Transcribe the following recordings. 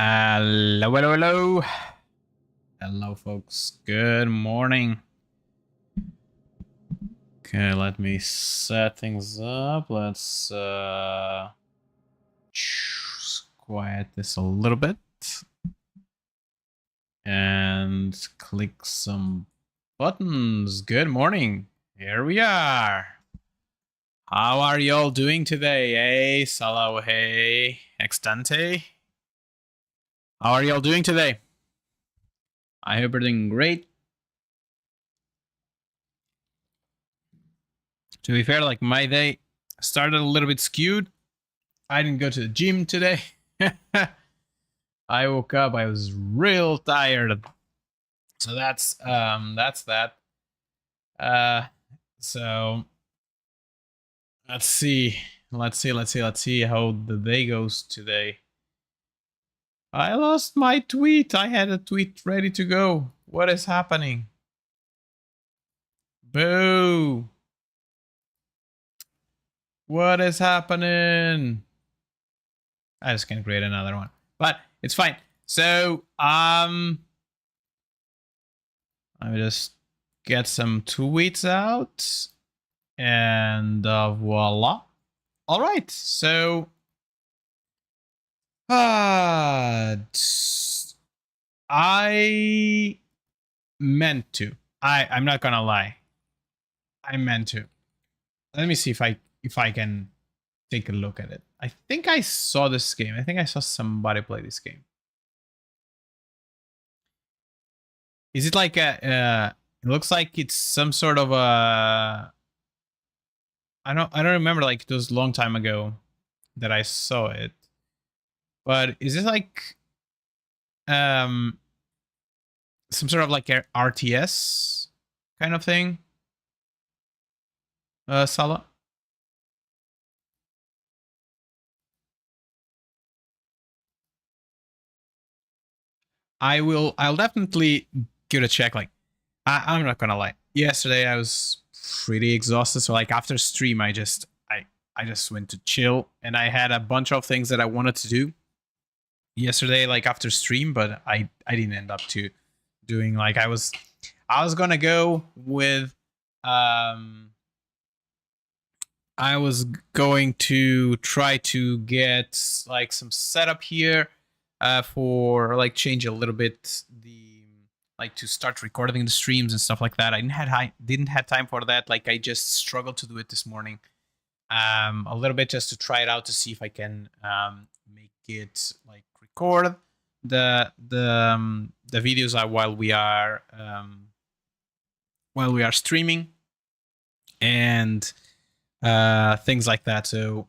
Hello, hello, hello. Hello, folks. Good morning. Okay, let me set things up. Let's quiet this a little bit. And click some buttons. Good morning. Here we are. How are y'all doing today? Hey, Salah, hey, Extante. How are y'all doing today? I hope you're doing great. To be fair, like my day started a little bit skewed. I didn't go to the gym today. I woke up, I was real tired. So that's that. So let's see how the day goes today. I lost my tweet. I had a tweet ready to go. What is happening? Boo. What is happening? I just can create another one. But it's fine. So, let me just get some tweets out. And voila. All right. So, I meant to. I'm not gonna lie. I meant to. Let me see if I can take a look at it. I think I saw this game. I think I saw somebody play this game. Is it like a? It looks like it's some sort of a. I don't remember, like it was a long time ago that I saw it. But is it like some sort of like a RTS kind of thing? Salah? I'll definitely give it a check. Like I'm not gonna lie. Yesterday I was pretty exhausted, so like after stream I just went to chill, and I had a bunch of things that I wanted to do yesterday, like after stream, but I didn't end up to doing. Like I was gonna go with I was going to try to get like some setup here for like change a little bit the like to start recording the streams and stuff like that. I didn't have time for that. Like I just struggled to do it this morning a little bit just to try it out to see if I can make it like record the videos while we are streaming and things like that. So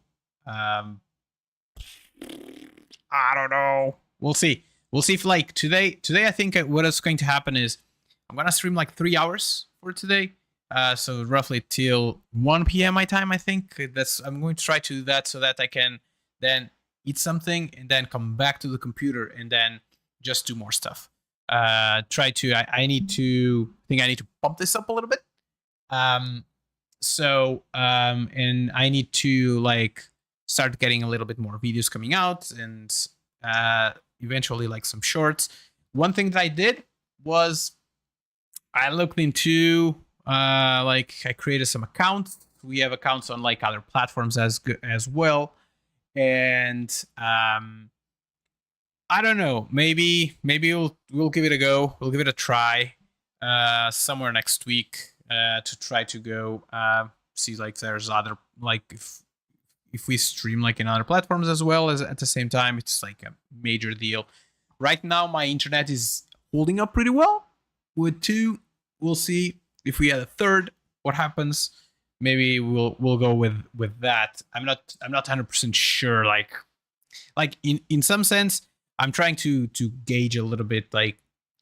I don't know. We'll see. We'll see if like today I think what is going to happen is I'm gonna stream like 3 hours for today. So roughly till 1 p.m. my time. I think I'm going to try to do that so that I can then eat something and then come back to the computer and then just do more stuff. I need to pump this up a little bit. So and I need to like start getting a little bit more videos coming out and eventually like some shorts. One thing that I did was I looked into like I created some accounts. We have accounts on like other platforms as well, and I don't know. Maybe we'll give it a go. We'll give it a try somewhere next week to try to go see like there's other like if we stream like in other platforms as well as at the same time. It's like a major deal. Right now my internet is holding up pretty well with 2. We'll see if we add a 3rd what happens. Maybe we'll go with that. I'm not 100% sure. Like in some sense I'm trying to gauge a little bit like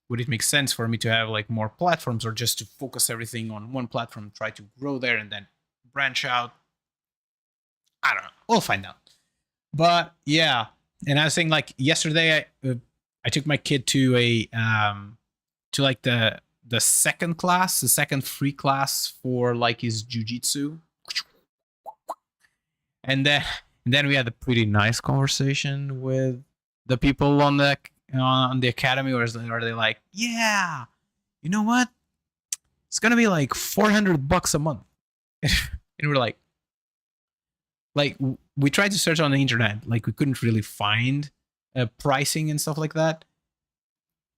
would it make sense for me to have like more platforms or just to focus everything on one platform, try to grow there and then branch out. I don't know. We'll find out. But yeah, and I was saying like yesterday I took my kid to a to like the second free class for like his jujitsu. And then we had a pretty nice conversation with the people on the academy, or are they like, yeah, you know what? It's gonna be like $400 a month, and we're like we tried to search on the internet, like we couldn't really find pricing and stuff like that,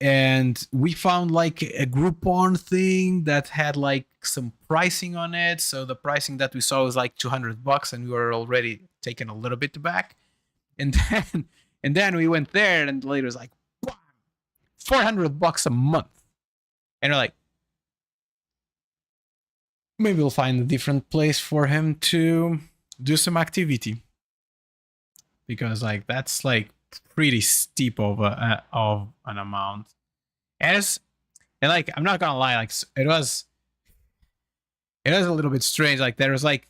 and we found like a Groupon thing that had like some pricing on it. So the pricing that we saw was like $200, and we were already taken a little bit back. And then we went there, and the lady was like, $400 a month, and we're like, maybe we'll find a different place for him to do some activity, because like that's like pretty steep of an amount. And like I'm not gonna lie, like it was a little bit strange. Like there's like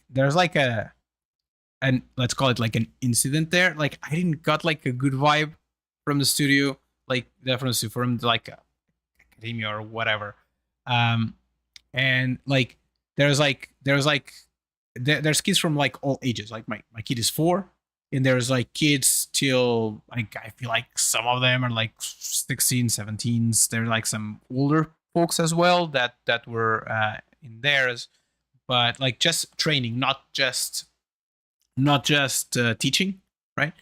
and let's call it like an incident there. Like I didn't got like a good vibe from the studio, like definitely from like academia or whatever. And like there's kids from like all ages. Like my kid is 4, and there's like kids till like I feel like some of them are like 16, 17s. There's like some older folks as well that were in theirs, but like just training, not just teaching, right?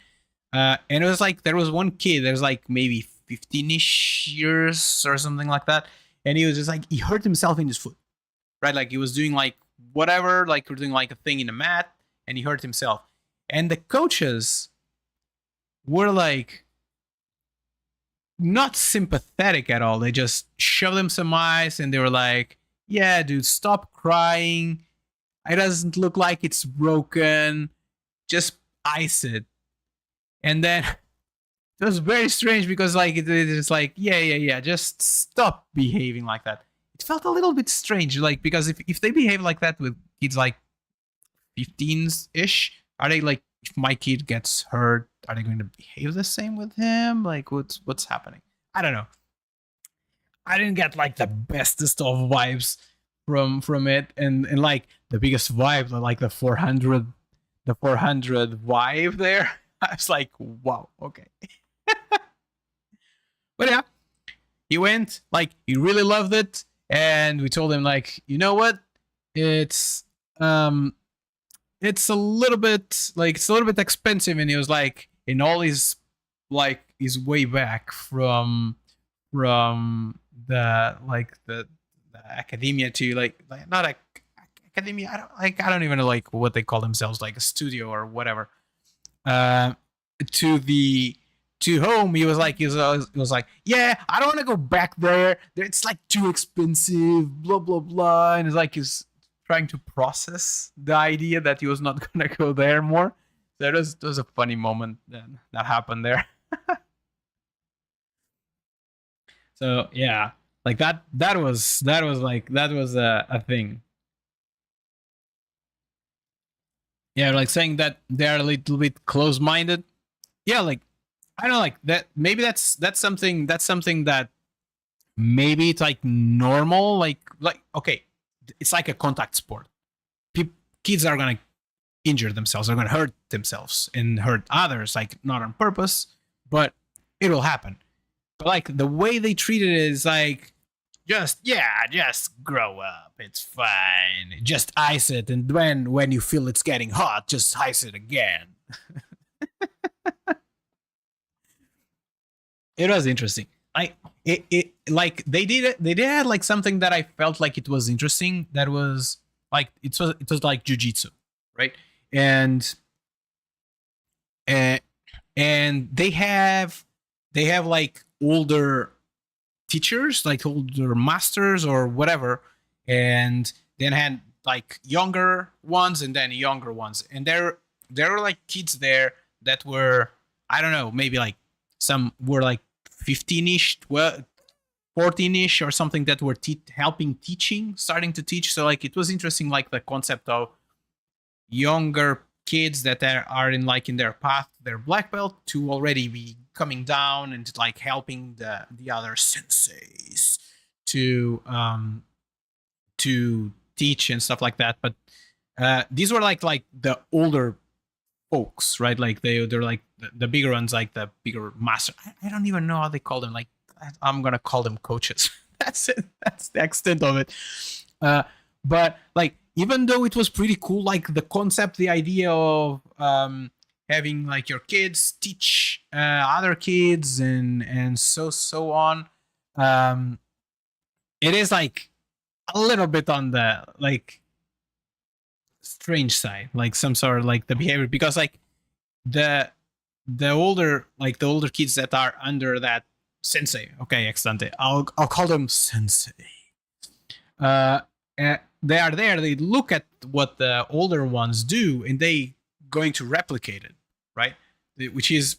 And it was like there was one kid. There's like maybe 15ish years or something like that, and he was just like he hurt himself in his foot, right? Like he was doing like whatever, like we're doing like a thing in a mat, and he hurt himself. And the coaches were like not sympathetic at all. They just shoved him some ice, and they were like, "Yeah, dude, stop crying. It doesn't look like it's broken. Just ice it." And then it was very strange because like it's like, yeah, just stop behaving like that. It felt a little bit strange, like because if they behave like that with kids like 15s ish, are they like, if my kid gets hurt, are they going to behave the same with him? Like what's happening? I don't know. I didn't get like the bestest of vibes from it, and like the biggest vibe, like the 400 vibe there. I was like, wow, okay. But yeah, he went, like he really loved it, and we told him like, you know what, it's it's a little bit expensive. And he was like, in all his like his way back from the academia to like not a academia, I don't even know like what they call themselves, like a studio or whatever, to the to home. He was like, yeah, I don't want to go back there. It's like too expensive, blah blah blah. And it's like he's trying to process the idea that he was not gonna go there more. So it was a funny moment that happened there. So yeah, like that was a thing. Yeah, like saying that they're a little bit close minded. Yeah, like I don't know, like that. Maybe that's something that maybe it's like normal. Like okay, it's like a contact sport. Kids are gonna injure themselves. They're gonna hurt themselves and hurt others, like not on purpose, but it will happen. But like the way they treat it is like, just grow up. It's fine. Just ice it, and when you feel it's getting hot, just ice it again. It was interesting. It like they did have like something that I felt like it was interesting. That was like it was like jujitsu, right? And and and they have like older teachers, like older masters or whatever, and then had like younger ones and then younger ones, and there were like kids there that were, I don't know, maybe like some were like 15ish, 14ish or something, that were starting to teach. So like it was interesting, like the concept of younger kids that are in like in their path, their black belt, to already be coming down and like helping the other senseis to teach and stuff like that. But these were like the older folks, right? Like they're like the bigger ones, like the bigger master. I don't even know how they call them. Like I'm gonna call them coaches. That's it. That's the extent of it. But like, even though it was pretty cool, like the concept, the idea of having like your kids teach other kids and so on. It is like a little bit on the like strange side, like some sort of like the behavior, because like the the older kids that are under that sensei, okay, extante, I'll call them sensei. Uh, they are there. They look at what the older ones do, and they going to replicate it, right? Which is,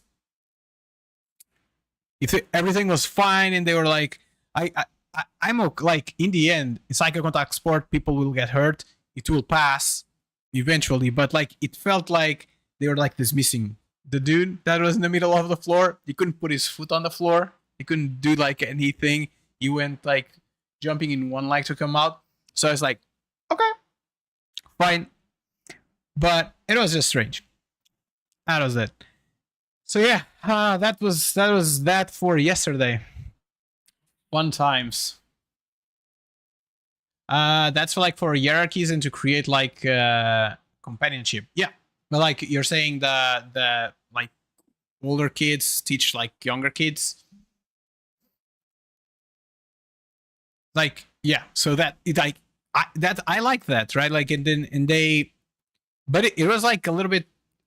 if everything was fine and they were like, I'm okay. Like in the end, it's like a contact sport. People will get hurt. It will pass eventually, but like it felt like they were like dismissing the dude that was in the middle of the floor. He couldn't put his foot on the floor. He couldn't do like anything. He went like jumping in one leg to come out. So it's like, okay, fine, but it was just strange. That was it. So yeah, that was that for yesterday. Fun times. That's for like for hierarchies and to create like companionship. Yeah, but like you're saying, the like older kids teach like younger kids. Like yeah, so that it like I like that, right? Like and they, but it was like a little bit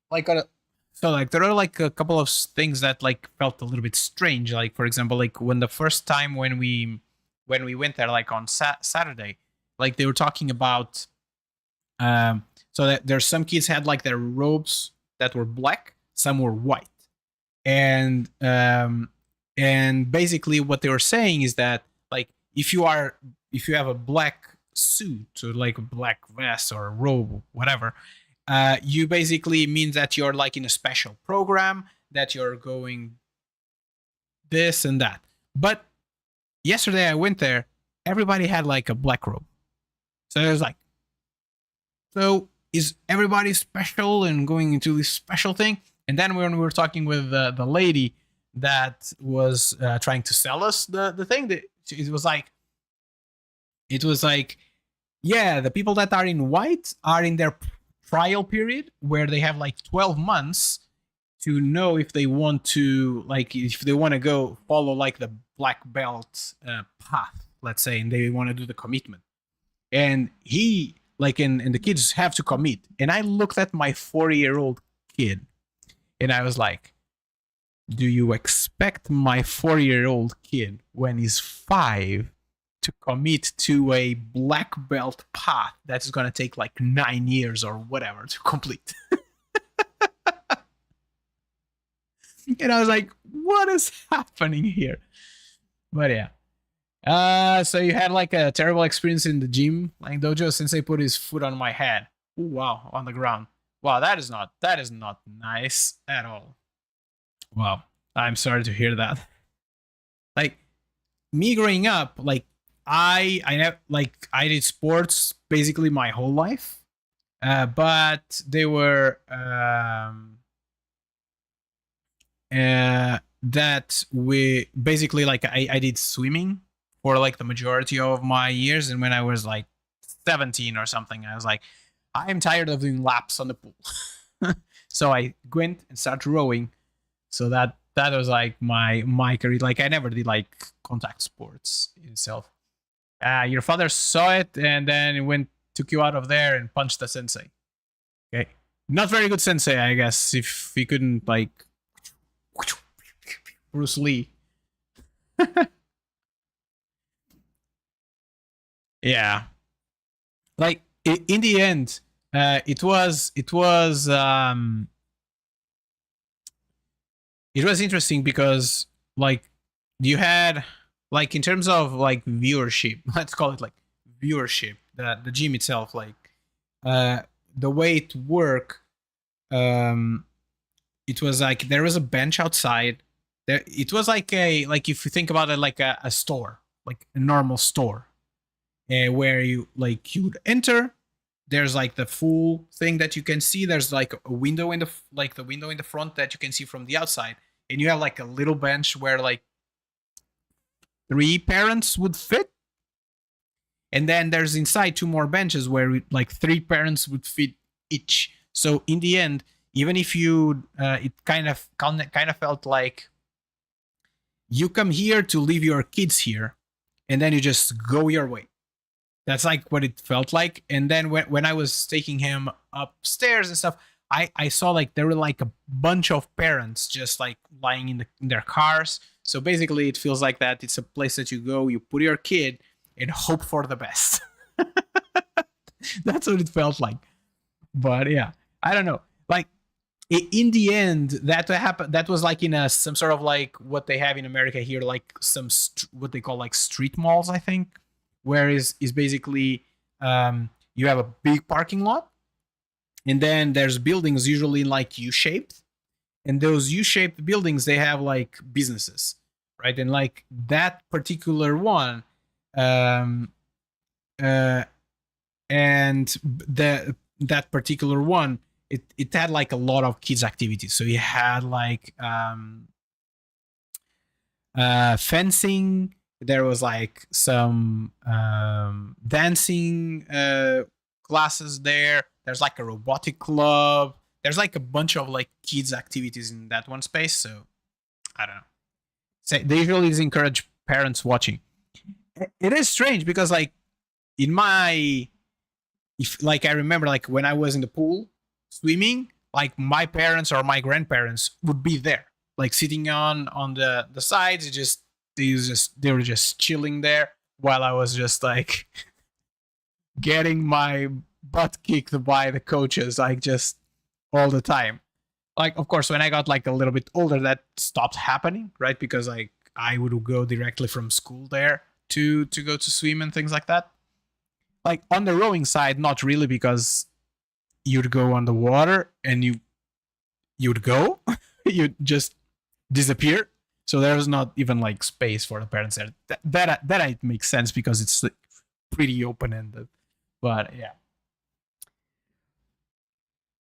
like a, so like there are like a couple of things that like felt a little bit strange. Like for example, like when the first time when we went there, like on Saturday, like they were talking about so that there's some kids had like their robes that were black, some were white, and basically what they were saying is that like if you have a black suit or like a black vest or a robe, whatever, you basically mean that you're like in a special program, that you're going this and that. But yesterday I went there, everybody had like a black robe. So it was like, so is everybody special and going into this special thing? And then when we were talking with the lady that was trying to sell us the thing, that it was like, yeah, the people that are in white are in their trial period where they have like 12 months to know if they want to, like, if they want to go follow like the black belt path, let's say, and they want to do the commitment. And he like, and the kids have to commit. And I looked at my 4-year-old kid and I was like, do you expect my 4-year-old kid when he's 5 to commit to a black belt path that's going to take like 9 years or whatever to complete? And I was like, what is happening here? But yeah. So you had like a terrible experience in the gym, like dojo, sensei put his foot on my head. Ooh, wow, on the ground. Wow, that is not nice at all. Wow, I'm sorry to hear that. Like me growing up, like I have like I did sports basically my whole life, but they were that we basically like I did swimming for like the majority of my years, and when I was like 17 or something, I was like, I'm tired of doing laps on the pool. So I went and started rowing. So that was like my career. Like I never did like contact sports itself. Your father saw it and then took you out of there and punched the sensei. Okay, not very good sensei, I guess, if he couldn't like Bruce Lee. Yeah, like in the end, it was interesting because like you had like in terms of like viewership, let's call it like viewership, the gym itself, like the way it worked, it was like there was a bench outside. There it was like like if you think about it like a store, like a normal store, where you would enter. there's like the full thing that you can see. There's like a window in the window in the front that you can see from the outside, and you have like a little bench where like 3 parents would fit, and then there's inside 2 more benches where like 3 parents would fit each. So in the end, even if you, it kind of felt like you come here to leave your kids here, and then you just go your way. That's like what it felt like. And then when I was taking him upstairs and stuff, I saw like there were like a bunch of parents just like lying in their cars. So basically, it feels like that. It's a place that you go, you put your kid, and hope for the best. That's what it felt like. But yeah, I don't know. Like in the end, that happened. That was like in some sort of like what they have in America here, like some what they call like street malls, I think, where is basically you have a big parking lot, and then there's buildings usually like U-shaped, and those U-shaped buildings, they have like businesses, right? And like that particular one, and that particular one, it had like a lot of kids activities. So you had like fencing, there was like some dancing classes there, there's like a robotic club, there's like a bunch of like kids activities in that one space. So I don't know, so they usually encourage parents watching. It is strange because like in my, if like I remember like when I was in the pool swimming, like my parents or my grandparents would be there, like sitting on the sides. They were just chilling there while I was just like getting my butt kicked by the coaches, like just all the time. Like of course when I got like a little bit older, that stopped happening, right? Because like I would go directly from school there to go to swim and things like that. Like on the rowing side, not really, because you'd go on the water and you'd go, you'd just disappear. So there's not even like space for the parents there. That makes sense because it's like pretty open ended. But yeah,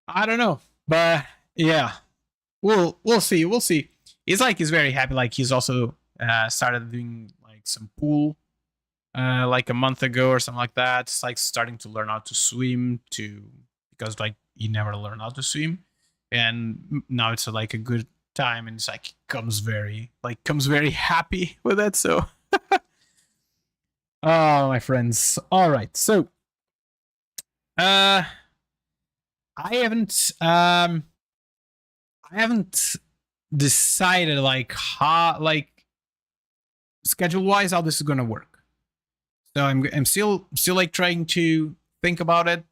I don't know. But yeah, we'll see. We'll see. He's very happy. Like he's also started doing like some pool like a month ago or something like that. It's like starting to learn how to swim because like he never learned how to swim, and now it's like a good time, and it's like comes very happy with it. So oh my friends, all right. So I haven't decided like how, like schedule wise, how this is gonna work. So I'm still like trying to think about it.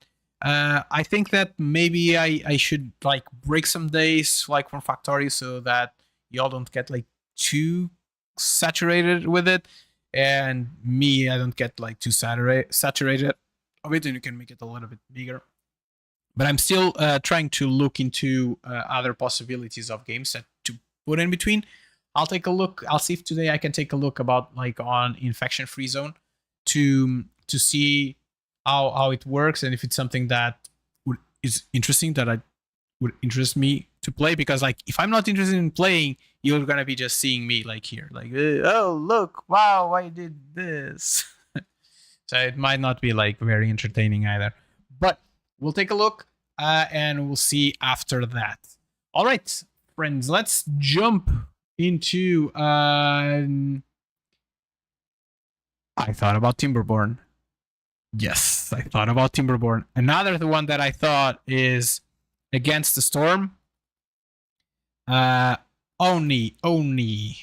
I think that maybe I should like break some days like from Factorio so that y'all don't get like too saturated with it, and me, I don't get like too saturated of it, and you can make it a little bit bigger. But I'm still trying to look into other possibilities of games that to put in between. I'll take a look. I'll see if today I can take a look about like on Infection Free Zone to see how it works, and if it's something that is interesting that would interest me to play. Because like if I'm not interested in playing, you're gonna be just seeing me like here, like oh look, wow, I did this. So it might not be like very entertaining either. But we'll take a look and we'll see after that. All right, friends, let's jump into. I thought about Timberborn. Yes, I thought about Timberborn. Another one that I thought is Against the Storm. Oni. Oni-chan?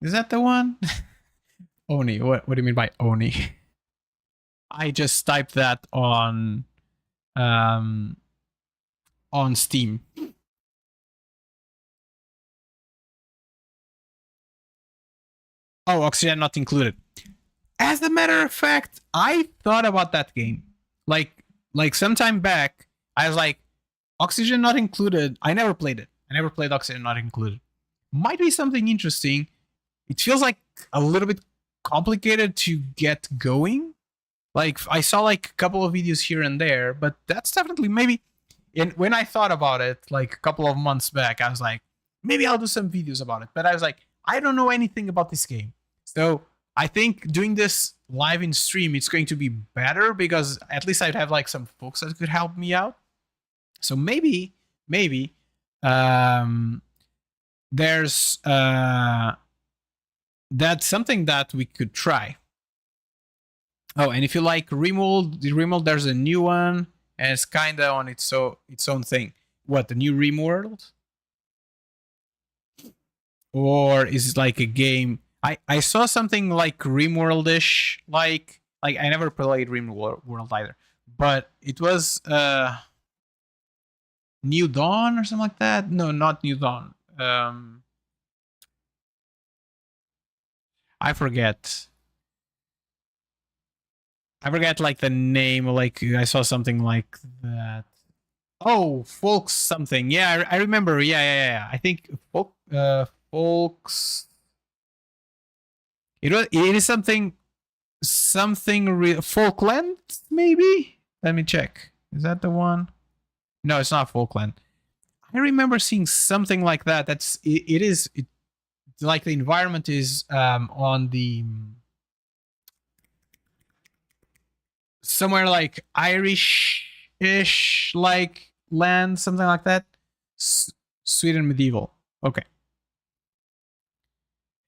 Is that the one? Oni. What do you mean by Oni? I just typed that on Steam. Oh, Oxygen not included. As a matter of fact, I thought about that game. Like some time back, I was like, Oxygen not included. I never played it. I never played Oxygen not included. Might be something interesting. It feels like a little bit complicated to get going. Like I saw like a couple of videos here and there, but that's definitely maybe. And when I thought about it, like a couple of months back, I was like, maybe I'll do some videos about it. But I was like, I don't know anything about this game, so I think doing this live in stream it's going to be better because at least I'd have like some folks that could help me out. So maybe um, there's that's something that we could try. Oh, and if you like Remold, there's a new one, and it's kind of on its own thing. What, the new Remold? Or is it like a game? I saw something like Rimworld-ish, like I never played Rimworld either, but it was New Dawn or something like that. No, not New Dawn. I forget. I forget like the name. Like I saw something like that. Oh, Folks something. Yeah, I remember. Yeah. I think Folks. It is something Falkland maybe. Let me check. Is that the one? No, it's not Falkland. I remember seeing something like that. It is like the environment is on the somewhere like Irish-ish like land, something like that. Sweden medieval. Okay.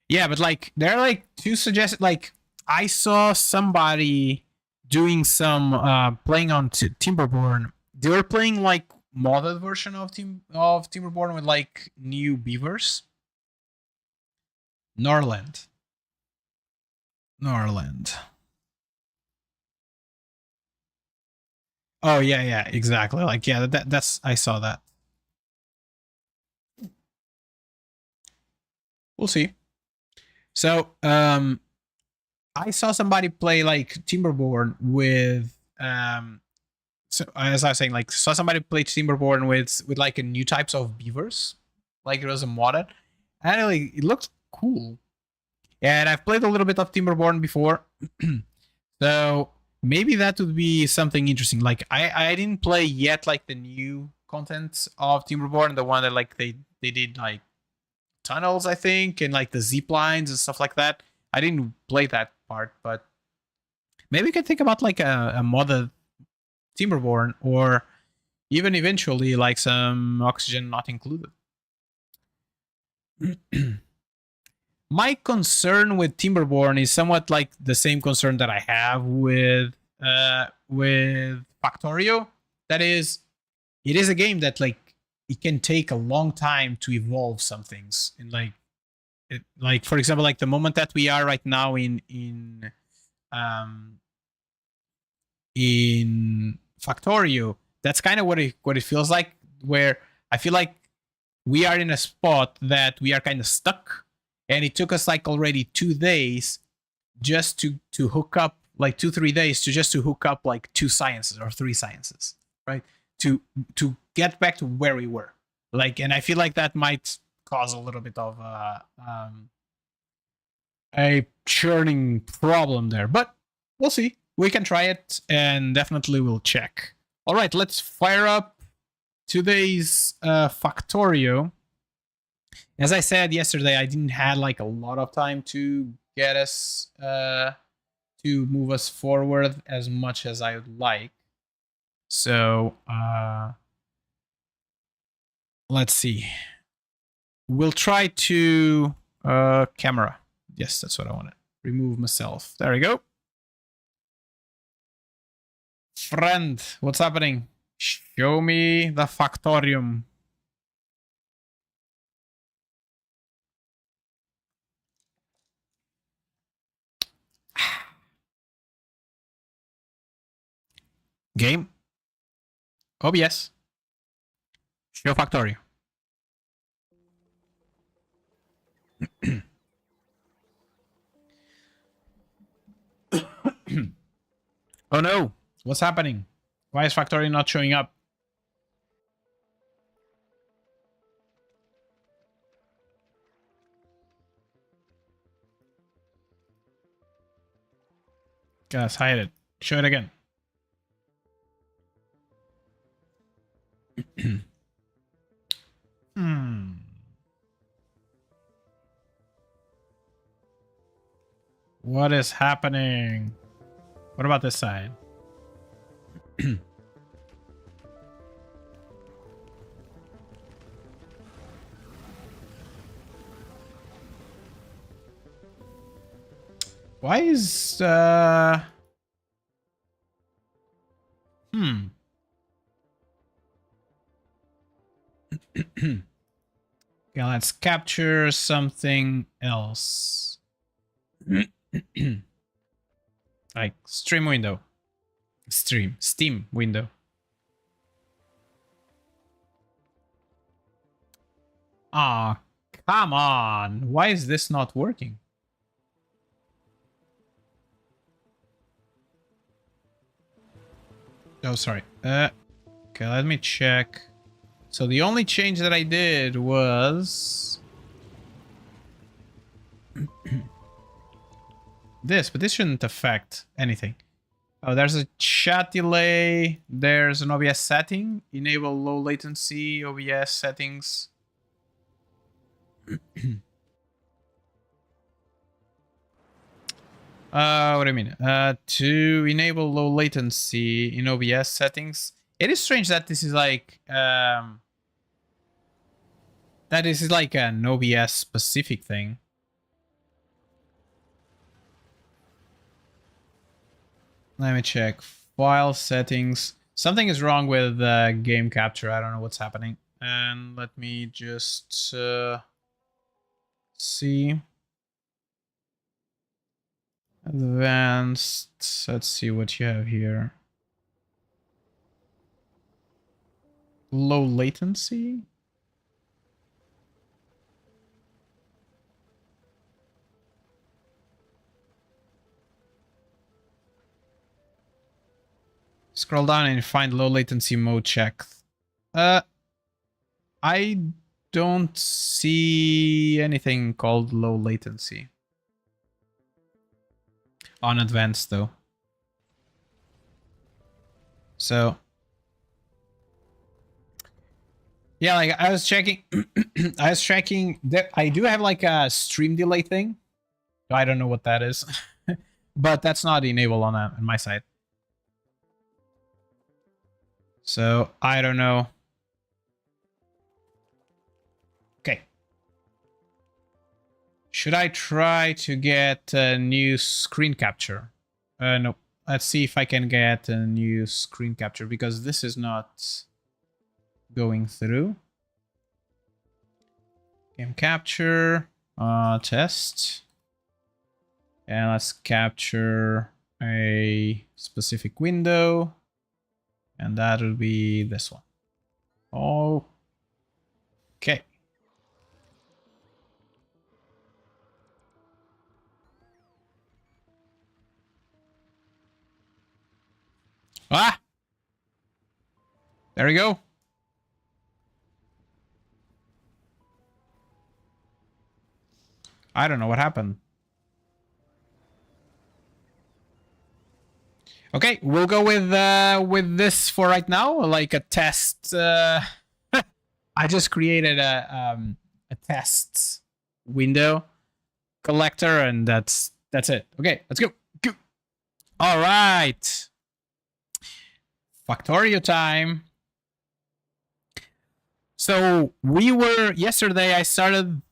Yeah, but like there are like two suggested. Like I saw somebody doing some playing on Timberborn. They were playing like modded version of Timberborn with like new beavers. Norland. Oh yeah, exactly. Like yeah, that's I saw that. We'll see. So I saw somebody play like Timberborn with so as I was saying, like saw somebody play Timberborn with like a new types of beavers, like it was a modded, and like, it looked cool. And I've played a little bit of Timberborn before, so maybe that would be something interesting. Like I didn't play yet like the new content of Timberborn, the one that like they did like tunnels, I think, and like the zip lines and stuff like that. I didn't play that part, but maybe we can think about like a modded Timberborn, or even eventually like some oxygen not included. My concern with Timberborn is somewhat like the same concern that I have with Factorio. That is, it is a game that like it can take a long time to evolve some things, and like for example, like the moment that we are right now um in Factorio, that's kind of what it feels like, where I feel like we are in a spot that we are kind of stuck, and it took us like already 2 days just to hook up, like 2-3 days to hook up like 2 sciences or 3 sciences, right? To get back to where we were, like, and I feel like that might cause a little bit of a churning problem there, but we'll see. We can try it and definitely we'll check. All right, let's fire up today's Factorio. As I said yesterday, I didn't have like a lot of time to get us to move us forward as much as I would like. So let's see. We'll try to camera. Yes, that's what I wanted. Remove myself. There we go. Friend, what's happening? Show me the Factorium. Game. OBS. Show Factorio. Oh no, what's happening? Why is Factorio not showing up? Let's hide it. Show it again. What is happening? What about this side? Why is Okay, let's capture something else. Like stream window. Steam window. Ah, come on. Why is this not working? Oh, sorry. Okay, let me check. So the only change that I did was this, but this shouldn't affect anything. Oh, there's a chat delay. There's an OBS setting. Enable low latency OBS settings. What do you mean? To enable low latency in OBS settings. It is strange that this is like that this is like an OBS specific thing. Let me check. File settings. Something is wrong with game capture. I don't know what's happening. And let me just see. Advanced. Let's see what you have here. Low latency. Scroll down and find low latency mode check. I don't see anything called low latency on advanced though. So yeah, like I was checking I was checking that I do have like a stream delay thing. I don't know what that is. But that's not enabled on my side. So I don't know. Okay. Should I try to get a new screen capture? No. Let's see if I can get a new screen capture because this is not going through. Game capture, test. And let's capture a specific window. And that will be this one. Okay. Ah! There we go. I don't know what happened. Okay, we'll go with this for right now, like a test. I just created a test window collector, and that's it. Okay, let's go. Go. All right, Factorio time. So we were yesterday. I started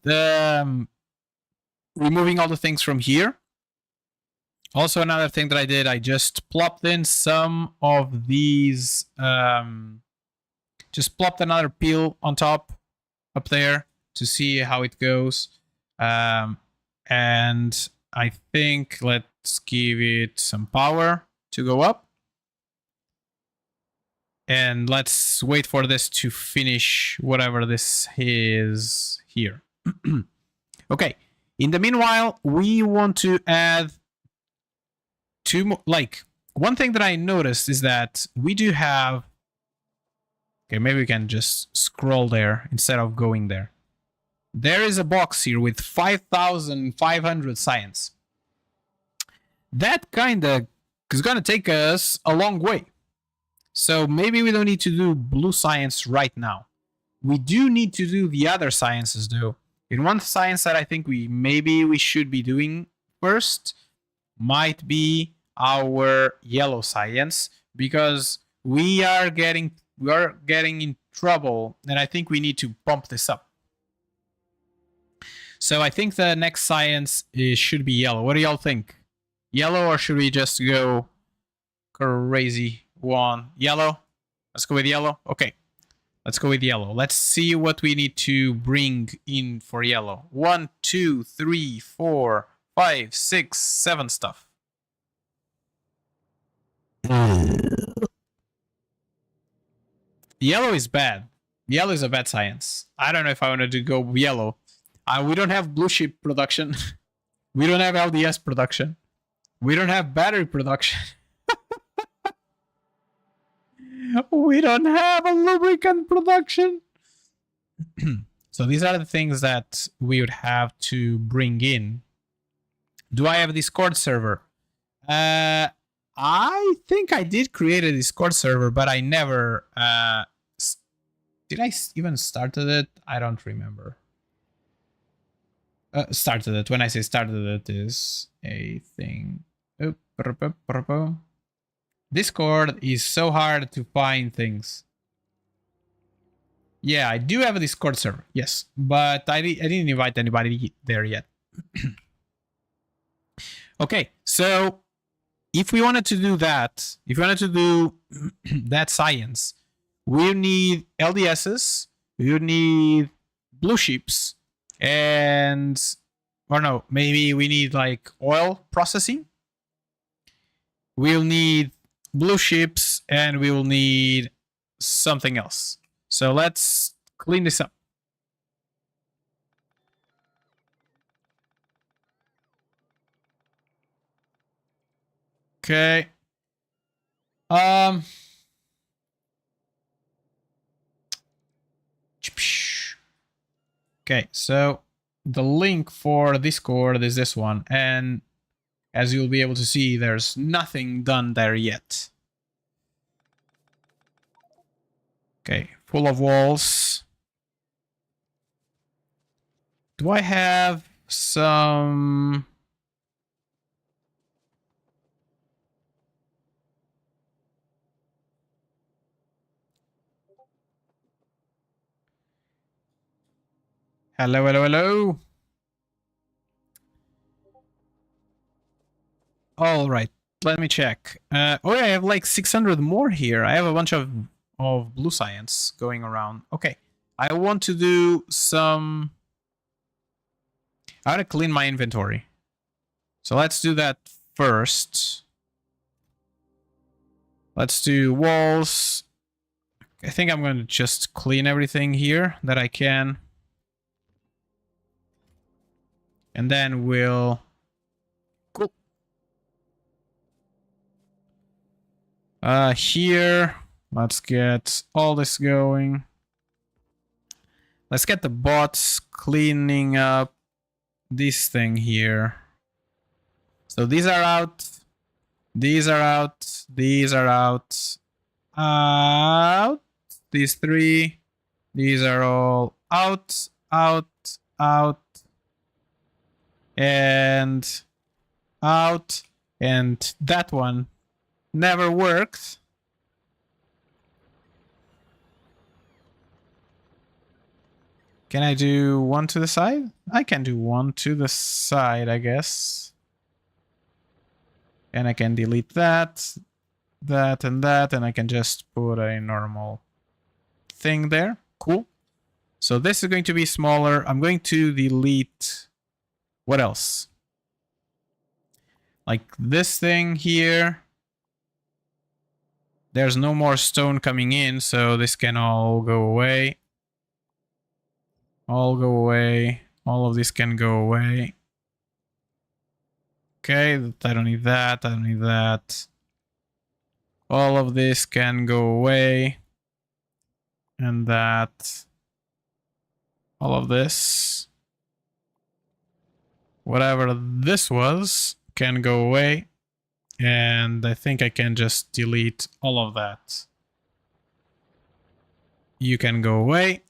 removing all the things from here. Also, another thing that I did, I just plopped in some of these, just plopped another peel on top up there to see how it goes. And I think let's give it some power to go up. And let's wait for this to finish whatever this is here. Okay. In the meanwhile, we want to add two more. Like, one thing that I noticed is that we do have. Okay, maybe we can just scroll there instead of going there. There is a box here with 5,500 science. That kind of It's going to take us a long way. So maybe we don't need to do blue science right now. We do need to do the other sciences though. In one science that I think we should be doing first might be our yellow science, because we are getting in trouble, and I think we need to pump this up. So I think the next science should be yellow. What do y'all think? Yellow, or should we just go crazy one? Yellow? Let's go with yellow. Okay. Let's go with yellow. Let's see what we need to bring in for yellow. 1, 2, 3, 4, 5, 6, 7 stuff. Yellow is bad. Yellow is a bad science. I don't know if I wanted to go yellow. We don't have blue chip production. We don't have LDS production. We don't have battery production. We don't have a lubricant production. So these are the things that we would have to bring in. Do I have a Discord server? I think I did create a Discord server, but I never... did I even started it? I don't remember. Started it. When I say started it is a thing. Discord is so hard to find things. Yeah, I do have a Discord server. Yes, but I didn't invite anybody there yet. Okay, so if we wanted to do that, if we wanted to do that science, we need LDSs, we would need blue ships, and, or no, maybe we need like oil processing. We'll need blue ships, and we will need something else. So let's clean this up. Okay. Okay, so the link for Discord is this one, and as you'll be able to see, there's nothing done there yet. Okay, full of walls. Do I have some... Hello, hello, hello. All right, let me check. Oh yeah, I have like 600 more here. I have a bunch of blue science going around. Okay, I want to do some... I want to clean my inventory. So let's do that first. Let's do walls. I think I'm going to just clean everything here that I can. And then we'll... Cool. Here, let's get all this going. Let's get the bots cleaning up this thing here. So these are out. These are out. These are out. Out. These three. These are all out. Out. Out. And out. And that one never worked. Can I do one to the side? I can do one to the side, I guess. And I can delete that, that, and that, and I can just put a normal thing there. Cool. So this is going to be smaller. I'm going to delete... What else? Like this thing here. There's no more stone coming in, so this can all go away. All go away. All of this can go away. Okay, I don't need that. I don't need that. All of this can go away. And that. All of this. Whatever this was can go away. And I think I can just delete all of that. You can go away.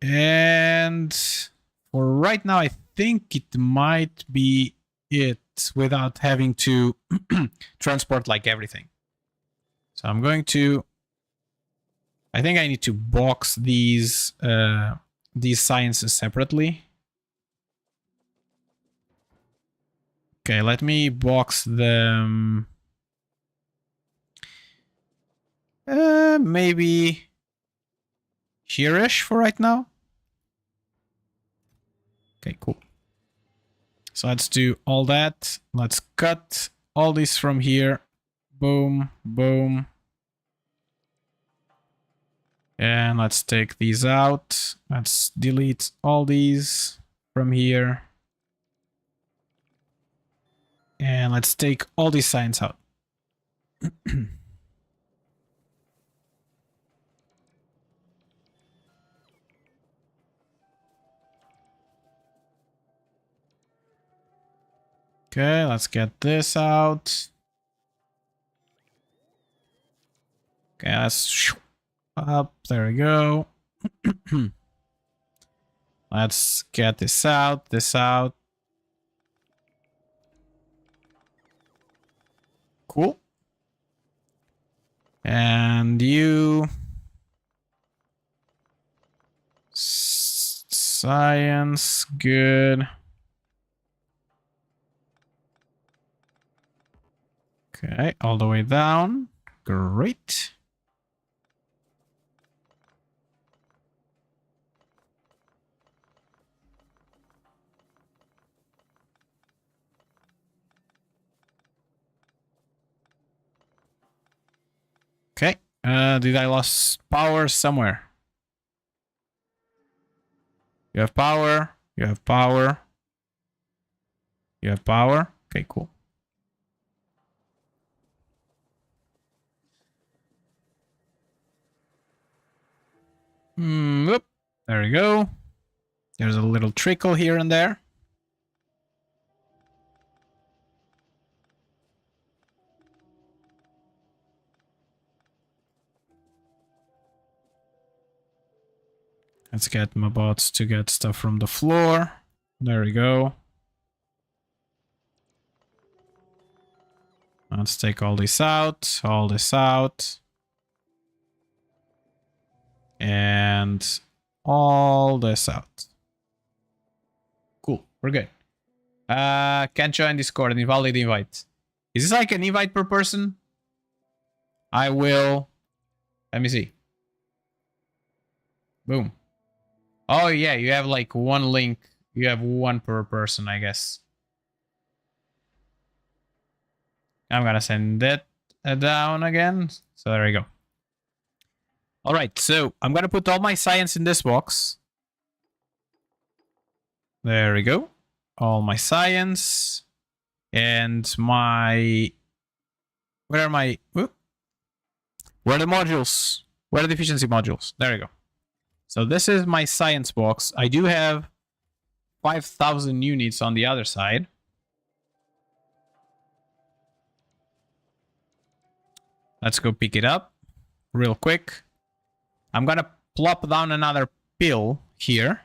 And for right now, I think it might be it without having to transport like everything. So I'm going to, I think I need to box these sciences separately. Okay, let me box them. Maybe here-ish for right now. Okay, cool. So let's do all that. Let's cut all these from here. Boom, boom. And let's take these out. Let's delete all these from here. And let's take all these signs out. Okay, let's get this out. Okay, let's up. There we go. Let's get this out, this out. Cool. And you... Science, good. Okay, all the way down. Great. Okay, did I lose power somewhere? You have power, you have power. You have power. Okay, cool. Whoop. There we go. There's a little trickle here and there. Let's get my bots to get stuff from the floor. There we go. Let's take all this out, and all this out. Cool, we're good. Can't join Discord, an invalid invite. Is this like an invite per person? I will... Let me see. Boom. Oh yeah, you have like one link. You have one per person, I guess. I'm gonna send that down again. So there we go. All right, so I'm gonna put all my science in this box. There we go. All my science and my... Where are my... Where are the modules? Where are the efficiency modules? There we go. So this is my science box. I do have 5,000 units on the other side. Let's go pick it up real quick. I'm gonna plop down another pill here.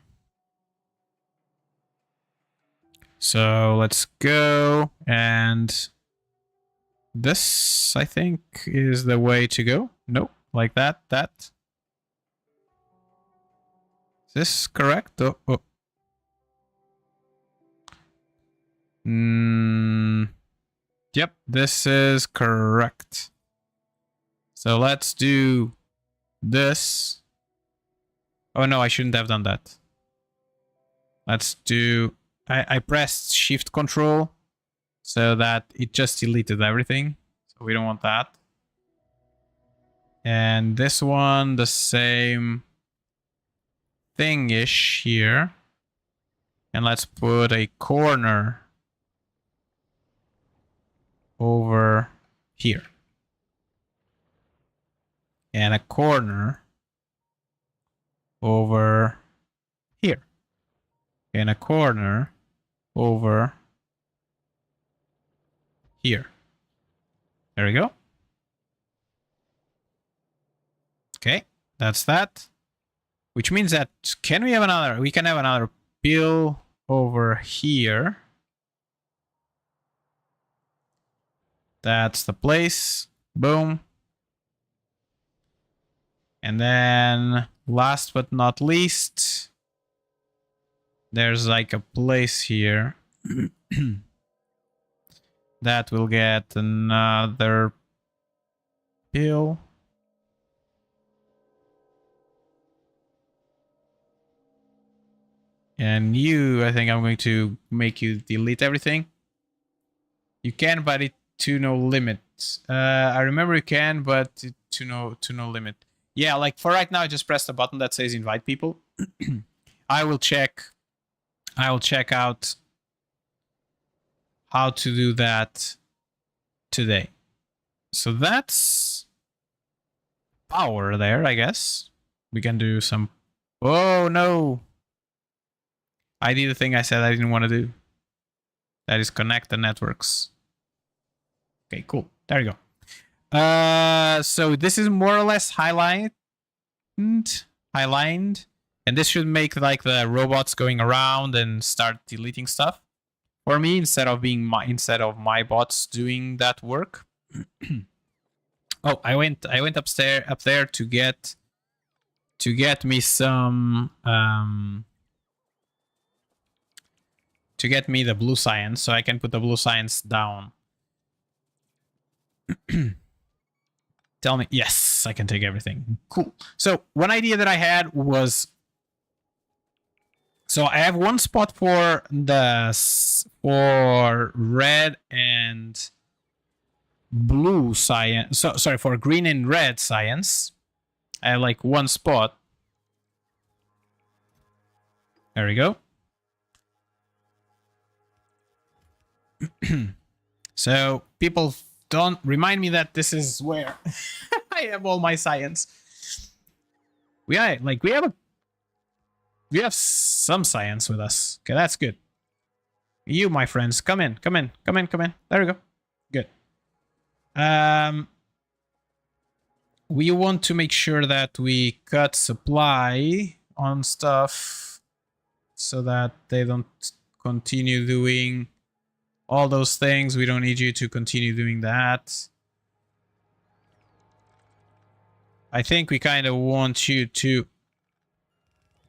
So let's go, and this, I think, is the way to go. Nope, like that, that. Is this correct? Oh. Yep, this is correct. So let's do this. Oh no, I shouldn't have done that. Let's do... I pressed shift control so that it just deleted everything. So we don't want that. And this one, the same thing-ish here. And let's put a corner over here. And a corner over here. And a corner over here. There we go. Okay, that's that. Which means that can we have another? We can have another pill over here. That's the place. Boom. And then last but not least, there's like a place here that will get another pill. And you, I think I'm going to make you delete everything. You can, but it to no limit. I remember you can, but to no limit. Yeah, like for right now, I just press the button that says invite people. I will check out how to do that today. So that's power there, I guess. We can do some... Oh, no. I did the thing I said I didn't want to do. That is connect the networks. Okay, cool. There you go. So this is more or less highlined. And this should make like the robots going around and start deleting stuff for me instead of my bots doing that work. Oh, I went up there to get me some to get me the blue science so I can put the blue science down. Tell me. Yes, I can take everything. Cool. So one idea that I had was, so I have one spot for red and blue science. So sorry, for green and red science. I have like one spot. There we go. So people don't remind me that this is where I have all my science. We have some science with us. Okay, that's good. You, my friends, come in. There we go. Good. We want to make sure that we cut supply on stuff so that they don't continue doing all those things. We don't need you to continue doing that. I think we kind of want you to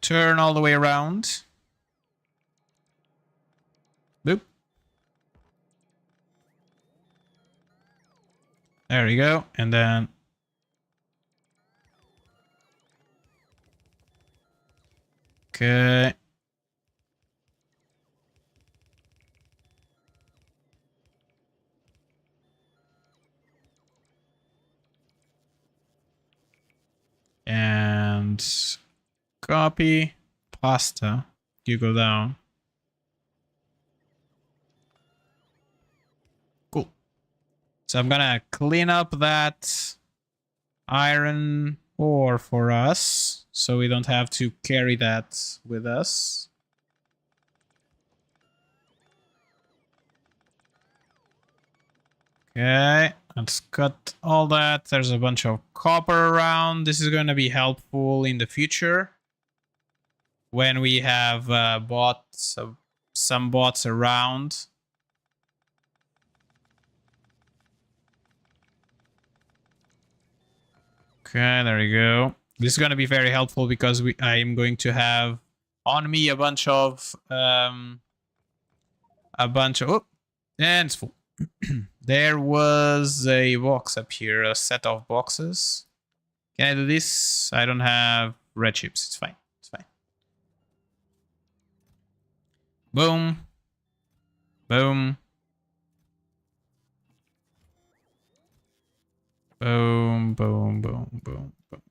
turn all the way around. Boop. There we go. And then... Okay. And copy pasta. You go down. Cool. So I'm gonna clean up that iron ore for us, so we don't have to carry that with us. Okay, let's cut all that. There's a bunch of copper around. This is going to be helpful in the future when we have some bots around. Okay, there you go. This is going to be very helpful because I am going to have on me a bunch of oh, and it's full. There was a box up here, a set of boxes. Can I do this? I don't have red chips. It's fine. It's fine. Boom. Boom. Boom, boom, boom, boom, boom.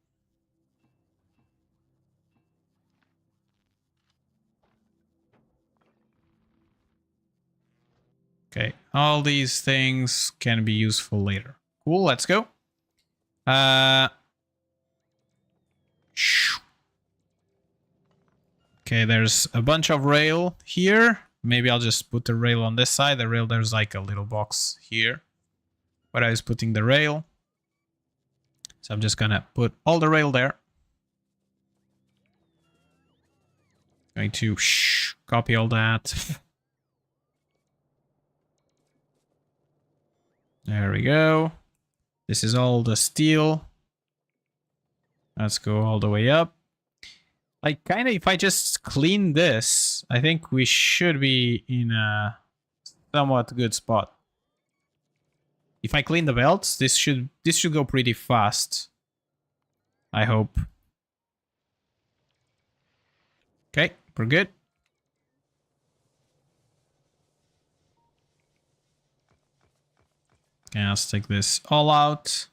Okay, all these things can be useful later. Cool, let's go. Okay, there's a bunch of rail here. Maybe I'll just put the rail on this side. The rail, there's like a little box here. where I was putting the rail. So I'm just gonna put all the rail there. Going to copy all that. There we go. This is all the steel. Let's go all the way up. Like, kind of, if I just clean this, I think we should be in a somewhat good spot. If I clean the belts, this should go pretty fast. I hope. Okay, we're good. Okay, let's take this all out.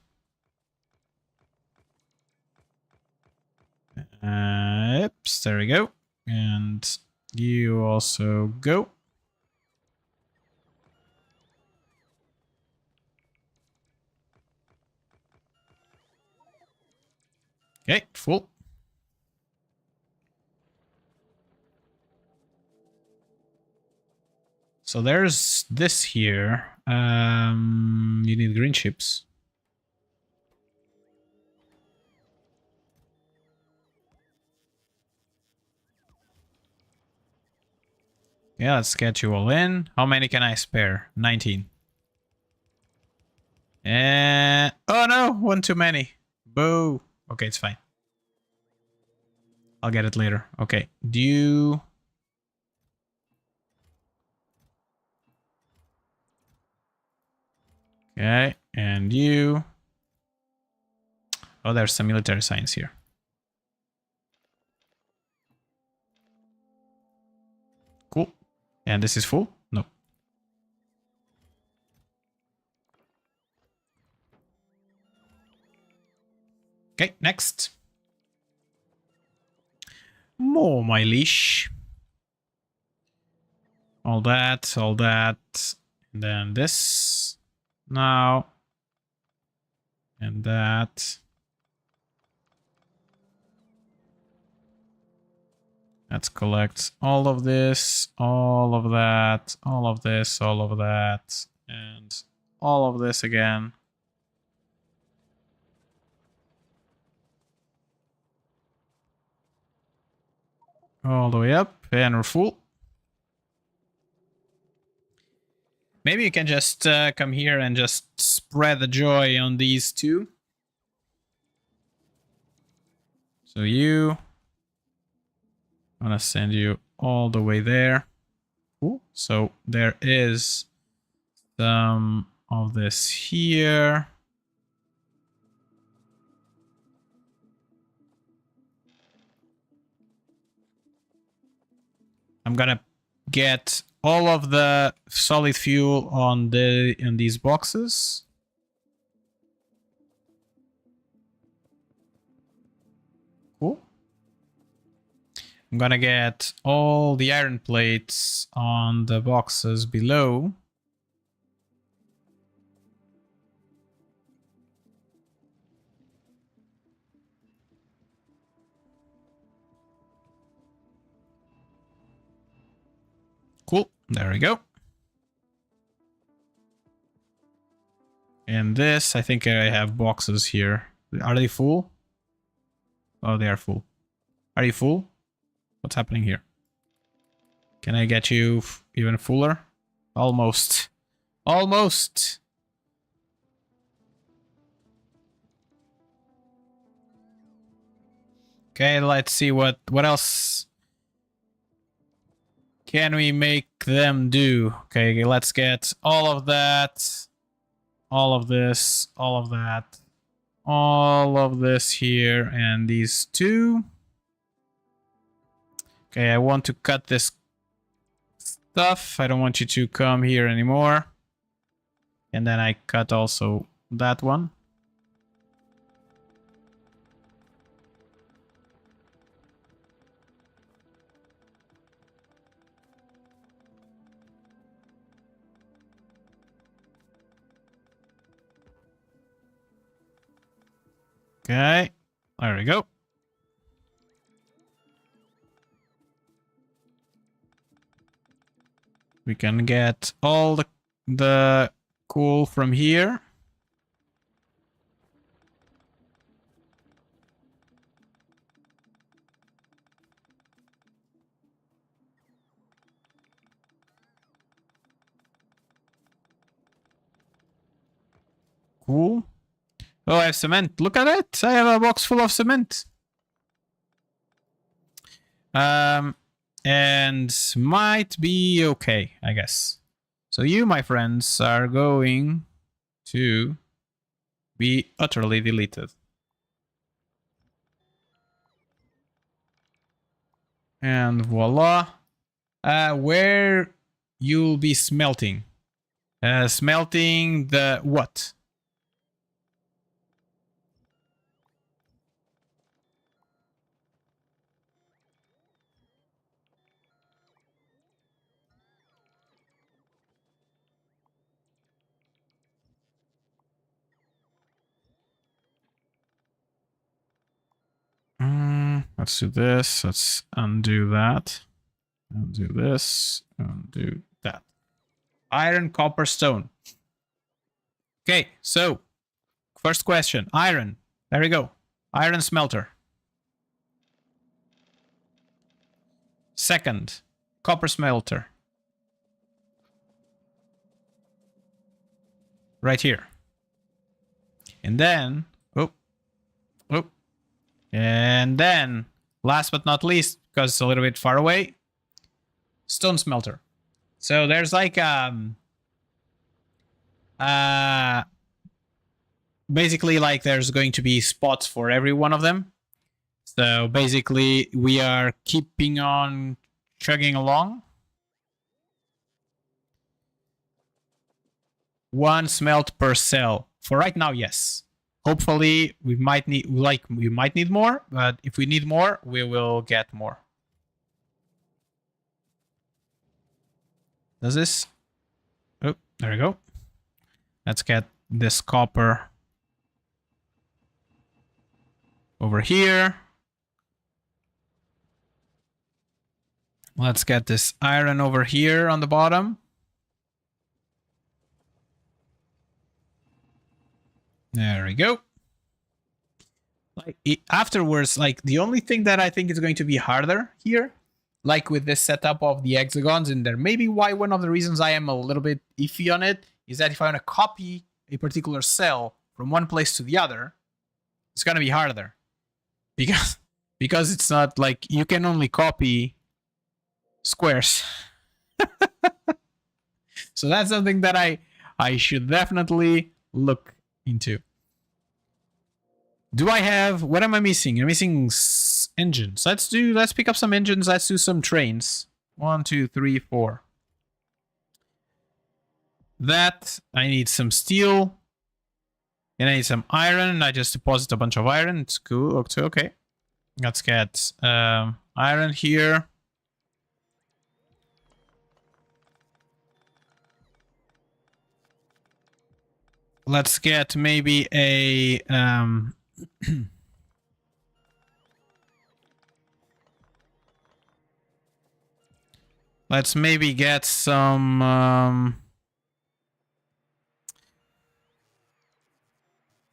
Oops, there we go. And you also go. Okay, full. So there's this here. You need green chips. Yeah, let's get you all in. How many can I spare? 19. And oh no, one too many. Boo. Okay, it's fine. I'll get it later. Okay, do you... Okay, and you... Oh, there's some military science here. Cool. And this is full? No. Okay, next. More, my leash. All that, all that. And then this. Now. And that. Let's collect all of this, all of that, all of this, all of that, and all of this again. All the way up, and we're full. Maybe you can just come here and just spread the joy on these two. So you... I'm gonna send you all the way there. Cool. So there is some of this here. I'm gonna get all of the solid fuel on these boxes. Cool. I'm gonna get all the iron plates on the boxes below. Cool. There we go. And this, I think I have boxes here. Are they full? Oh, they are full. Are you full? What's happening here? Can I get you even fuller? Almost. Almost. Okay, let's see what else can we make them do. Okay, let's get all of that, all of this, all of that, all of this here, and these two. Okay, I want to cut this stuff. I don't want you to come here anymore. And then I cut also that one. Okay, there we go. We can get all the coal from here. Cool. Oh, I have cement. Look at it. I have a box full of cement. And might be okay, I guess. So you, my friends, are going to be utterly deleted. And voila. Where you'll be smelting. Smelting the what? Let's do this. Let's undo that. Undo this. Undo that. Iron, copper, stone. Okay, so first question. Iron. There we go. Iron smelter. Second, copper smelter. Right here. And then, and then, last but not least, because it's a little bit far away, stone smelter. So there's like basically like there's going to be spots for every one of them. So basically we are keeping on chugging along. One smelt per cell. For right now, yes. Hopefully we might need more, but if we need more, we will get more. Does this? Oh, there we go. Let's get this copper over here. Let's get this iron over here on the bottom. There we go. Like afterwards, like the only thing that I think is going to be harder here, like with this setup of the hexagons, and there may be why one of the reasons I am a little bit iffy on it is that if I want to copy a particular cell from one place to the other, it's gonna be harder because it's not like you can only copy squares. So that's something that I should definitely look into. Do I have, what am I missing? I'm missing engines. Let's pick up some engines. Let's do some trains. 1, 2, 3, 4. That, I need some steel. And I need some iron. I just deposit a bunch of iron. It's cool. Okay. Let's get iron here. Let's get maybe a let's maybe get some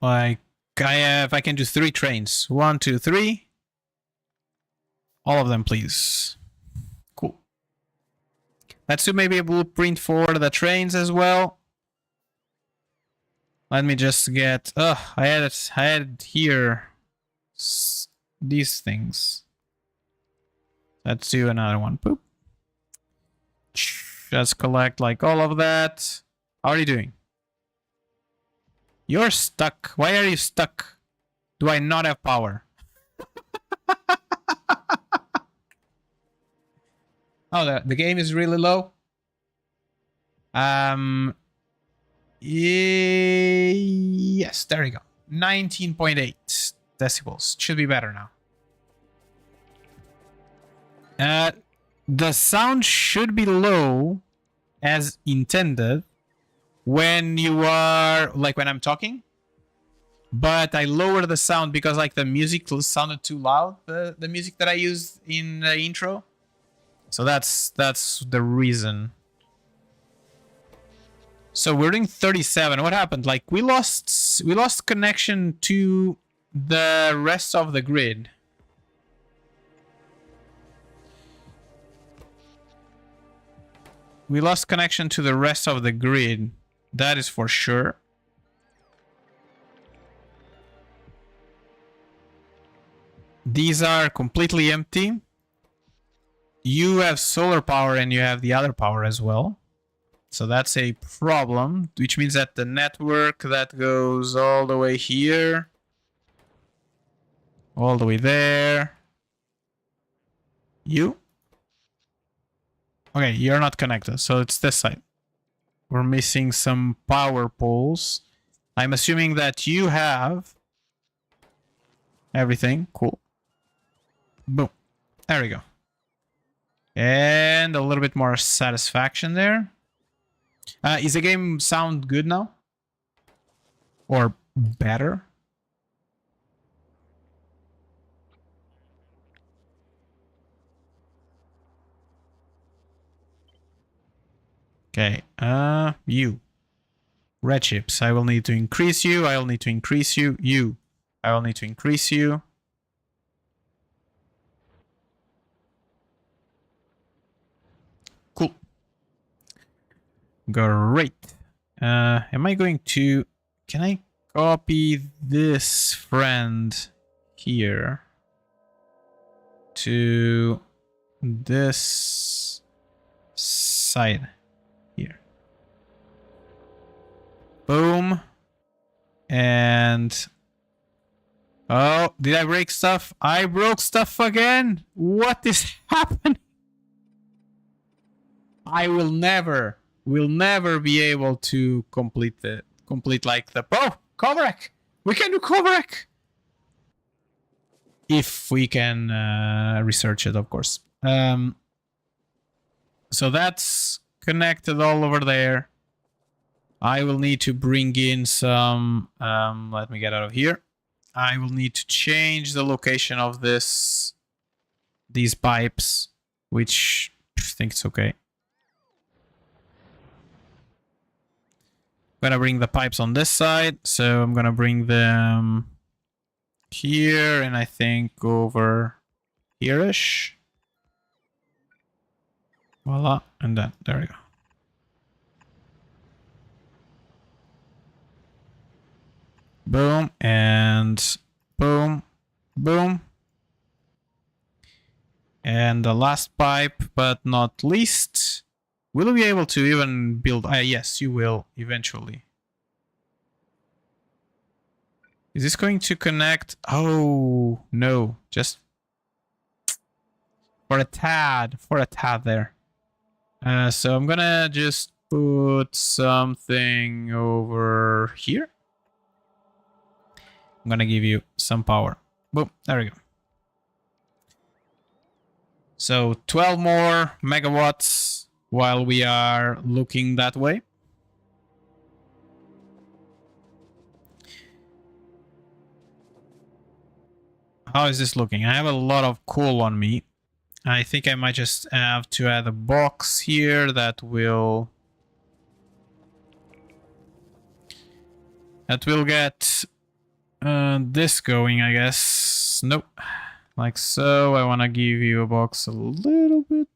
like I can do 3 trains. 1, 2, 3. All of them, please. Cool. Let's do maybe a blueprint for the trains as well. Let me just get. I had here these things. Let's do another one. Poop. Just collect like all of that. How are you doing? You're stuck. Why are you stuck? Do I not have power? Oh, the game is really low. Yes, there we go. 19.8 decibels. Should be better now. The sound should be low as intended when you are, like when I'm talking. But I lowered the sound because like the music sounded too loud, the music that I used in the intro. So that's the reason. So we're doing 37. What happened? Like we lost connection to the rest of the grid. We lost connection to the rest of the grid. That is for sure. These are completely empty. You have solar power and you have the other power as well. So that's a problem, which means that the network that goes all the way here, all the way there. You? Okay, you're not connected, so it's this side. We're missing some power poles. I'm assuming that you have everything. Cool. Boom. There we go. And a little bit more satisfaction there. Is the game sound good now? Or better? Okay, you. Red chips. I will need to increase you. I will need to increase you. You. I will need to increase you. Cool. Great. Am I going to... Can I copy this friend here to this side here? Boom. And... Oh, did I break stuff? I broke stuff again? What is happening? I will never be able to complete like the... Oh, Kovarak! We can do Kovarak! If we can research it, of course. So that's connected all over there. I will need to bring in some... let me get out of here. I will need to change the location of these pipes, which I think it's okay. I'm gonna bring the pipes on this side, so I'm gonna bring them here, and I think over here-ish. Voila, and then there we go. Boom, and boom, boom. And the last pipe, but not least, will you be able to even build... yes, you will, eventually. Is this going to connect? Oh, no, just for a tad there. So I'm gonna just put something over here. I'm gonna give you some power. Boom, there we go. So 12 more megawatts while we are looking that way. How is this looking? I have a lot of coal on me. I think I might just have to add a box here that will get this going, I guess. Nope. Like so. I want to give you a box a little bit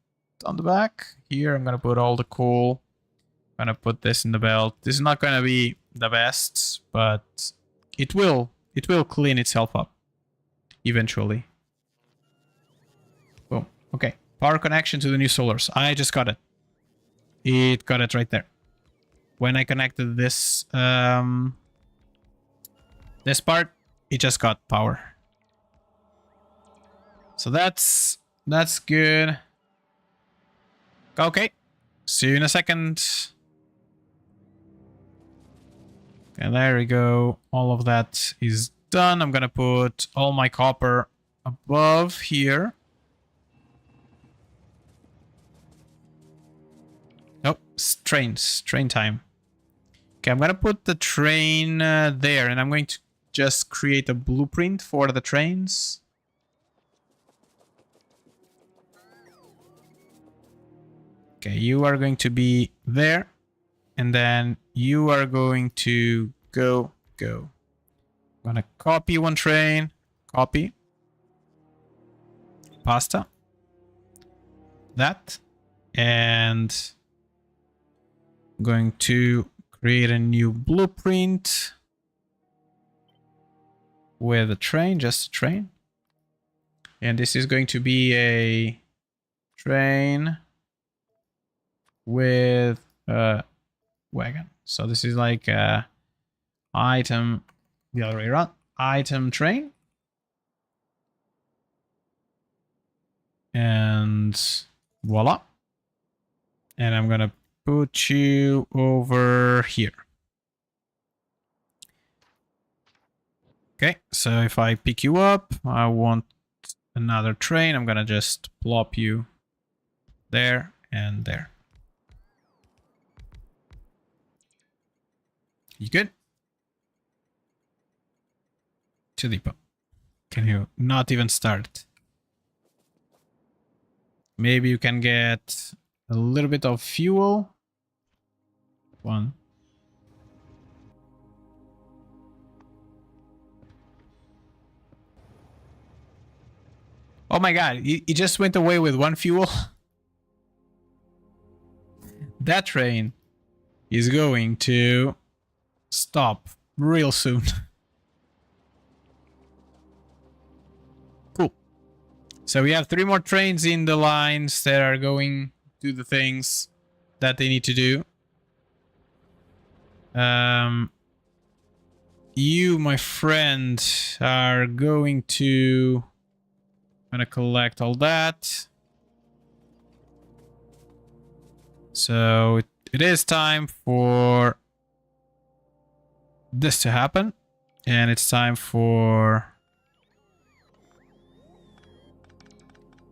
on the back. Here, I'm going to put all the coal. I'm going to put this in the belt. This is not going to be the best, but it will clean itself up eventually. Boom. Okay. Power connection to the new solars. I just got it. It got it right there. When I connected this this part, it just got power. So that's good. Okay. See you in a second. Okay, there we go. All of that is done. I'm gonna put all my copper above here. Nope, train time. Okay, I'm gonna put the train there, and I'm going to just create a blueprint for the trains. Okay, you are going to be there, and then you are going to go. I'm gonna copy one train, copy, pasta, that, and I'm going to create a new blueprint with a train, just a train. And this is going to be a train with a wagon. So this is like a item, the other way around, item train. And voila. And I'm gonna put you over here. Okay, so if I pick you up, I want another train. I'm gonna just plop you there and there. You good? To depot. Can you not even start? Maybe you can get a little bit of fuel. One. Oh my god, he just went away with one fuel. That train is going to stop real soon. Cool. So we have 3 more trains in the lines that are going to the things that they need to do. You, my friend, are going to... I'm gonna collect all that. So it is time for this to happen. And it's time for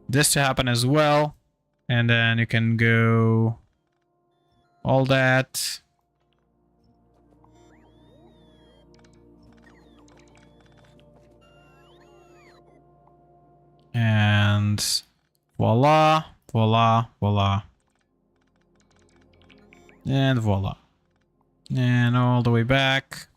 this to happen as well. And then you can go all that. And voila, voila, voila. And voila. And all the way back.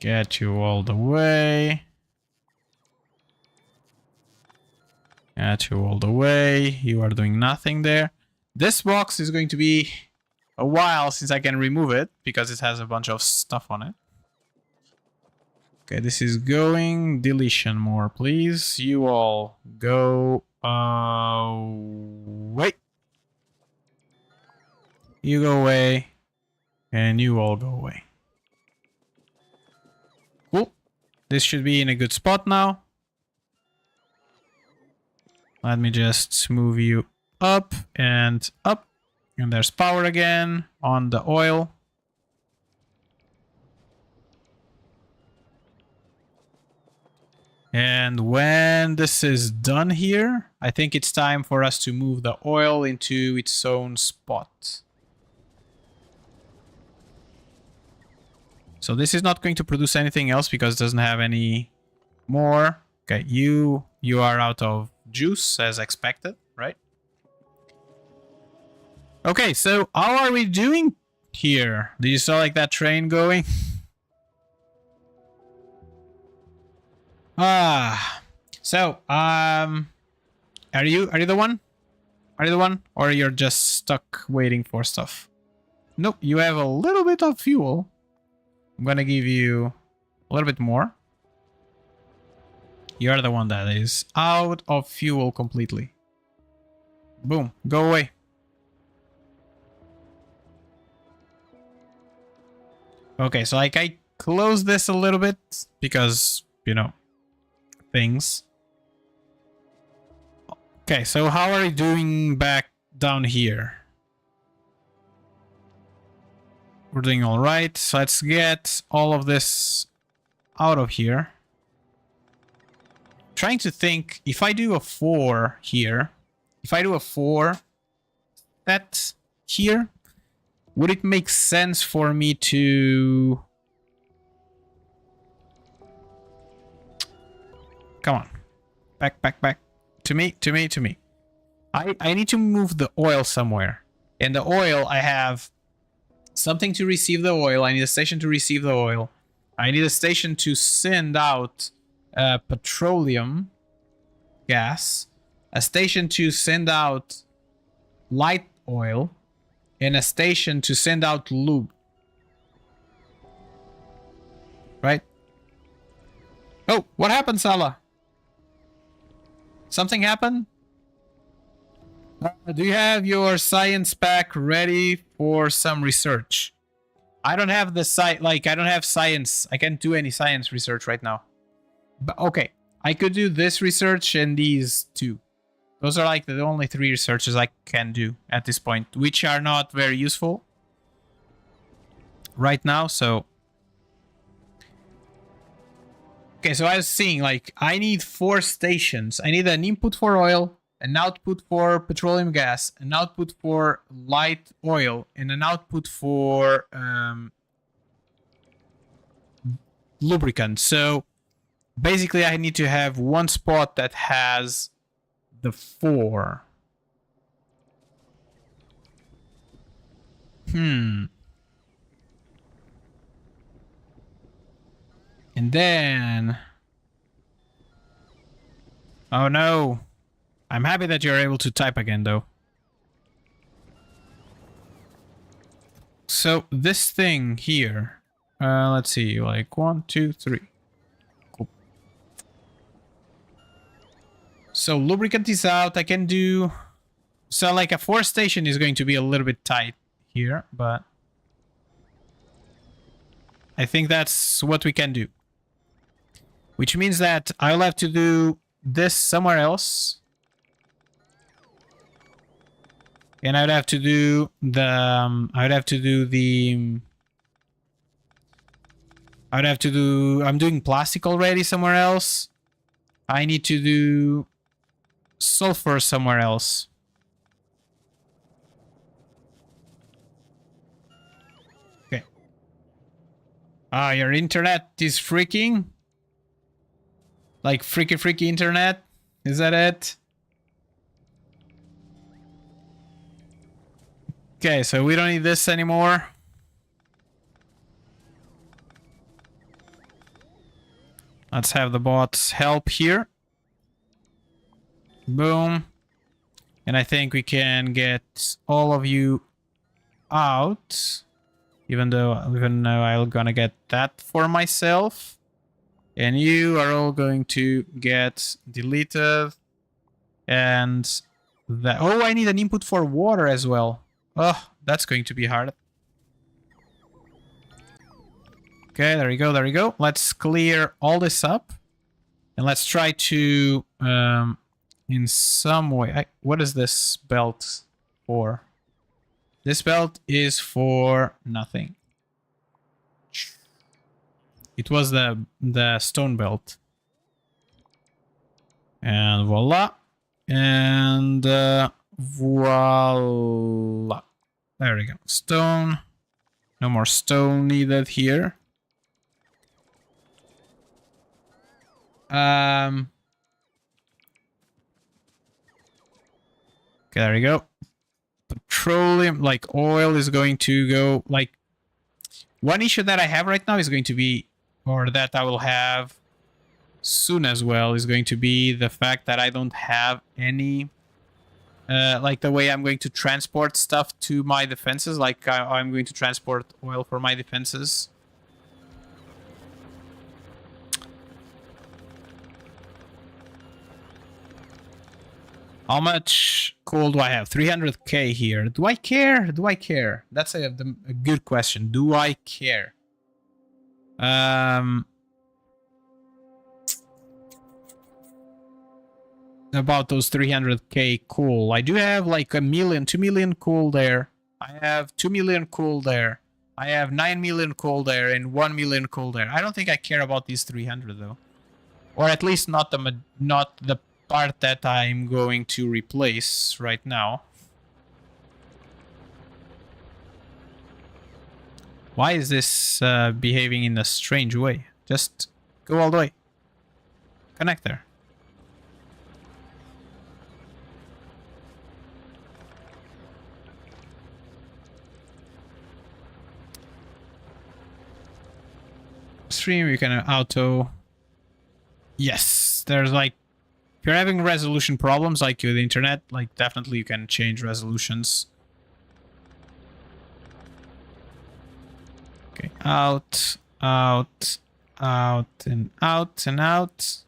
Get you all the way. Get you all the way. You are doing nothing there. This box is going to be a while since I can remove it because it has a bunch of stuff on it. Okay, this is going. Deletion more, please. You all go wait. You go away. And you all go away. Cool. This should be in a good spot now. Let me just move you up and up. And there's power again on the oil. And when this is done here, I think it's time for us to move the oil into its own spot. So this is not going to produce anything else because it doesn't have any more. Okay, you are out of juice as expected, right? Okay, so how are we doing here? Do you saw like that train going? So are you the one? Are you the one? Or you're just stuck waiting for stuff? Nope, you have a little bit of fuel. I'm gonna give you a little bit more. You're the one that is out of fuel completely. Boom, go away. Okay, so like I close this a little bit because, you know, things. Okay, so how are you doing back down here? We're doing all right. So let's get all of this out of here. Trying to think, if I do a 4 here, if I do a 4 set here, would it make sense for me to... Come on. Back. To me. I need to move the oil somewhere. And the oil, I have something to receive the oil. I need a station to receive the oil. I need a station to send out petroleum gas. A station to send out light oil. And a station to send out lube. right? Oh, what happened, Salah? Something happened? Do you have your science pack ready for some research? I don't have the I don't have science. I can't do any science research right now. But okay, I could do this research and these two. Those are like the only 3 researches I can do at this point, which are not very useful right now, so... Okay, so I was seeing, like, I need 4 stations. I need an input for oil, an output for petroleum gas, an output for light oil, and an output for lubricant. So basically I need to have one spot that has the 4. And then... Oh no. I'm happy that you're able to type again, though. So this thing here... let's see, like 1, 2, 3. Cool. So lubricant is out. I can do... So like a 4 station is going to be a little bit tight here, but... I think that's what we can do. Which means that I'll have to do this somewhere else. And I'd have to do the... I'm doing plastic already somewhere else. I need to do sulfur somewhere else. Okay. Ah, your internet is freaking? Like freaky internet? Is that it? Okay, so we don't need this anymore. Let's have the bots help here. Boom. And I think we can get all of you out. Even though I'm gonna get that for myself. And you are all going to get deleted. And that... Oh, I need an input for water as well. Oh, that's going to be hard. Okay, there we go, there we go. Let's clear all this up. And let's try to, in some way... what is this belt for? This belt is for nothing. It was the stone belt. And voila. And voila. There we go. Stone. No more stone needed here. Okay, there we go. Petroleum, like oil, is going to go, like... One issue that I have right now is going to be, or that I will have soon as well, is going to be the fact that I don't have any... like the way I'm going to transport stuff to my defenses, like I'm going to transport oil for my defenses. How much coal do I have? 300k here. Do I care? Do I care? That's a good question. Do I care? About those 300k coal. I do have like 2 million coal there. I have 2 million coal there. I have 9 million coal there and 1 million coal there. I don't think I care about these 300 though. Or at least not the part that I'm going to replace right now. Why is this behaving in a strange way? Just go all the way. Connect there. Stream, you can auto. Yes, there's like... If you're having resolution problems like with the internet, like definitely you can change resolutions. Okay, out, out, Out and out and out.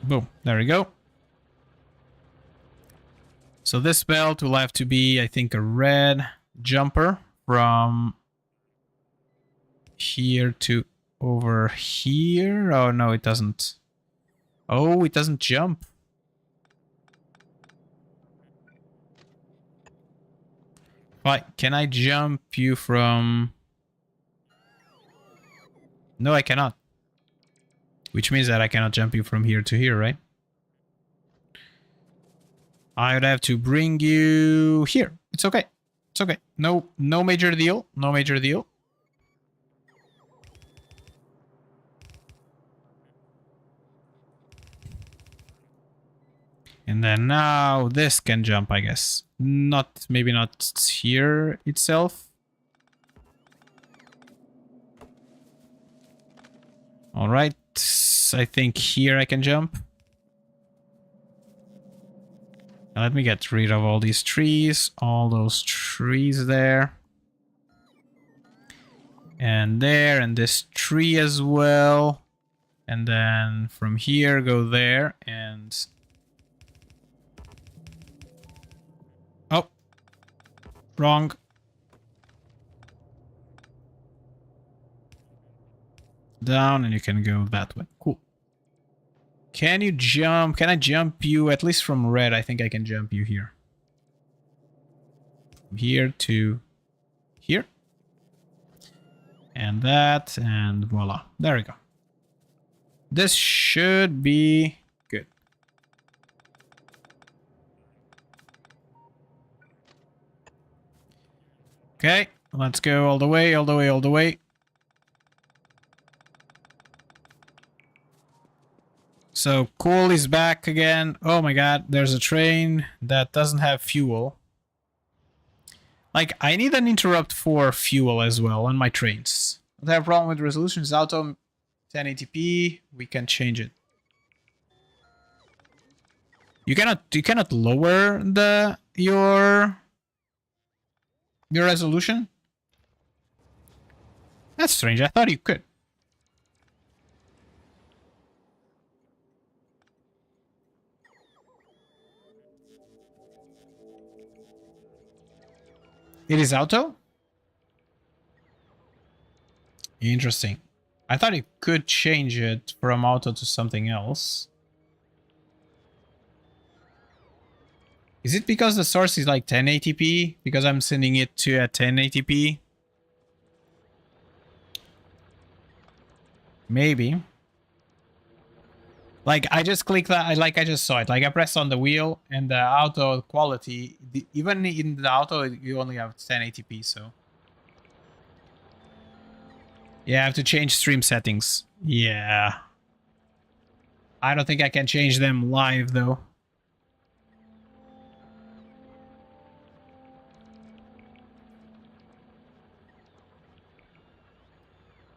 Boom. There we go. So this belt will have to be, I think, a red jumper from here to over here. Oh, no, it doesn't. Oh, it doesn't jump. Right, can I jump you from... No, I cannot. Which means that I cannot jump you from here to here, right? I would have to bring you here. It's okay. It's okay. No major deal. No major deal. And then now this can jump, I guess. Maybe not here itself. All right. I think here I can jump. Now let me get rid of all these trees. All those trees there. And there, and this tree as well. And then from here, go there, and... Oh. Wrong. Down, and you can go that way. Cool. Can you jump? Can I jump you at least from red? I think I can jump you here. From here to here. And that, and voila. There we go. This should be good. Okay, let's go all the way, all the way, all the way. So coal is back again. Oh my god, there's a train that doesn't have fuel. Like, I need an interrupt for fuel as well on my trains. I have a problem with resolution. It's auto 1080p. We can change it. You cannot lower your resolution? That's strange. I thought you could. It is auto? Interesting. I thought you could change it from auto to something else. Is it because the source is like 1080p? Because I'm sending it to a 1080p? Maybe. Like, I just clicked that, like I just saw it. Like, I pressed on the wheel, and the auto quality, even in the auto, you only have 1080p, so. Yeah, I have to change stream settings. Yeah. I don't think I can change them live, though.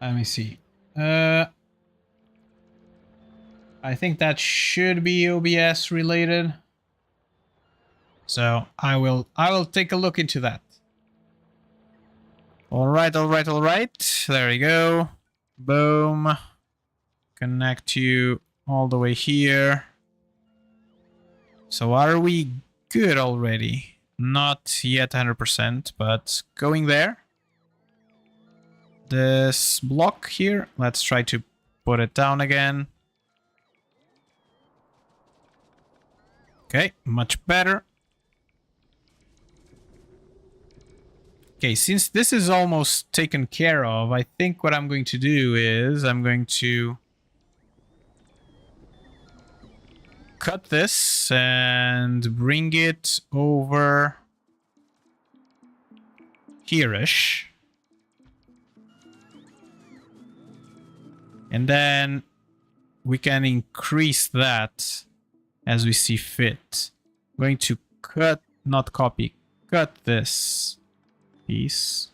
Let me see. I think that should be OBS related. So I will take a look into that. All right. There we go. Boom. Connect you all the way here. So are we good already? Not yet 100%, but going there. This block here, let's try to put it down again. Okay, much better. Okay, since this is almost taken care of, I think what I'm going to do is I'm going to cut this and bring it over here-ish. And then we can increase that as we see fit. I'm going to cut, not copy, cut this piece.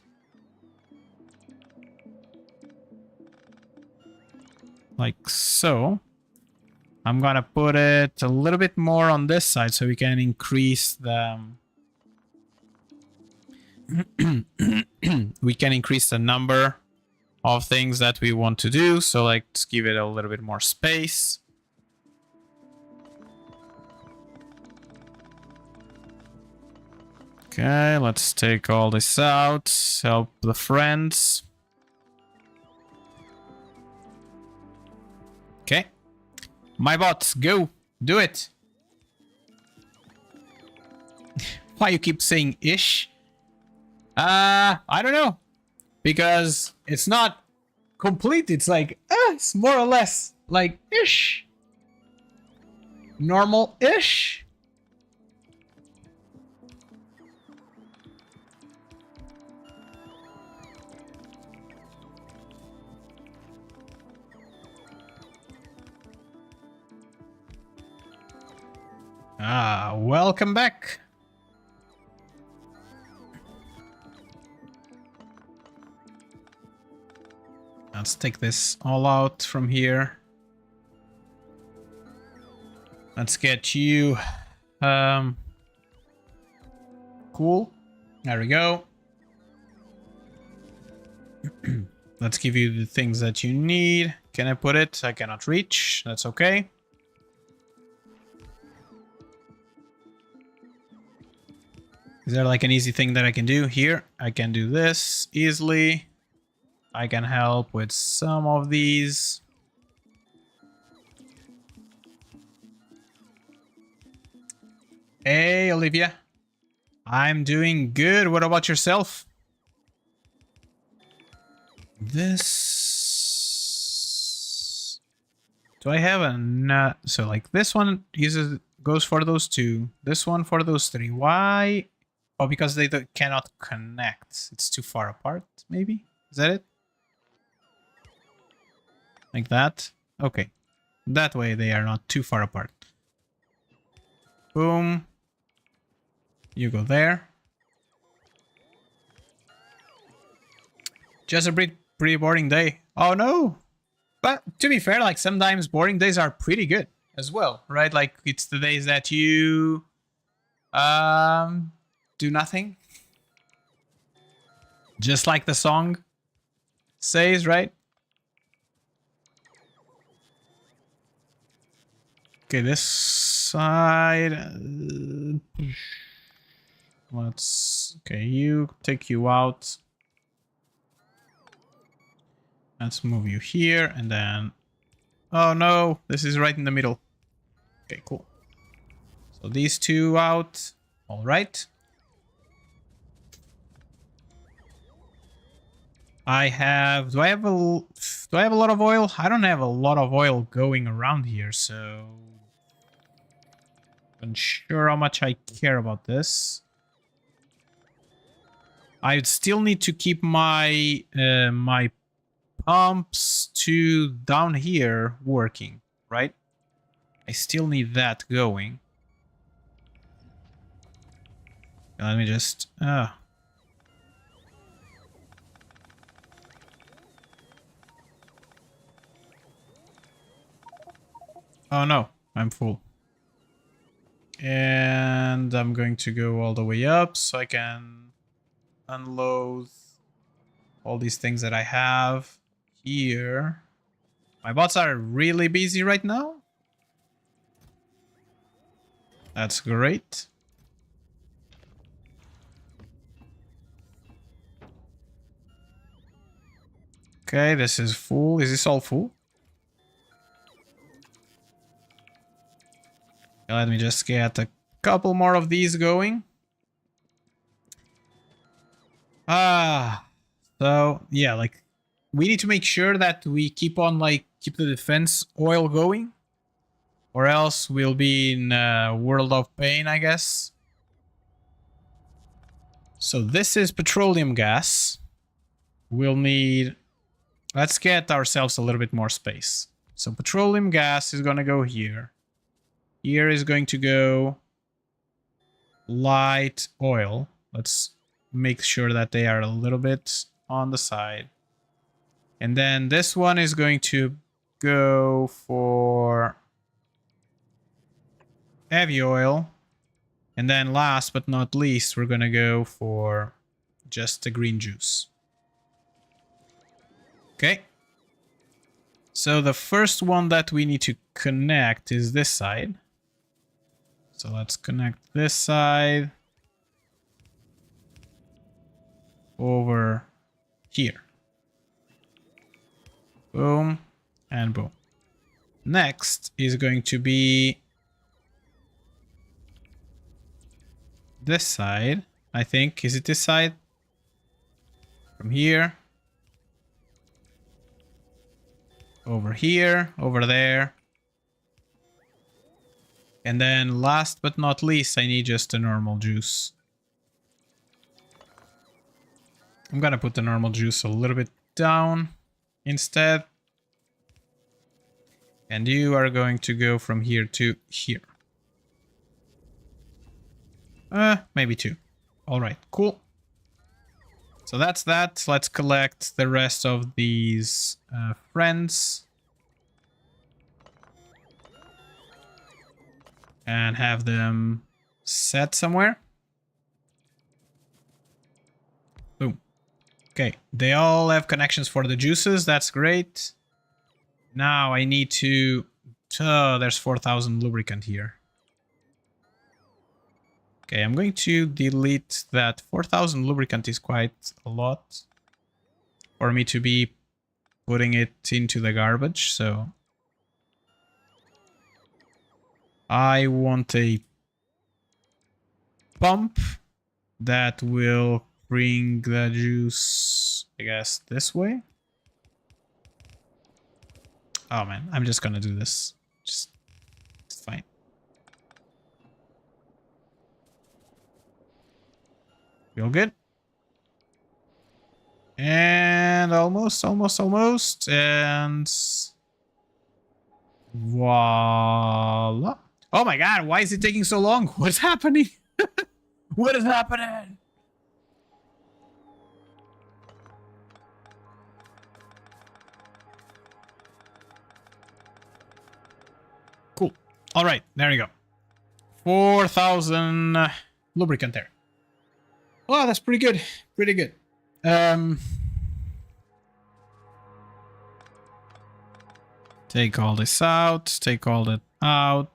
Like so. I'm gonna put it a little bit more on this side so we can increase the we can increase the number of things that we want to do. So like, let's give it a little bit more space. Okay, let's take all this out. Help the friends. Okay. My bots, go. Do it. Why you keep saying ish? I don't know. Because it's not complete. It's like, it's more or less like ish. Normal-ish. Welcome back. Let's take this all out from here. Let's get you cool. There we go. Let's give you the things that you need. Can I put it? I cannot reach. That's okay. Is there like an easy thing that I can do here? I can do this easily. I can help with some of these. Hey, Olivia. I'm doing good. What about yourself? This... Do I have a... So like this one goes for those two. This one for those three. Why? Oh, because they cannot connect. It's too far apart, maybe? Is that it? Like that? Okay. That way they are not too far apart. Boom. You go there. Just a pretty boring day. Oh no! But to be fair, like sometimes boring days are pretty good as well, right? Like it's the days that you do nothing. Just like the song says, right? Okay, this side. Let's... Okay, take you out. Let's move you here and then... Oh no, this is right in the middle. Okay, cool. So these two out. All right. Do I have a lot of oil? I don't have a lot of oil going around here, so I'm unsure how much I care about this. I still need to keep my my pumps to down here working, right? I still need that going. Let me just Oh no, I'm full. And I'm going to go all the way up so I can unload all these things that I have here. My bots are really busy right now. That's great. Okay, this is full. Is this all full? Let me just get a couple more of these going. So yeah, like we need to make sure that we keep the defense oil going, or else we'll be in a world of pain, I guess. So this is petroleum gas. We'll need... Let's get ourselves a little bit more space. So petroleum gas is gonna go here. Here is going to go light oil. Let's make sure that they are a little bit on the side. And then this one is going to go for heavy oil. And then last but not least, we're going to go for just the green juice. Okay. So the first one that we need to connect is this side. So let's connect this side over here. Boom and boom. Next is going to be this side, I think. Is it this side? From here. Over here, over there. And then last but not least, I need just a normal juice. I'm gonna put the normal juice a little bit down instead. And you are going to go from here to here. Maybe 2. All right, cool. So that's that. Let's collect the rest of these friends. And have them set somewhere. Boom. Okay, they all have connections for the juices. That's great. Now I need to... Oh, there's 4,000 lubricant here. Okay, I'm going to delete that. 4,000 lubricant is quite a lot for me to be putting it into the garbage, so I want a pump that will bring the juice, I guess, this way. Oh man, I'm just gonna do this. It's fine. Feel good? And almost. And voila. Oh my god, why is it taking so long? What's happening? What is happening? Cool. All right, there you go. 4,000 lubricant there. Well, that's pretty good. Pretty good. Take all this out. Take all that out.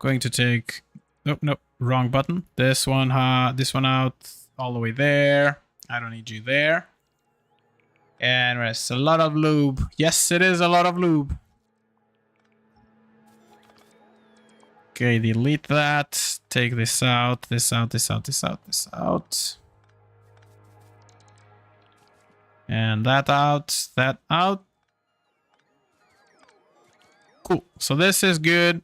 Going to take... Nope, wrong button. This one out all the way there. I don't need you there. And rest. A lot of lube. Yes, it is a lot of lube. Okay, delete that. Take this out, this out. And that out. Cool. So this is good.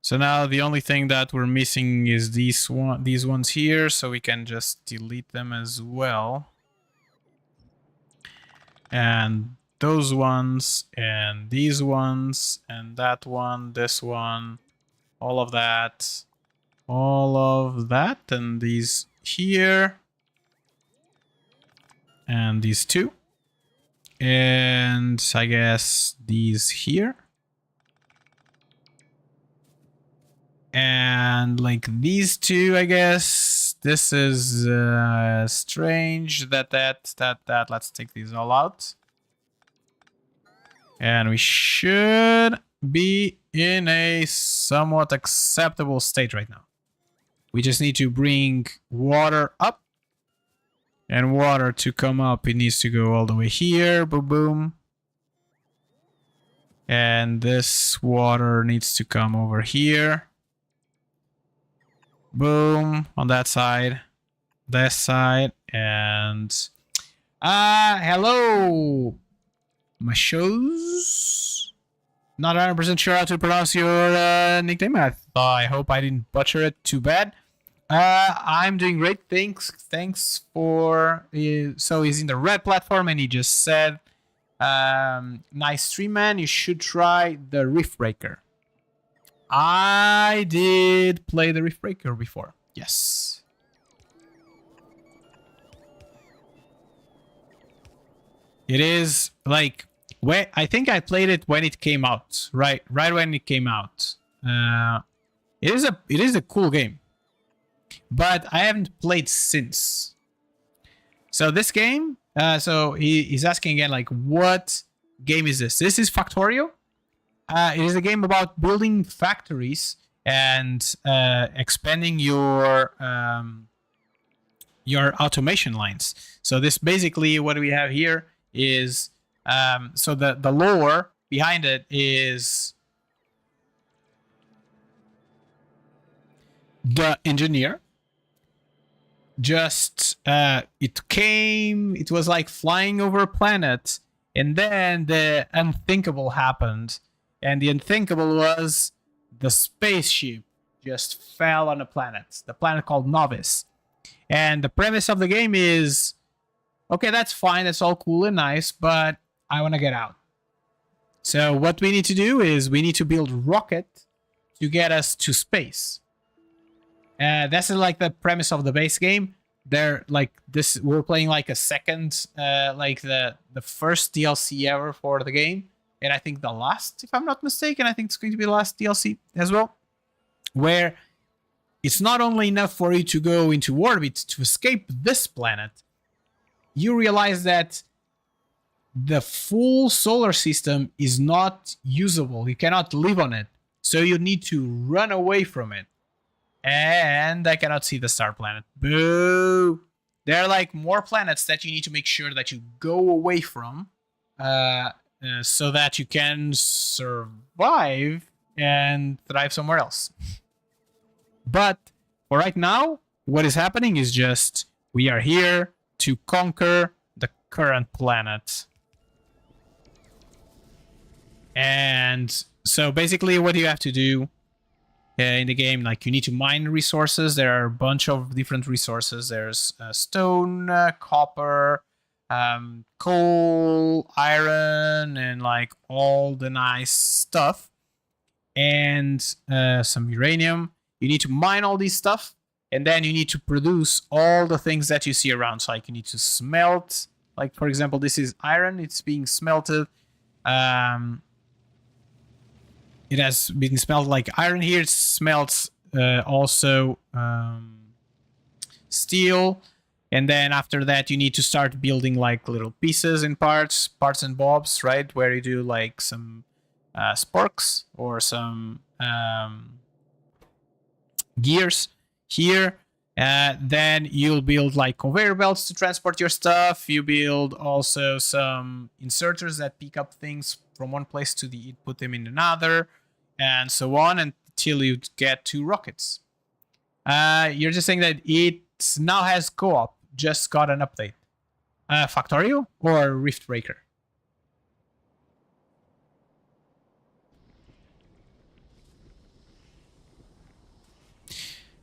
So now the only thing that we're missing is these ones here, so we can just delete them as well. And those ones, and these ones, and that one, this one, all of that, and these here, and these two, and I guess these here. And like these two, I guess. This is strange that. Let's take these all out. And we should be in a somewhat acceptable state right now. We just need to bring water up. And water to come up, it needs to go all the way here. Boom, boom. And this water needs to come over here. Boom, on that side, this side, and hello, Machos. Not 100% sure how to pronounce your nickname. I hope I didn't butcher it too bad. I'm doing great. Thanks for. So he's in the red platform, and he just said, "Nice stream, man. You should try the Rift Breaker." I did play the Rift Breaker before. Yes. It is like I think I played it when it came out. Right when it came out. It is a cool game. But I haven't played since. So this game, so he's asking again, like, what game is this? This is Factorio. It is a game about building factories and expanding your automation lines. So this basically what we have here is so the lore behind it is the engineer just it was like flying over a planet, and then the unthinkable happened, and the unthinkable was the spaceship just fell on a planet, the planet called Novice. And the premise of the game is, okay, that's fine, that's all cool and nice, but I want to get out. So what we need to do is we need to build a rocket to get us to space. That's like the premise of the base game. They're like this. We're playing like a second, like the first DLC ever for the game, and I think the last, if I'm not mistaken. I think it's going to be the last DLC as well, where it's not only enough for you to go into orbit to escape this planet. You realize that the full solar system is not usable. You cannot live on it, so you need to run away from it. And I cannot see the star planet. Boo! There are like more planets that you need to make sure that you go away from, so that you can survive and thrive somewhere else. But for right now, what is happening is just we are here to conquer the current planet. And so basically what you have to do in the game, like, you need to mine resources. There are a bunch of different resources. There's stone, copper, coal, iron, and like all the nice stuff, and some uranium. You need to mine all these stuff, and then you need to produce all the things that you see around. So like you need to smelt, like for example, this is iron, it's being smelted. It has been smelted like iron here. It smelts also steel. And then after that, you need to start building like little pieces and parts and bobs, right? Where you do like some sparks or some gears here. Then you'll build like conveyor belts to transport your stuff. You build also some inserters that pick up things from one place to put them in another, and so on until you get to rockets. You're just saying that it now has co-op, just got an update. Factorio or Riftbreaker?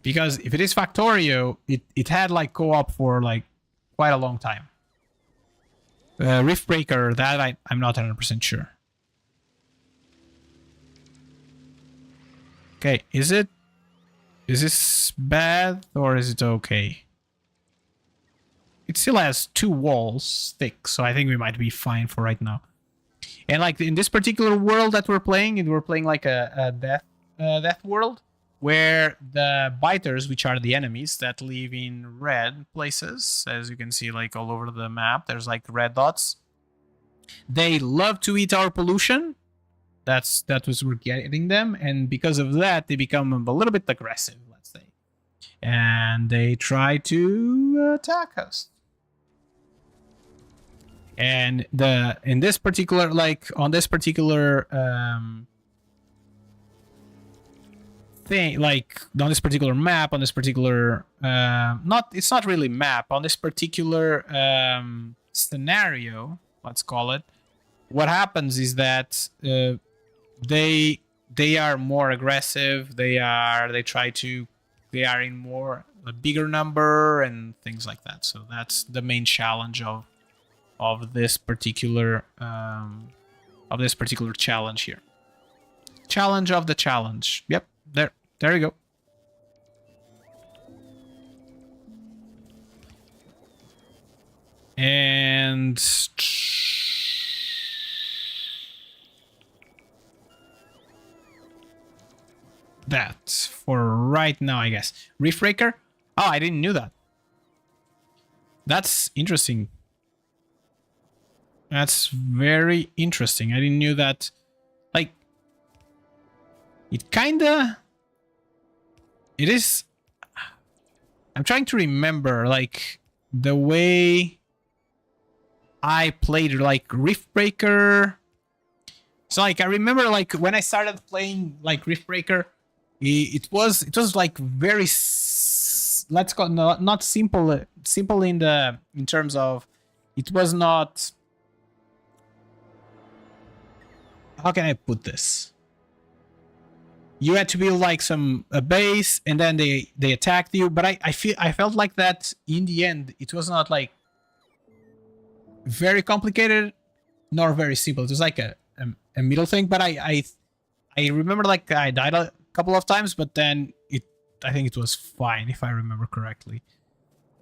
Because if it is Factorio, it had like co-op for like quite a long time. Riftbreaker, that I'm not 100% sure. Okay, is this bad or is it okay? It still has 2 walls thick, so I think we might be fine for right now. And like in this particular world that we're playing like a death world, where the biters, which are the enemies that live in red places, as you can see like all over the map, there's like red dots. They love to eat our pollution. That was we're getting them, and because of that, they become a little bit aggressive, let's say, and they try to attack us. And in this particular, like on this particular thing, like on this particular map, on this particular it's not really map, on this particular scenario, let's call it, what happens is that they are more aggressive. They are in more a bigger number and things like that. So that's the main challenge of this particular challenge here. Challenge of the challenge. Yep, there you go. And that for right now, I guess. Riftbreaker? Oh, I didn't know that. That's interesting. That's very interesting. I didn't knew that. Like, it kinda... It is... I'm trying to remember, like, the way I played, like, Riftbreaker. So, like, I remember, like, when I started playing, like, Riftbreaker, it was like very... Let's call it not simple. Simple in terms of... It was not... How can I put this? You had to build like a base, and then they attacked you. But I felt like that in the end, it was not like very complicated, nor very simple. It was like a middle thing. But I remember like I died a couple of times, but then I think it was fine if I remember correctly.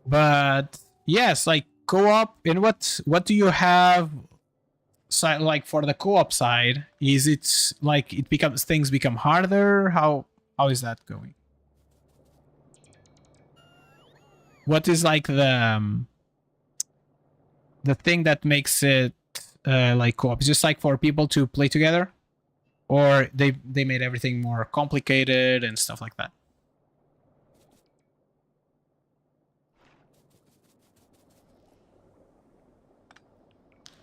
But yes, like co-op. And what do you have? So, like for the co-op side, is it like things become harder? How is that going? What is like the thing that makes it like co-op? Is just like for people to play together, or they made everything more complicated and stuff like that?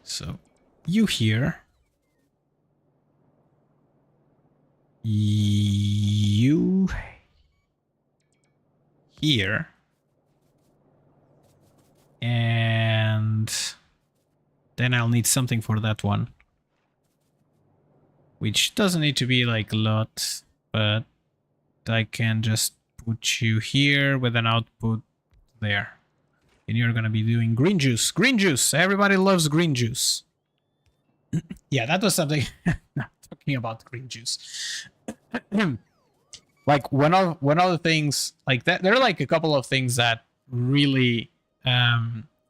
So you here. You here. And then I'll need something for that one. Which doesn't need to be like a lot, but I can just put you here with an output there. And you're gonna be doing green juice. Green juice! Everybody loves green juice. Yeah, that was something... Not talking about green juice. Like, one of the things... Like, that, there are, like, a couple of things that really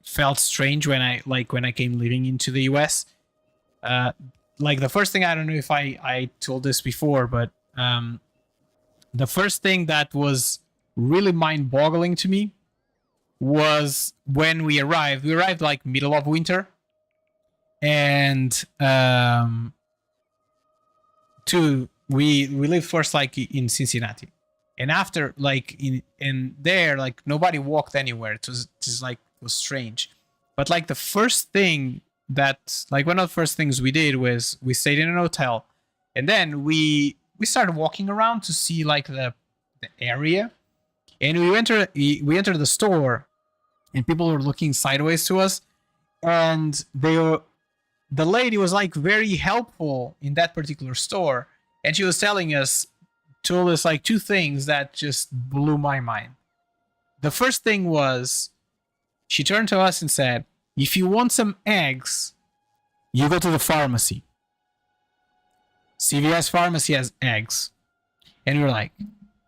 felt strange when I came living into the US. Like, the first thing... I don't know if I told this before, but... the first thing that was really mind-boggling to me was when we arrived. We arrived like middle of winter, and we lived first like in Cincinnati, and after like in there, like nobody walked anywhere. It was just like it was strange. But like the first thing that like one of the first things we did was we stayed in an hotel, and then we started walking around to see like the area. And we entered the store, and people were looking sideways to us. And the lady was like very helpful in that particular store, and she was told us like two things that just blew my mind. The first thing was, she turned to us and said, "If you want some eggs, you go to the pharmacy. CVS pharmacy has eggs." And we were like,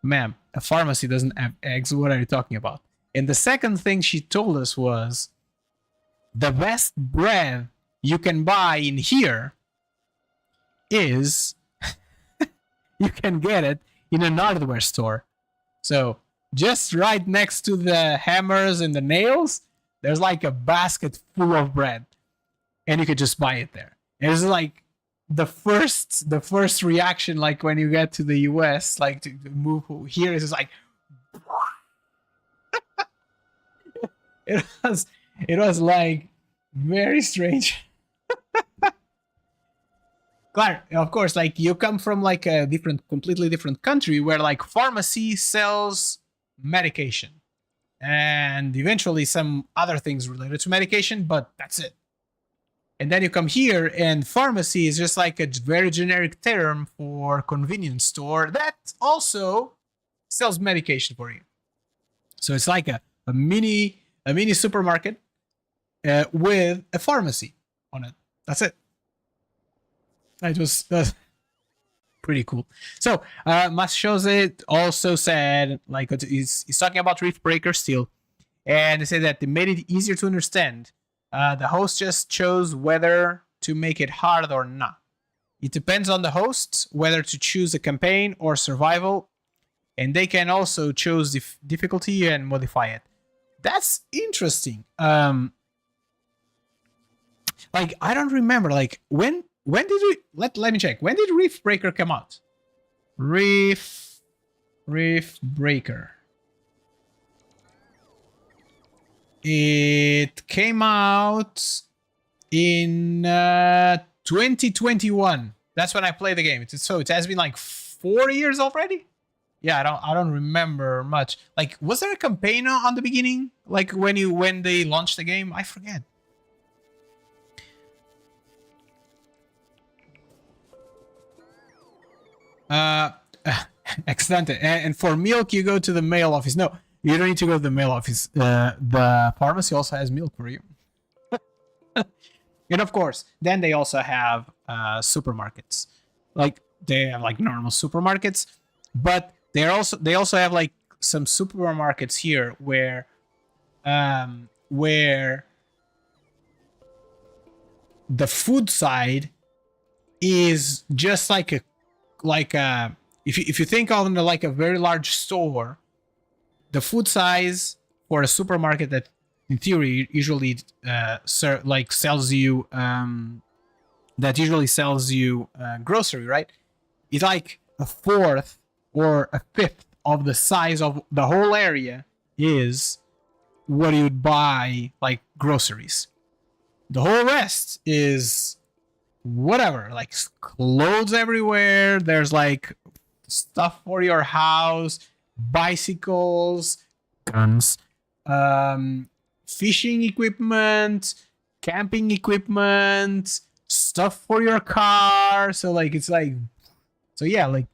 "Ma'am, a pharmacy doesn't have eggs. What are you talking about?" And the second thing she told us was, the best bread you can buy in here is you can get it in an hardware store. So just right next to the hammers and the nails, there's like a basket full of bread, and you could just buy it there. And it's like the first reaction, like when you get to the US, like to move here, is just like it was like very strange. Claro, of course, like you come from like a completely different country where like pharmacy sells medication and eventually some other things related to medication, but that's it. And then you come here, and pharmacy is just like a very generic term for convenience store that also sells medication for you. So it's like a mini supermarket with a pharmacy on it. That's it. It was pretty cool. So Maschose also said, like, he's talking about Riftbreaker still, and they said that they made it easier to understand. The host just chose whether to make it hard or not. It depends on the hosts whether to choose a campaign or survival, and they can also choose difficulty and modify it. That's interesting. Like I don't remember. Like when did we let me check. When did Reef Breaker come out? Reef Breaker. It came out in 2021. That's when I played the game. So it has been like 4 years already. Yeah, I don't remember much. Like, was there a campaign on the beginning? Like when they launched the game? I forget. Excellent. And for milk, you go to the mail office. No, you don't need to go to the mail office. The pharmacy also has milk for you. And of course, then they also have supermarkets. Like they have like normal supermarkets, but they also have like some supermarkets here where the food side is just like a if you think of it like a very large store, the food size for a supermarket that in theory usually sells you grocery, right? It's like a fourth or a fifth of the size of the whole area is what you'd buy like groceries. The whole rest is whatever, like clothes everywhere. There's like stuff for your house, bicycles, guns, fishing equipment, camping equipment, stuff for your car. So like it's like, so yeah, like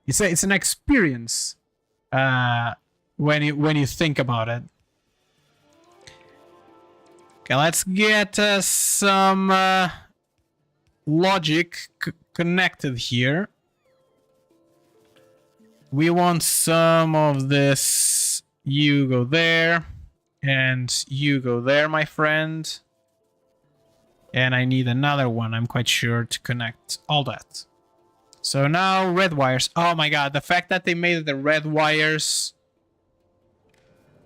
it's an experience when you think about it. Okay, let's get some logic connected here. We want some of this. You go there, and you go there, my friend. And I need another one, I'm quite sure, to connect all that. So now red wires. Oh my god, the fact that they made the red wires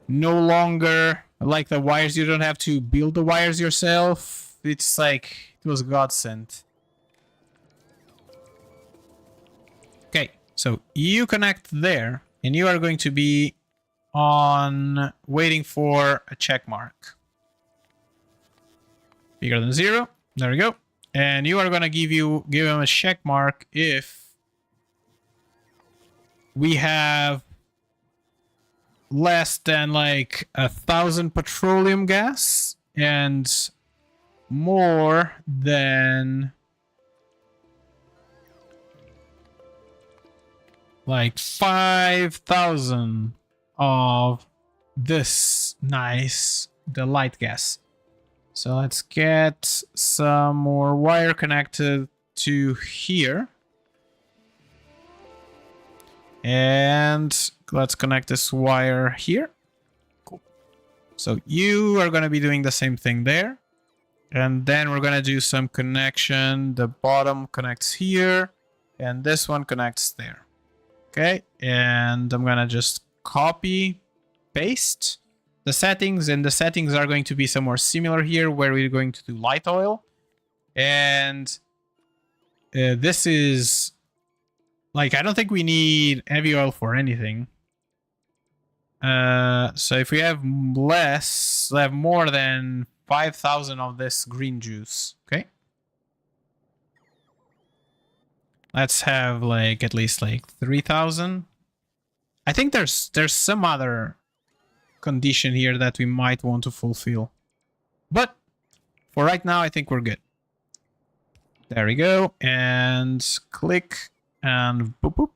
no longer like the wires, you don't have to build the wires yourself. It's like, it was godsend. Okay, so you connect there, and you are going to be on waiting for a check mark. Bigger than 0. There we go. And you are gonna give him a check mark if we have less than like 1,000 petroleum gas and more than like 5,000 of this nice, the light gas. So let's get some more wire connected to here. And let's connect this wire here. Cool. So you are going to be doing the same thing there. And then we're going to do some connection. The bottom connects here. And this one connects there. Okay. And I'm going to just copy, paste the settings, and the settings are going to be somewhere similar here where we're going to do light oil. And this is like, I don't think we need heavy oil for anything. So if we have less, we have more than 5,000 of this green juice. Okay. Let's have like at least like 3,000. I think there's some other condition here that we might want to fulfill, but for right now I think we're good. There we go, and click, and boop boop.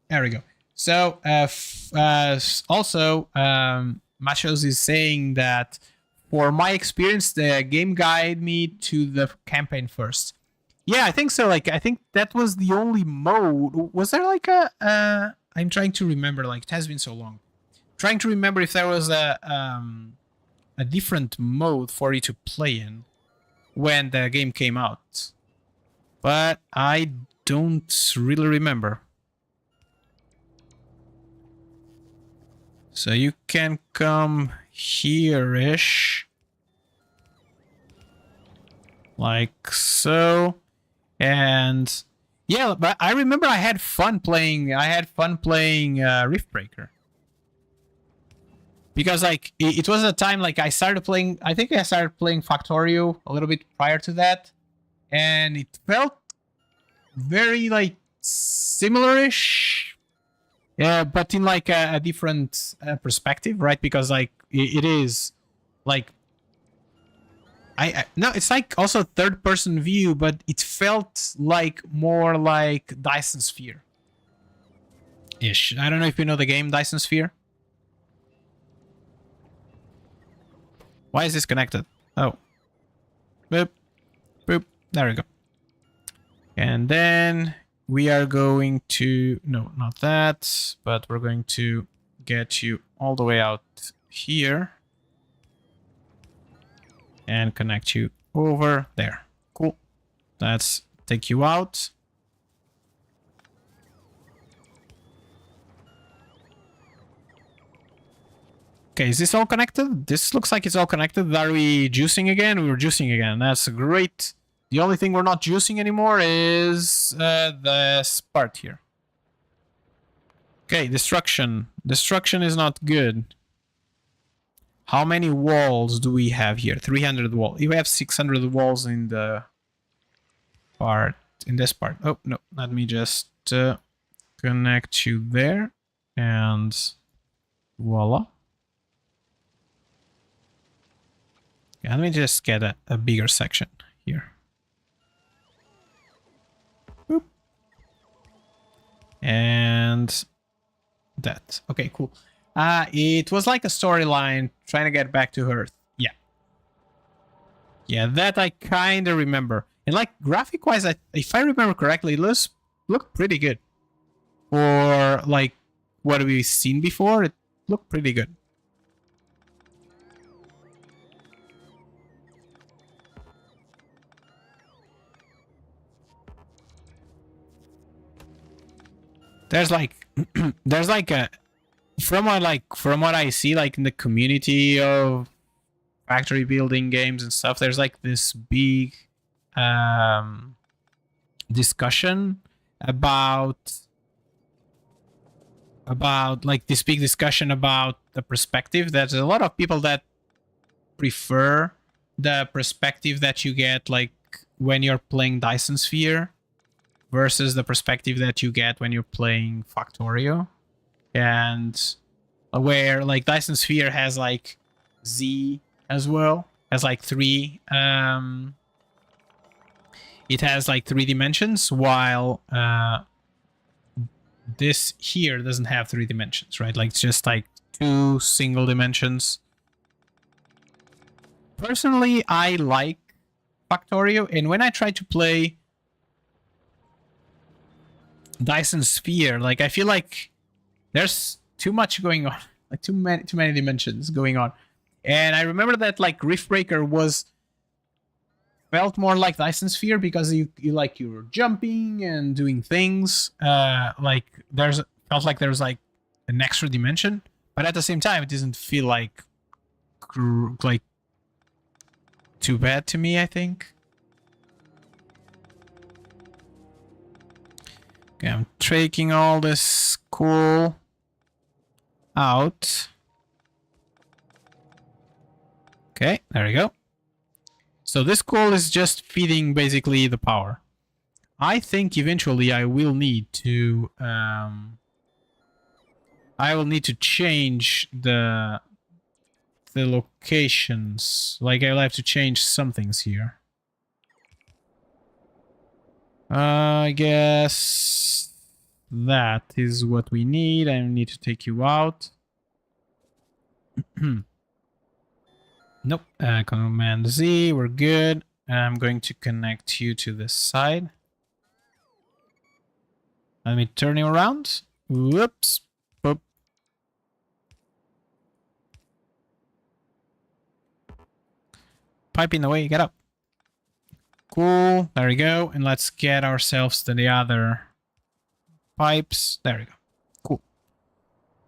There we go. So also Machos is saying that for my experience the game guided me to the campaign first. Yeah, I think so. Like I think that was the only mode. Was there like a I'm trying to remember, like it has been so long. Trying to remember if there was a different mode for you to play in when the game came out, but I don't really remember. So you can come here-ish. Like so. And yeah, but I remember I had fun playing Riftbreaker. Because like it was a time like I started playing, I think I started playing Factorio a little bit prior to that, and it felt very like similar-ish, yeah, but in like a different perspective, right? Because like it is like I no, it's like also third-person view, but it felt like more like Dyson Sphere ish. I don't know if you know the game Dyson Sphere. Why is this connected? Oh. Boop. Boop. There we go. And then we are going to... No, not that. But we're going to get you all the way out here. And connect you over there. Cool. Let's take you out. Okay, is this all connected? This looks like it's all connected. Are we juicing again? We were juicing again. That's great. The only thing we're not juicing anymore is this part here. Okay, destruction. Destruction is not good. How many walls do we have here? 300 walls. We have 600 walls in the part, in this part. Oh, no. Let me just connect you there. And voila. Let me just get a bigger section here. Boop. And that. Okay, cool. It was like a storyline trying to get back to Earth. Yeah. Yeah, that I kind of remember. And like graphic-wise, if I remember correctly, it looked pretty good. For like what we've seen before, it looked pretty good. There's like a from what I see like in the community of factory building games and stuff, there's like this big discussion about the perspective. There's a lot of people that prefer the perspective that you get like when you're playing Dyson Sphere versus the perspective that you get when you're playing Factorio. And where like Dyson Sphere has like Z as well, has like three it has like 3 dimensions, while this here doesn't have 3 dimensions, right? Like it's just like 2 single dimensions. Personally, I like Factorio, and when I try to play Dyson Sphere, like I feel like there's too much going on, like too many dimensions going on. And I remember that like Riftbreaker felt more like Dyson Sphere because you were jumping and doing things. Like felt like there was like an extra dimension, but at the same time, it doesn't feel like too bad to me, I think. Okay, I'm taking all this coal out. Okay, there we go. So this coal is just feeding basically the power. I think eventually I will need to change the locations. Like I'll have to change some things here. I guess that is what we need. I need to take you out. Nope. Command Z, we're good. I'm going to connect you to this side. Let me turn you around. Whoops. Boop. Pipe in the way, get up. Cool, there we go. And let's get ourselves to the other pipes. There we go. Cool.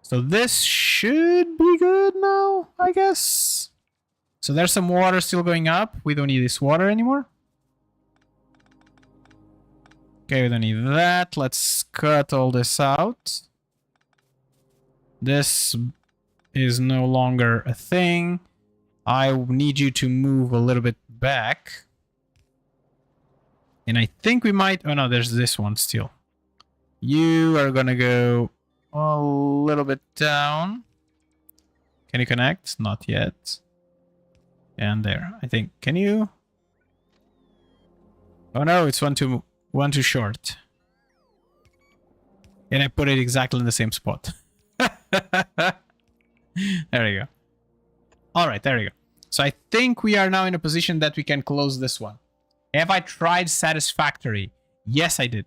So this should be good now, I guess. So there's some water still going up. We don't need this water anymore. Okay, we don't need that. Let's cut all this out. This is no longer a thing. I need you to move a little bit back. And I think we might... Oh no, there's this one still. You are gonna go a little bit down. Can you connect? Not yet. And there, I think. Can you? Oh no, it's one too short. And I put it exactly in the same spot. There you go. All right, there you go. So I think we are now in a position that we can close this one. Have I tried Satisfactory? Yes, I did.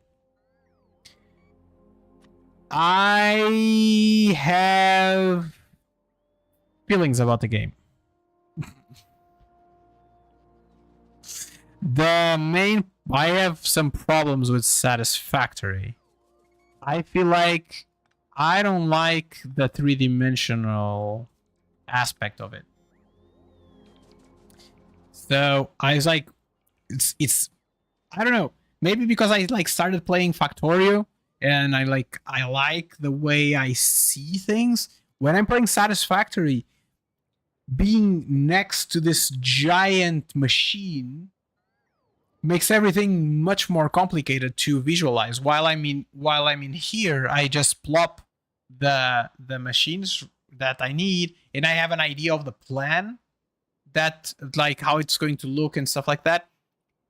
I have feelings about the game. I have some problems with Satisfactory. I feel like I don't like the three-dimensional aspect of it. So I was like, it's I don't know, maybe because I like started playing Factorio and I like the way I see things. When I'm playing Satisfactory, being next to this giant machine makes everything much more complicated to visualize. While I'm in here, I just plop the machines that I need, and I have an idea of the plan, that like how it's going to look and stuff like that.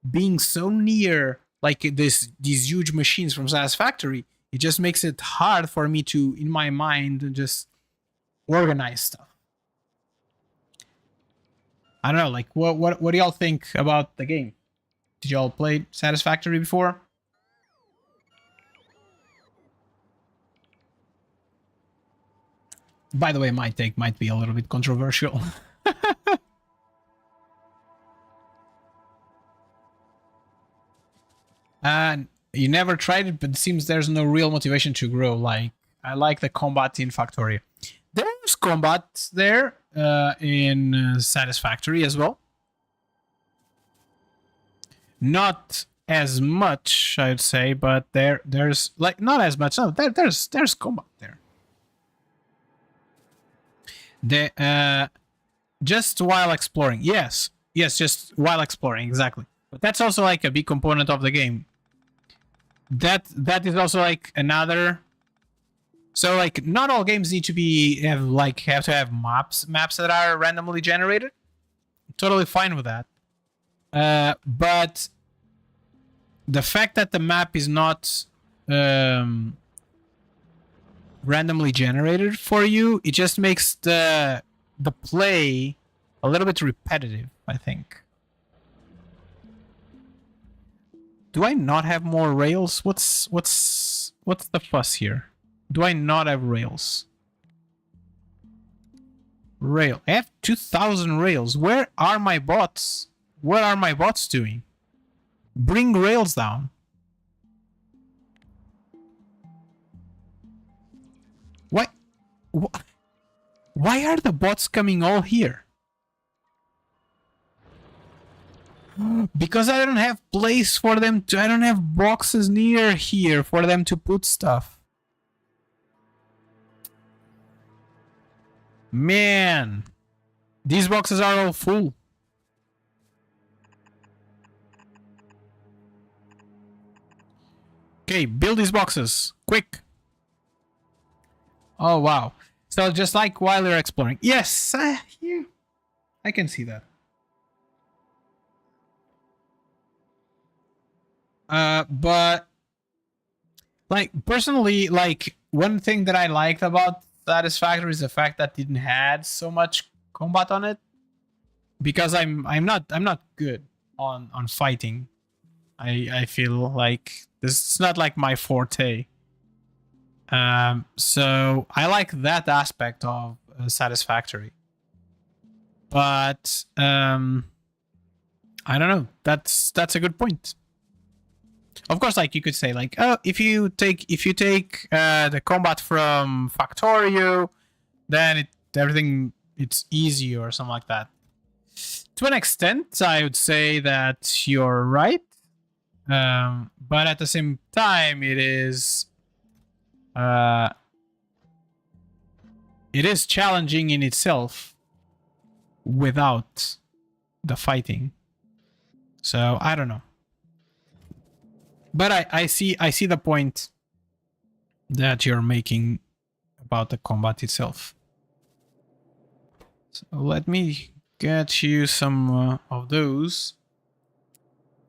Being so near like these huge machines from Satisfactory, it just makes it hard for me to, in my mind, just organize stuff. I don't know, like what do y'all think about the game? Did y'all play Satisfactory before? By the way, my take might be a little bit controversial. And you never tried it, but it seems there's no real motivation to grow. Like, I like the combat in Factorio. There's combat there in Satisfactory as well. Not as much, I'd say, but there's like not as much. No, there's combat there. Just while exploring. Yes, just while exploring, exactly. But that's also like a big component of the game. That is also like another. So like not all games need to have to have maps that are randomly generated. I'm totally fine with that. But the fact that the map is not randomly generated for you, it just makes the play a little bit repetitive, I think. Do I not have more rails? What's the fuss here? Do I not have rails? Rail. I have 2,000 rails. Where are my bots? What are my bots doing? Bring rails down. Why? Why are the bots coming all here? Because I don't have place for them to... I don't have boxes near here for them to put stuff. Man. These boxes are all full. Okay, build these boxes. Quick. Oh, wow. So just like while you're exploring. Yes, yeah, I can see that. But like personally, like one thing that I liked about Satisfactory is the fact that it didn't had so much combat on it. Because I'm not good on fighting. I feel like this is not like my forte. So I like that aspect of Satisfactory. But I don't know. That's a good point. Of course, like you could say, like, oh, if you take the combat from Factorio, then everything it's easy or something like that. To an extent, I would say that you're right, but at the same time, it is challenging in itself without the fighting. So I don't know. But I see the point that you're making about the combat itself. So let me get you some of those.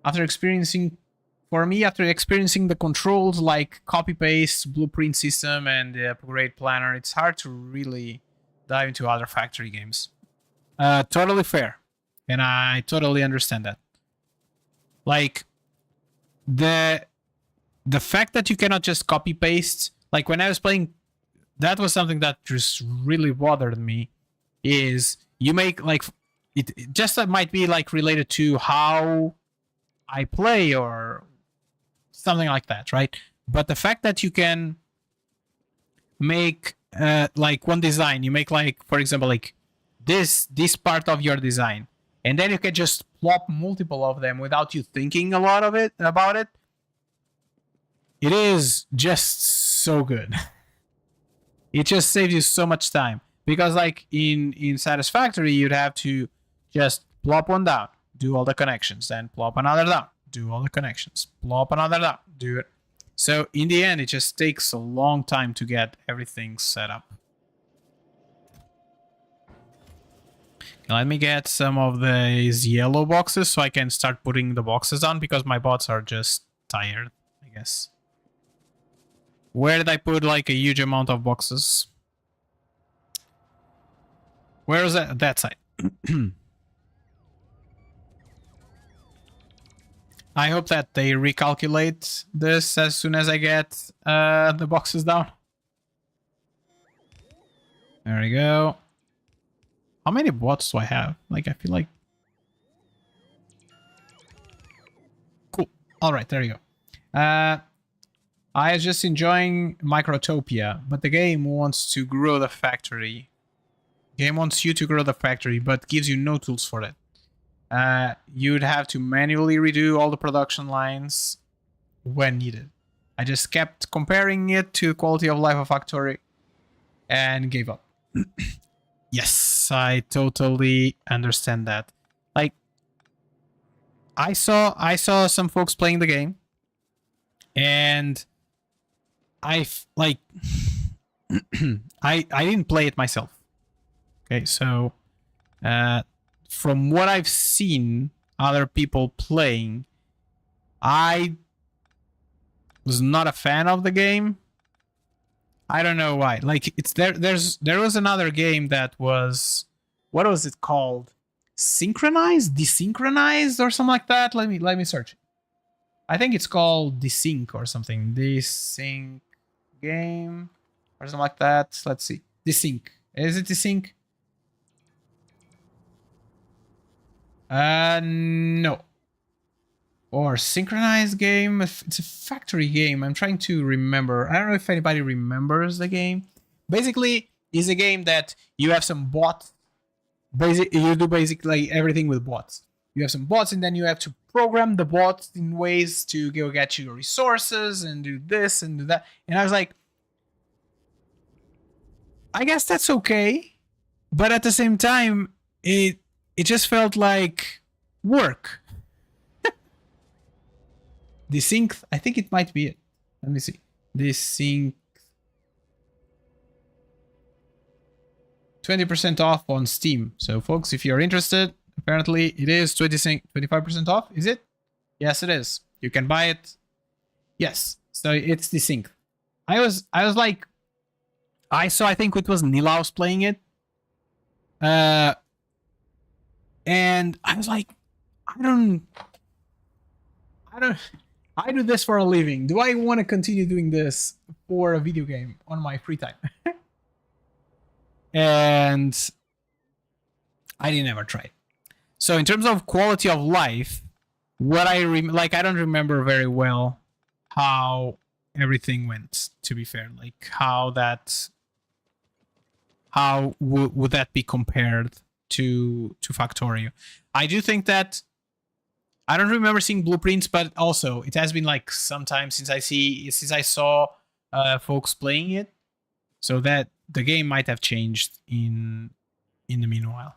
After experiencing the controls like copy paste, blueprint system, and the upgrade planner, it's hard to really dive into other factory games. Totally fair, and I totally understand that. Like the fact that you cannot just copy paste, like when I was playing, that was something that just really bothered me. Is you make like it just might be like related to how I play or something like that, right? But the fact that you can make like one design, you make like, for example, like this part of your design, and then you can just plop multiple of them without you thinking a lot of it about it. It is just so good. It just saves you so much time, because like in Satisfactory, you'd have to just plop one down, do all the connections, then plop another down, do all the connections, plop another down, do it. So in the end, it just takes a long time to get everything set up. Let me get some of these yellow boxes so I can start putting the boxes on, because my bots are just tired, I guess. Where did I put like a huge amount of boxes? Where is that? That side. I hope that they recalculate this as soon as I get the boxes down. There we go. How many bots do I have? Like, I feel like... Cool. All right, there you go. I was just enjoying Microtopia, but the game wants to grow the factory. Game wants you to grow the factory, but gives you no tools for it. You'd have to manually redo all the production lines when needed. I just kept comparing it to quality of life of Factory and gave up. Yes, I totally understand that. Like, I saw some folks playing the game, and I didn't play it myself. Okay, so from what I've seen other people playing, I was not a fan of the game. I don't know why. Like, it's there was another game that was, what was it called? Synchronized? Desynchronized or something like that? Let me search. I think it's called Desync or something. Desync game or something like that. Let's see. Desync. Is it Desync? No. Or synchronized game. It's a factory game. I'm trying to remember. I don't know if anybody remembers the game. Basically, it's a game that you have some bots. You do basically everything with bots. You have some bots, and then you have to program the bots in ways to go get you resources and do this and do that. And I was like, I guess that's okay, but at the same time, it just felt like work. Desync, I think it might be it. Let me see. Desync. 20% off on Steam. So folks, if you're interested, apparently it is 25% off. Is it? Yes, it is. You can buy it. Yes. So it's Desync. I was like, I think it was Nilaus playing it. And I was like, I do this for a living. Do I want to continue doing this for a video game on my free time? And I didn't ever try. So in terms of quality of life, what I like, I don't remember very well how everything went. To be fair, like how would that be compared to Factorio? I do think that I don't remember seeing blueprints, but also it has been like some time since I saw folks playing it, so that the game might have changed in the meanwhile.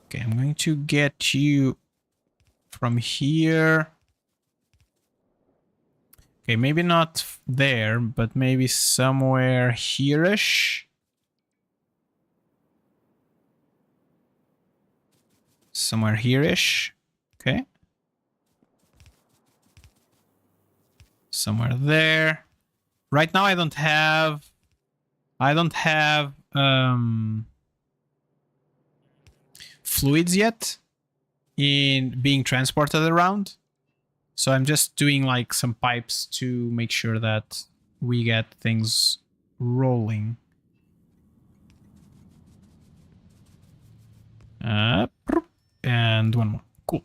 Okay, I'm going to get you from here. Okay, maybe not there, but maybe somewhere here-ish. Somewhere here-ish. Okay. Somewhere there. Right now I don't have fluids yet in being transported around. So I'm just doing like some pipes to make sure that we get things rolling. And one more. Cool.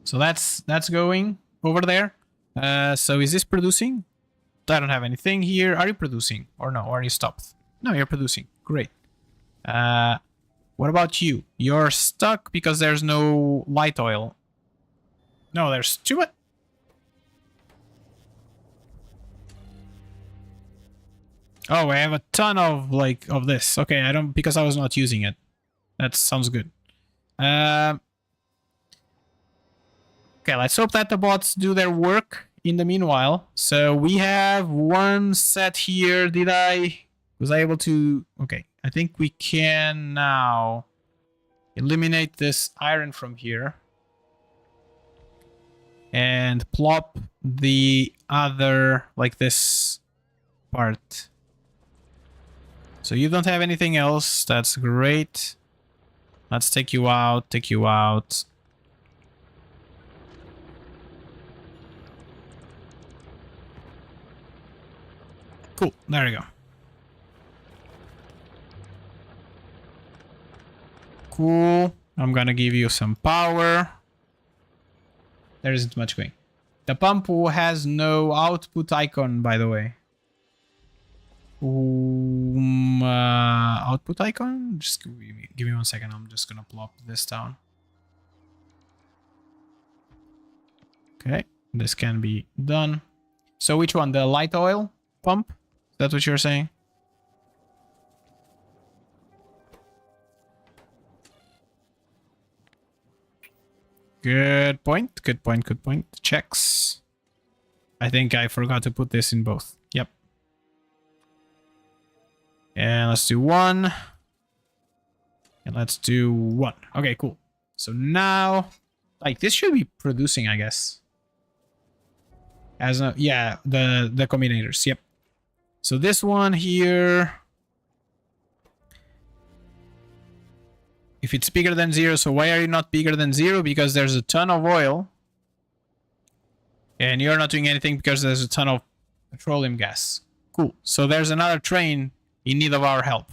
So that's going over there. So is this producing? I don't have anything here. Are you producing? Or no? Or are you stopped? No, you're producing. Great. What about you? You're stuck because there's no light oil. No, there's too much. Oh, I have a ton of of this. Okay, I don't, because I was not using it. That sounds good. Okay, let's hope that the bots do their work in the meanwhile. So we have one set here. Was I able to? Okay, I think we can now eliminate this iron from here and plop the other, like this part. So you don't have anything else. That's great. Let's take you out. Take you out. Cool. There you go. Cool. I'm gonna give you some power. There isn't much going. The pump has no output icon, by the way. Output icon? Just give me 1 second. I'm just gonna plop this down. Okay, this can be done. So which one? The light oil pump? That's what you're saying? Good point. Good point. Good point. Checks. I think I forgot to put this in both. Yep. And let's do 1. And let's do 1. Okay, cool. So now, like, this should be producing, I guess. As a, yeah, the combinators. Yep. So this one here, if it's bigger than 0, so why are you not bigger than 0? Because there's a ton of oil. And you're not doing anything because there's a ton of petroleum gas. Cool. So there's another train in need of our help.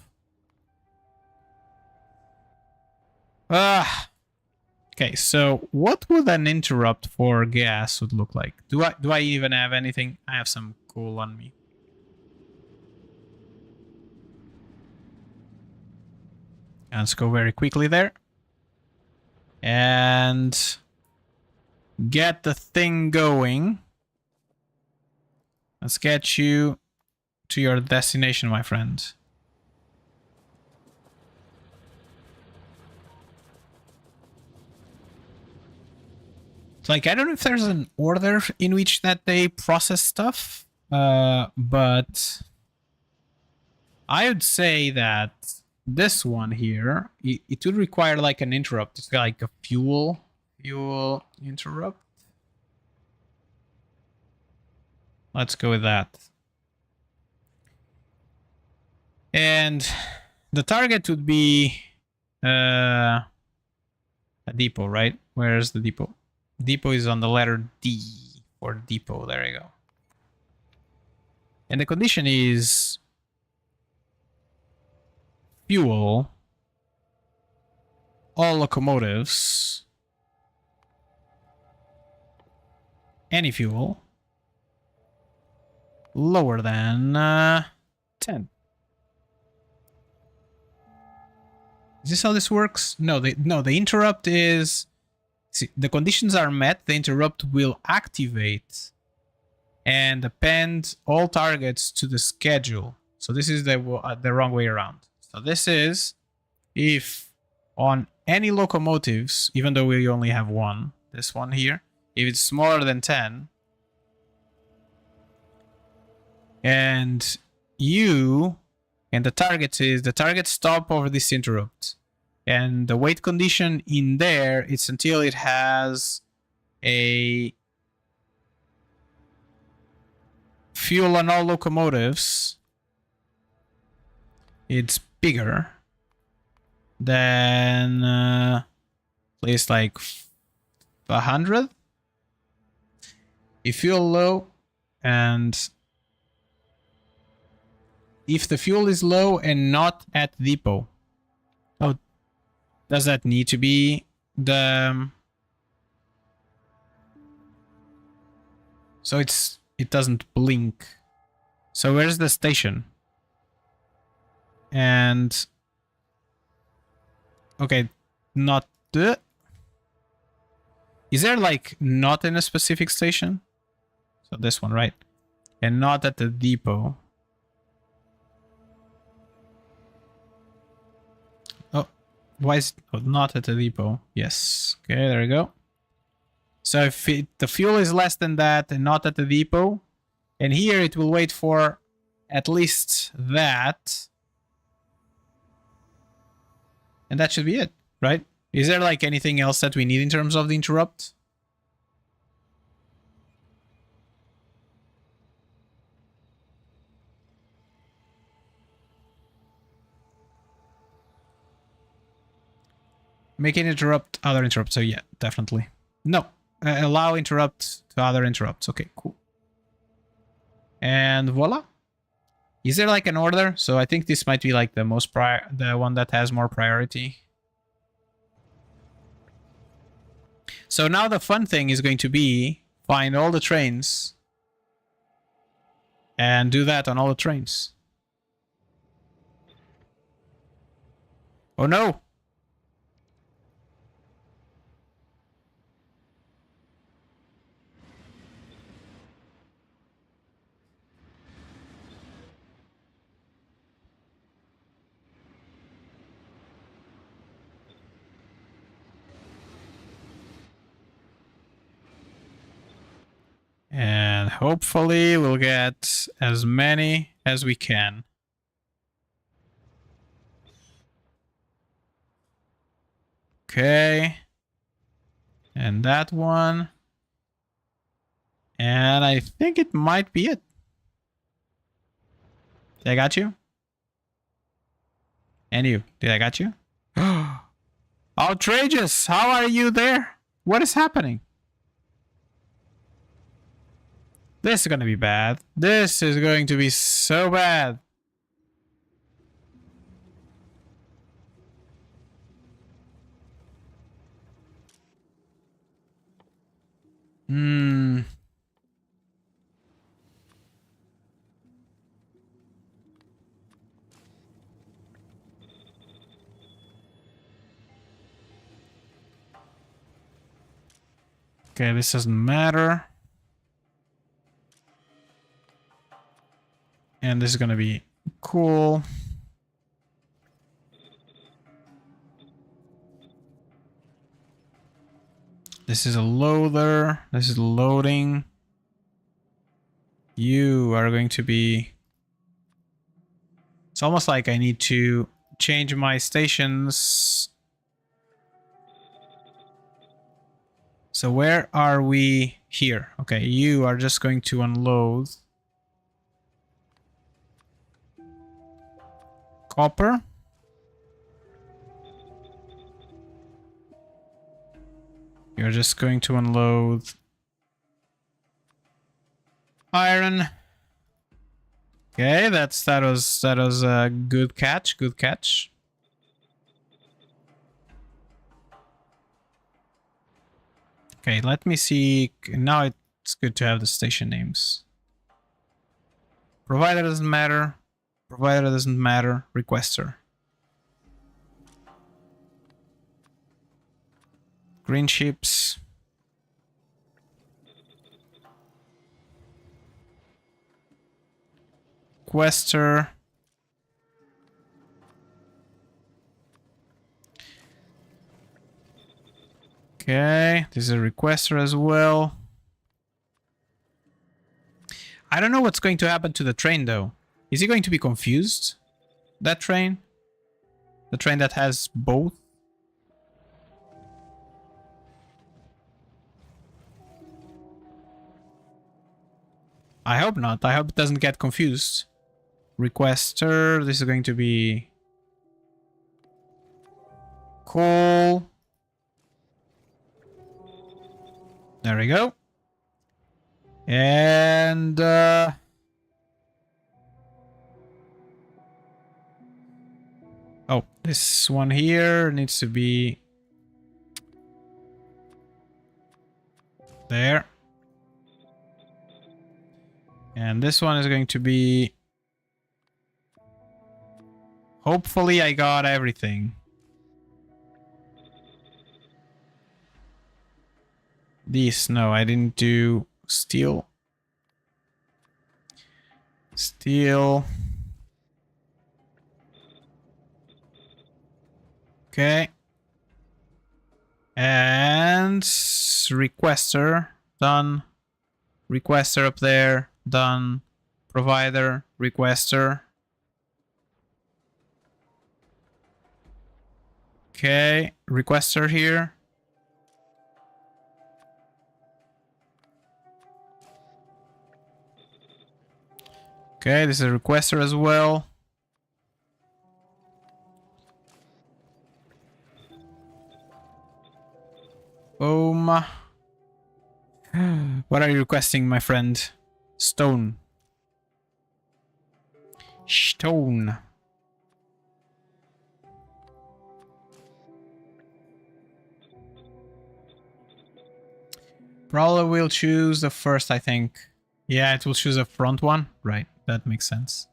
Okay, so what would an interrupt for gas would look like? Do I even have anything? I have some coal on me. Let's go very quickly there. And get the thing going. Let's get you to your destination, my friend. Like, I don't know if there's an order in which that they process stuff, but I would say that this one here, it would require like an interrupt. It's like a fuel interrupt. Let's go with that. And the target would be a depot, right? Where's the depot? Depot is on the letter D for depot. There you go. And the condition is fuel all locomotives, any fuel, lower than 10. Is this how this works? No, the interrupt is... See, the conditions are met, the interrupt will activate and append all targets to the schedule. So this is the wrong way around. So this is if on any locomotives, even though we only have one, this one here, if it's smaller than 10, and the target stop over this interrupt. And the wait condition in there, it's until it has a fuel on all locomotives. It's bigger than place like 100. If fuel low, and if the fuel is low and not at depot. Oh, does that need to be the... So it doesn't blink. So where's the station? And okay, not the... Is there like not in a specific station? So this one, right? And not at the depot. Why is not at the depot? Yes. Okay, there we go. So if the fuel is less than that and not at the depot, and here it will wait for at least that. And that should be it, right? Is there like anything else that we need in terms of the interrupt? Make it interrupt other interrupts. So yeah, definitely. No, allow interrupt to other interrupts. Okay, cool. And voila. Is there like an order? So I think this might be like the one that has more priority. So now the fun thing is going to be find all the trains and do that on all the trains. Oh no. And hopefully we'll get as many as we can. Okay. And that one. And I think it might be it. Did I got you? And you. Did I got you? Outrageous! How are you there? What is happening? This is gonna be bad. This is going to be so bad. Okay, this doesn't matter. And this is gonna be cool. This is a loader. This is loading. You are going to be... It's almost like I need to change my stations. So where are we here? Okay, you are just going to unload. Copper. You're just going to unload iron. Okay, that was a good catch. Good catch. Okay, let me see. Now it's good to have the station names. Provider doesn't matter. Provider doesn't matter. Requester. Green ships. Requester. Okay, this is a requester as well. I don't know what's going to happen to the train though. Is he going to be confused? That train? The train that has both? I hope not. I hope it doesn't get confused. Requester. This is going to be cool. There we go. And oh, this one here needs to be there. And this one is going to be... Hopefully I got everything. This, no, I didn't do steel. Steel. Okay. And requester, done. Requester up there, done. Provider, requester. Okay, requester here. Okay, this is a requester as well. Boom. What are you requesting, my friend? Stone. Stone. Probably will choose the first, I think. Yeah, it will choose the front one. Right, that makes sense.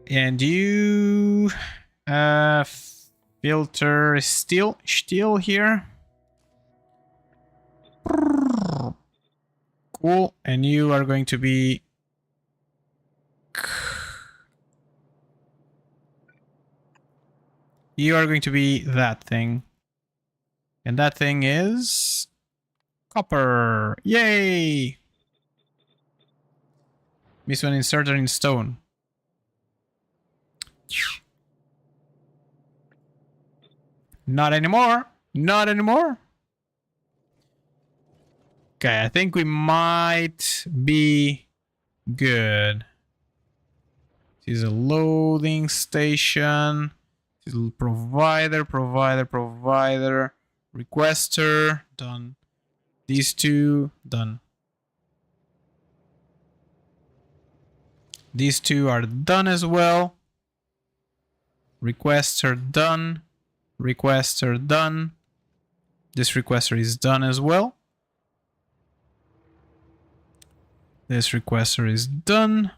And you... filter is still here. Cool. And you are going to be... You are going to be that thing. And that thing is... Copper. Yay! This one inserted in stone. Not anymore. Not anymore. Okay, I think we might be good. This is a loading station. This is a provider. Requester, done. These two, done. These two are done as well. Requester done. Requester done. This requester is done as well. This requester is done.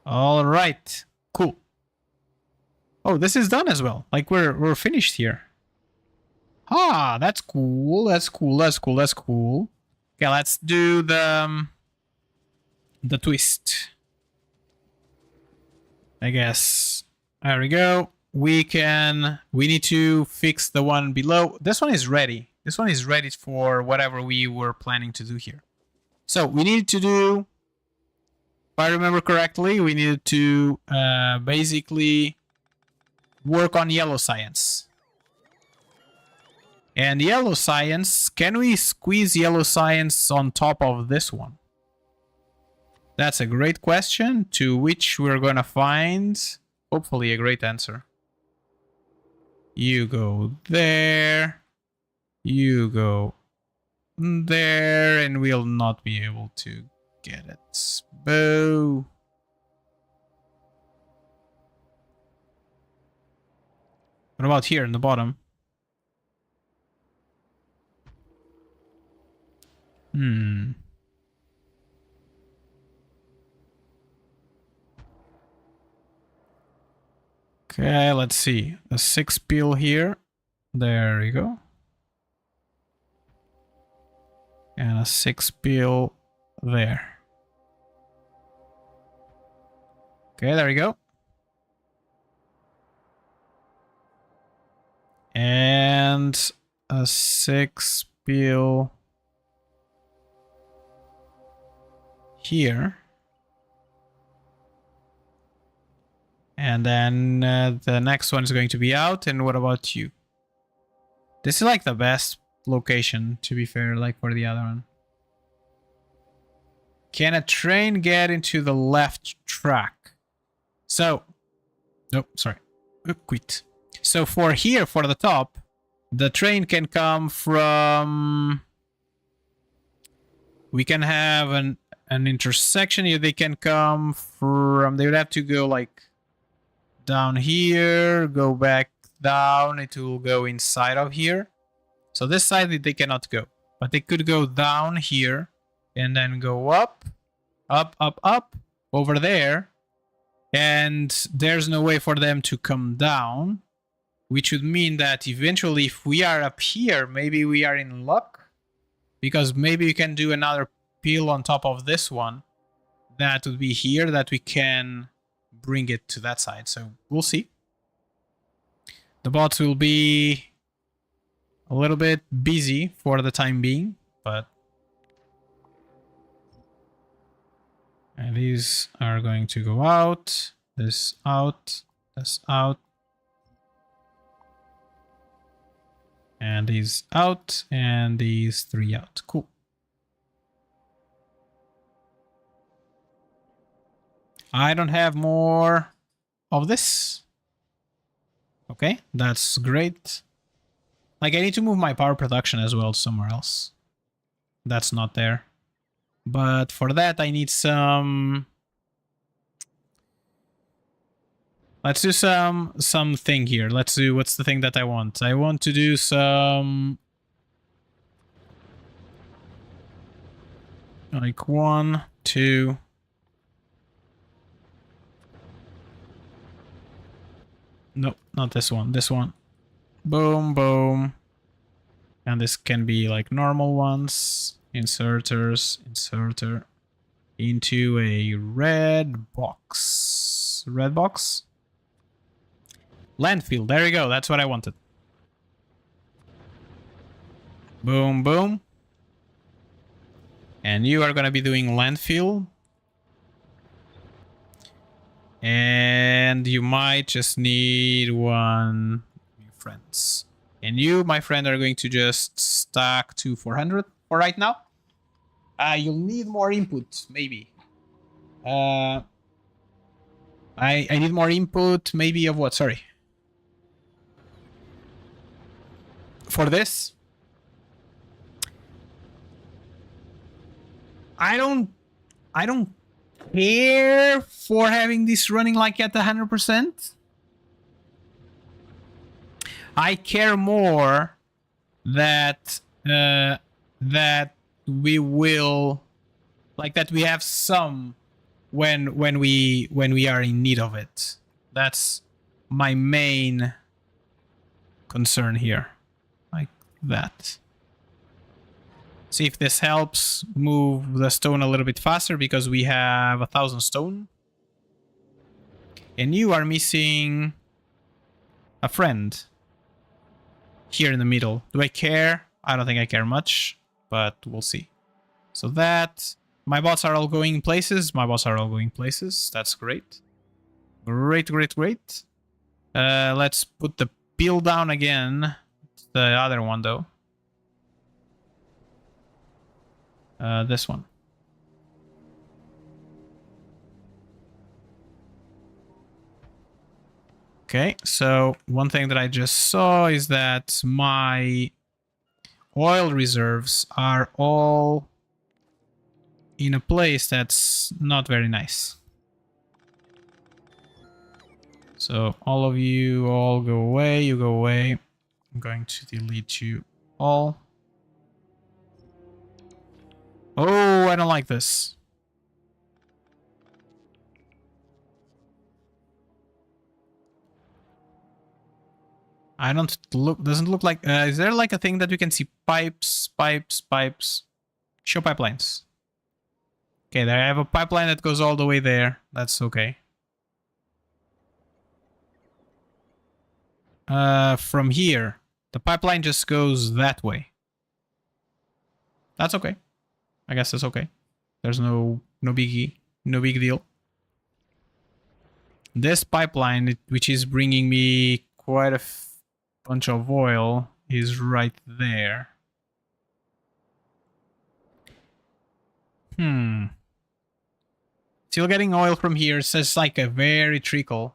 All right, cool. Oh, this is done as well. Like we're finished here. Ah, that's cool. That's cool. That's cool. That's cool. Okay, let's do the twist. I guess. There we go. We need to fix the one below. This one is ready. This one is ready for whatever we were planning to do here. So we need to do, if I remember correctly, we needed to basically work on yellow science. And yellow science, can we squeeze yellow science on top of this one? That's a great question, to which we're gonna find, hopefully, a great answer. You go there. You go there, and we'll not be able to get it. Boo. What about here in the bottom? Okay, let's see. A 6 peel here. There you go. And a 6 peel there. Okay, there you go. And a 6 peel here. And then the next one is going to be out. And what about you? This is like the best location, to be fair, like for the other one. Can a train get into the left track? So, nope, sorry. Quit. So for here, for the top, the train can come from... We can have an intersection here. They can come from... They would have to go like down here, go back down. It will go inside of here. So this side they cannot go. But they could go down here and then go up, up, up, up, over there. And there's no way for them to come down. Which would mean that eventually if we are up here, maybe we are in luck. Because maybe we can do another peel on top of this one. That would be here, that we can bring it to that side. So we'll see. The bots will be a little bit busy for the time being. But and these are going to go out. This out. This out. And these out, and these 3 out. Cool. I don't have more of this. Okay, that's great. Like, I need to move my power production as well somewhere else. That's not there. But for that, I need some... Let's do something here. Let's do, what's the thing that I want? I want to do some... Like 1, 2... Nope, not this one. This one. Boom, boom. And this can be like normal ones. Inserters, inserter. Into a red box. Red box? Landfill, there you go, that's what I wanted. Boom, boom. And you are gonna be doing landfill. And you might just need 1 new friends. And you, my friend, are going to just stack to 400 for right now. You'll need more input, maybe. I need more input, maybe of what? Sorry. For this? I don't care for having this running like at 100%. I care more that that we will, like, that we have some when we are in need of it. That's my main concern here. Like that. See if this helps move the stone a little bit faster, because we have 1,000 stone. And you are missing a friend here in the middle. Do I care? I don't think I care much, but we'll see. So that, my bots are all going places. My bots are all going places. That's great. Great, great, great. Let's put the peel down again. The other one though. This one. Okay, so one thing that I just saw is that my oil reserves are all in a place that's not very nice. So all of you all go away, you go away. I'm going to delete you all. Oh, I don't like this. I don't look, doesn't look like, is there like a thing that we can see pipes? Show pipelines. Okay, there I have a pipeline that goes all the way there. That's okay. From here, the pipeline just goes that way. That's okay. I guess that's okay. There's no biggie, no big deal. This pipeline, which is bringing me quite a bunch of oil, is right there. Still getting oil from here. It's just like a very trickle.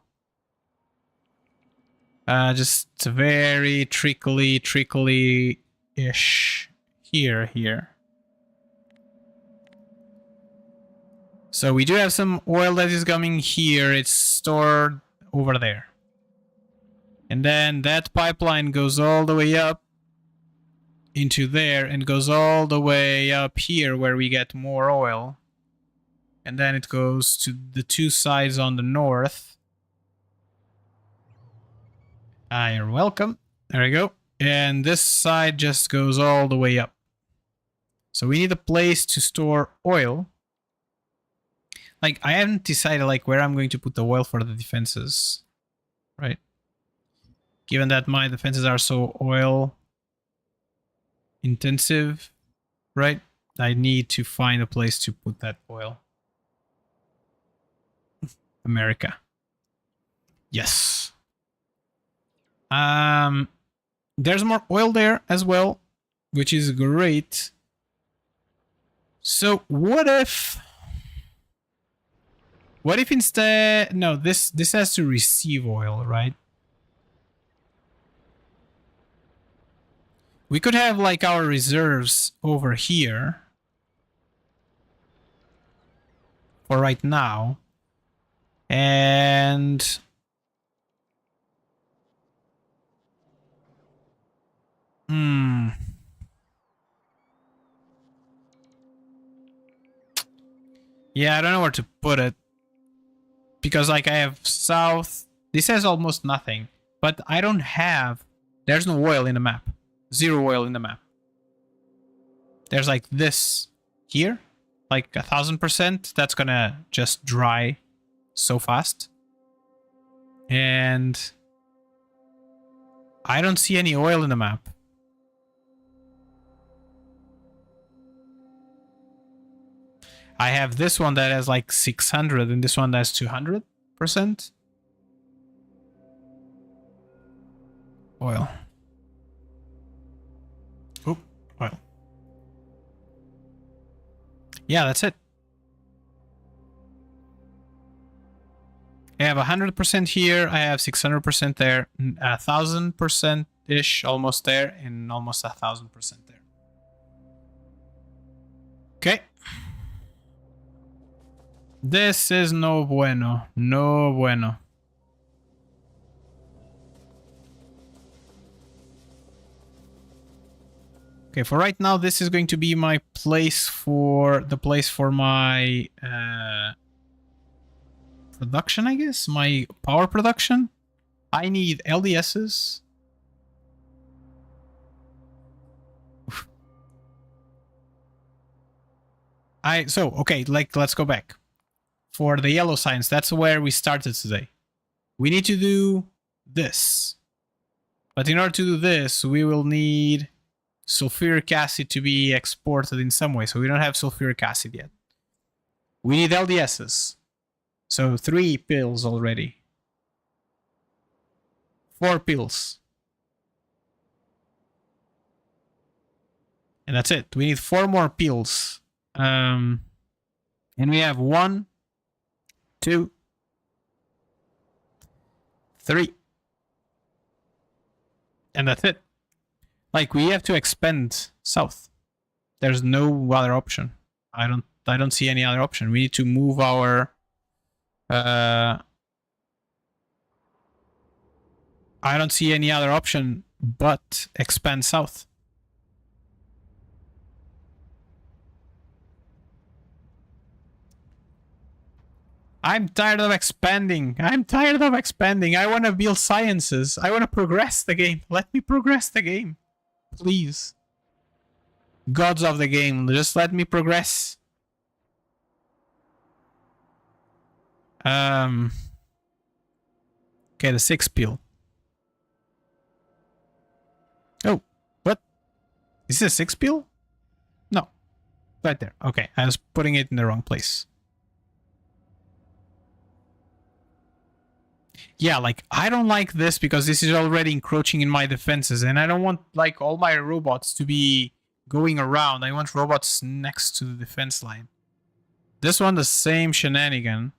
Just very trickly-ish. Here. So we do have some oil that is coming here. It's stored over there. And then that pipeline goes all the way up into there and goes all the way up here where we get more oil. And then it goes to the two sides on the north. You're welcome. There we go. And this side just goes all the way up. So we need a place to store oil. Like, I haven't decided like where I'm going to put the oil for the defenses. Right? Given that my defenses are so oil intensive, right? I need to find a place to put that oil. America. Yes. There's more oil there as well, which is great. So what if instead, no, this has to receive oil, right? We could have like our reserves over here for right now. And yeah, I don't know where to put it. Because like I have south. This has almost nothing. But I don't have. There's no oil in the map. 0 oil in the map. There's like this here. Like 1000%. That's gonna just dry so fast. And I don't see any oil in the map. I have this one that has like 600 and this one that has 200% oil. Oh, oil. Yeah, that's it. I have 100% here. I have 600% there, 1000%-ish almost there, and almost 1000% there. Okay. This is no bueno. No bueno. Okay, for right now, this is going to be my place for my production, I guess. My power production. I need LDSs. Okay, like let's go back. For the yellow signs, that's where we started today. We need to do this. But in order to do this, we will need sulfuric acid to be exported in some way. So we don't have sulfuric acid yet. We need LDSs. So 3 pills already. 4 pills. And that's it. We need 4 more pills. And we have 1, 2, 3. And that's it. Like, we have to expand south. There's no other option. I don't see any other option. We need to move our I don't see any other option but expand south. I'm tired of expanding. I'm tired of expanding. I want to build sciences. I want to progress the game. Let me progress the game. Please. Gods of the game, just let me progress. Okay, the 6 peel. Oh, what? Is this a 6 peel? No. Right there. Okay, I was putting it in the wrong place. Yeah, like, I don't like this because this is already encroaching in my defenses, and I don't want, like, all my robots to be going around. I want robots next to the defense line. This one, the same shenanigan.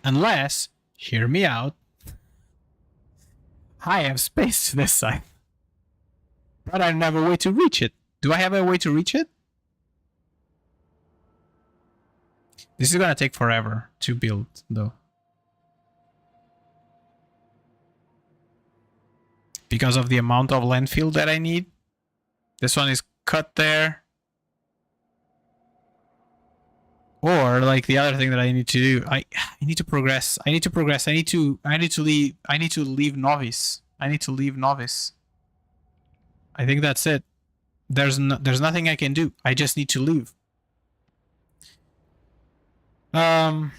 Unless, hear me out, I have space to this side. But I don't have a way to reach it. Do I have a way to reach it? This is gonna take forever to build, though. Because of the amount of landfill that I need. This one is cut there. Or like the other thing that I need to do, I need to progress. I need to progress. I need to leave novice. I need to leave novice. I think that's it. There's nothing I can do. I just need to leave. Okay,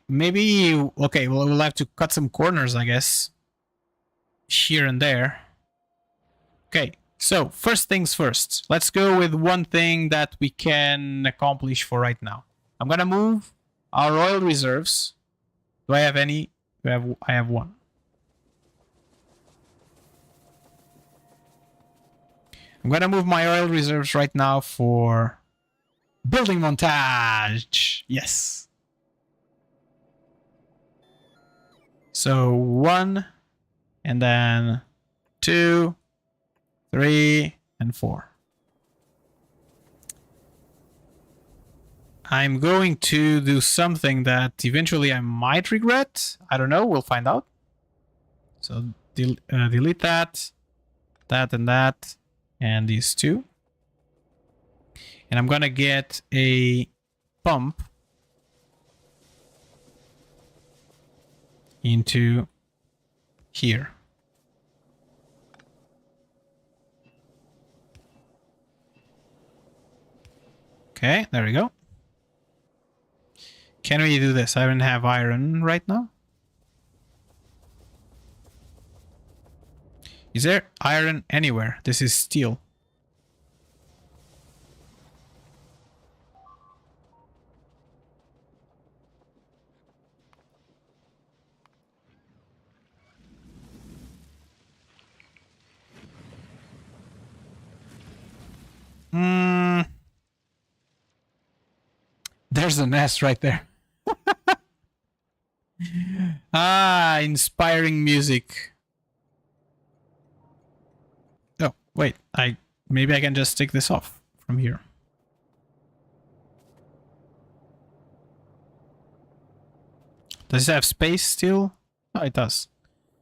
maybe okay, well we'll have to cut some corners, I guess. Here and there. Okay, so first things first. Let's go with one thing that we can accomplish for right now. I'm gonna move our oil reserves. Do I have any? I have one. I'm gonna move my oil reserves right now for building montage. Yes. So 1, and then 2, 3, and 4. I'm going to do something that eventually I might regret. I don't know. We'll find out. So delete that, and that. And these two. And I'm gonna get a pump into here. Okay, there we go. Can we do this? I don't have iron right now. Is there iron anywhere? This is steel. There's a nest right there. Ah, inspiring music. Oh, wait. Maybe I can just take this off from here. Does it have space still? Oh, it does.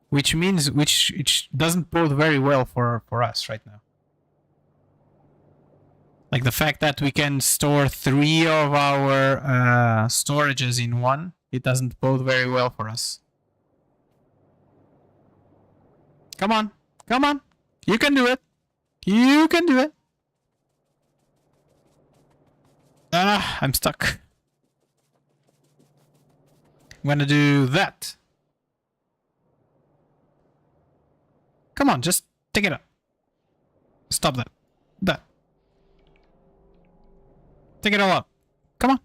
Which means which doesn't bode very well for us right now. Like the fact that we can store 3 of our storages in one, it doesn't bode very well for us. Come on. Come on. You can do it. You can do it. Ah, I'm stuck. I'm gonna do that. Come on, just take it up. Stop that. That. Take it all up. Come on.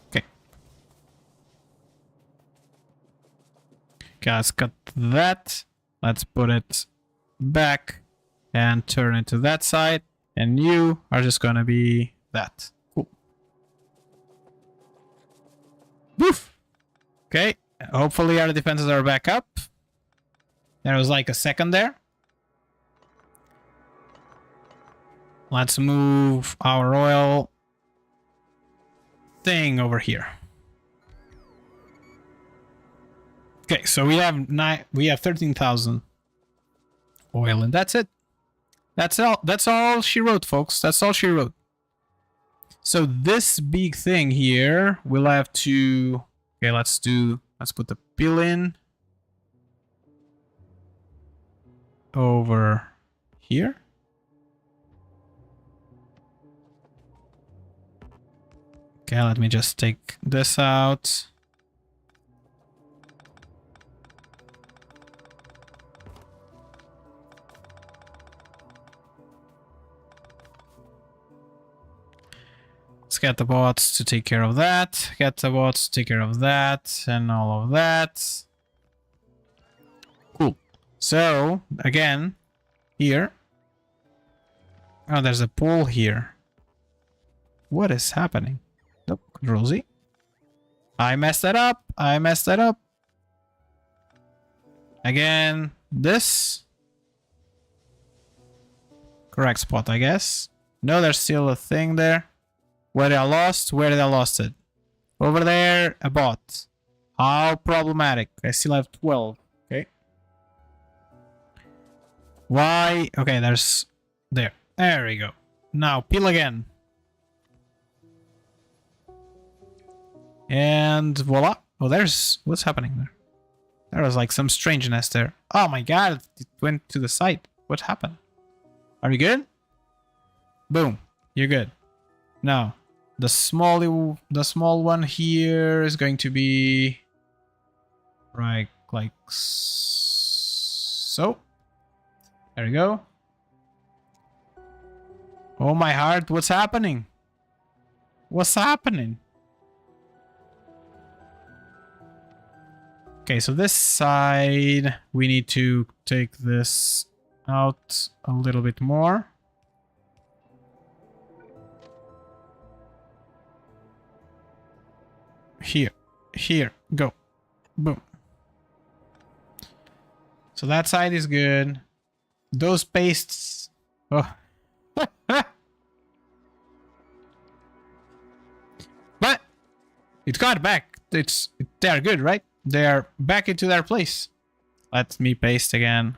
Okay. Okay, let's cut that. Let's put it back and turn it to that side. And you are just gonna be that. Cool. Woof! Okay, hopefully our defenses are back up. There was like a second there. Let's move our oil thing over here. Okay, so we have 13,000 oil, and that's it. That's all she wrote, folks. That's all she wrote. So this big thing here, we'll have to. Okay, let's put the pill in over here. Okay, let me just take this out. Let's get the bots to take care of that. Get the bots to take care of that and all of that. Cool. So, again, here. Oh, there's a pool here. What is happening? Nope, Control Z. I messed that up. I messed that up. Again, this. Correct spot, I guess. No, there's still a thing there. Where did I lost? Where did I lost it? Over there, a bot. How problematic. I still have 12. Okay. Why? Okay, there's... There. There we go. Now, peel again. And voila. Oh, there's... What's happening there? There was like some strangeness there. Oh my god, it went to the side. What happened? Are you good? Boom. You're good. Now, the small one here is going to be... Right, like so. There we go. Oh my heart, what's happening? What's happening? Okay, so this side, we need to take this out a little bit more. Here, go. Boom. So that side is good. Those pastes... Oh. But it got back. They're good, right? They are back into their place. Let me paste again.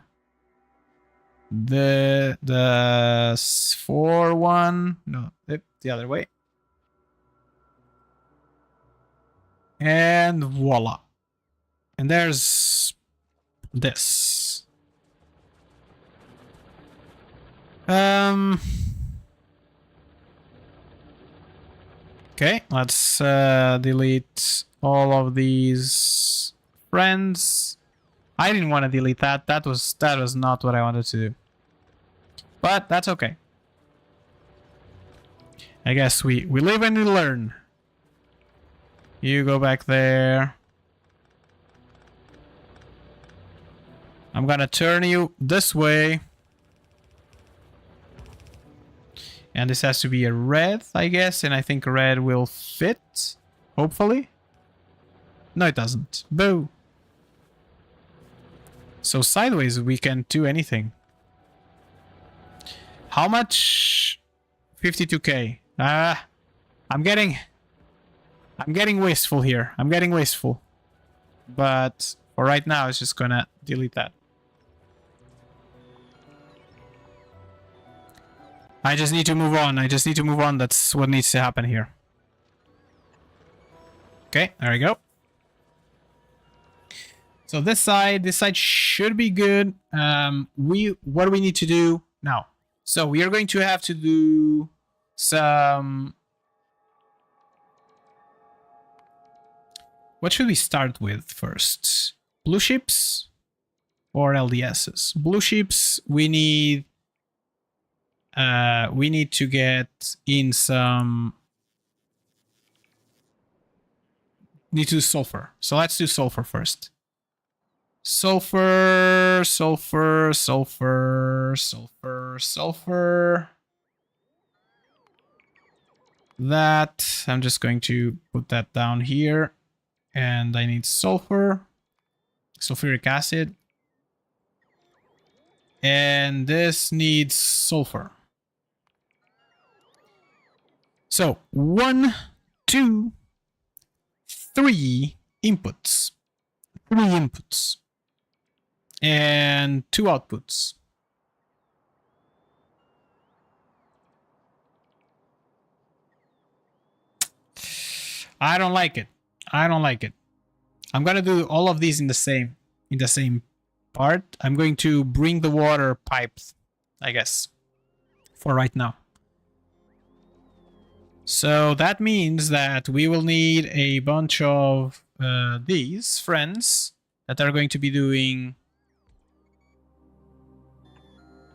The 4-1. No, the other way. And voila. And there's this. Okay, let's delete all of these friends. I didn't want to delete that. That was not what I wanted to do. But that's okay. I guess we live and we learn. You go back there. I'm gonna turn you this way. And this has to be a red, I guess. And I think red will fit. Hopefully. No, it doesn't. Boo. So sideways, we can do anything. How much? 52k. I'm getting wasteful here. I'm getting wasteful. But for right now, it's just gonna delete that. I just need to move on. That's what needs to happen here. Okay, there we go. So this side should be good. What do we need to do now? So we are going to have to do some... What should we start with first? Blue ships or LDSs? Blue ships, we need to get in some... Need to do sulfur. So let's do sulfur first. Sulfur. That, I'm just going to put that down here. And I need sulfur, sulfuric acid. And this needs sulfur. So 1, 2, 3 inputs. 3 inputs. And 2 outputs. I don't like it. I don't like it. I'm gonna do all of these in the same part. I'm going to bring the water pipes, I guess, for right now. So that means that we will need a bunch of these friends that are going to be doing,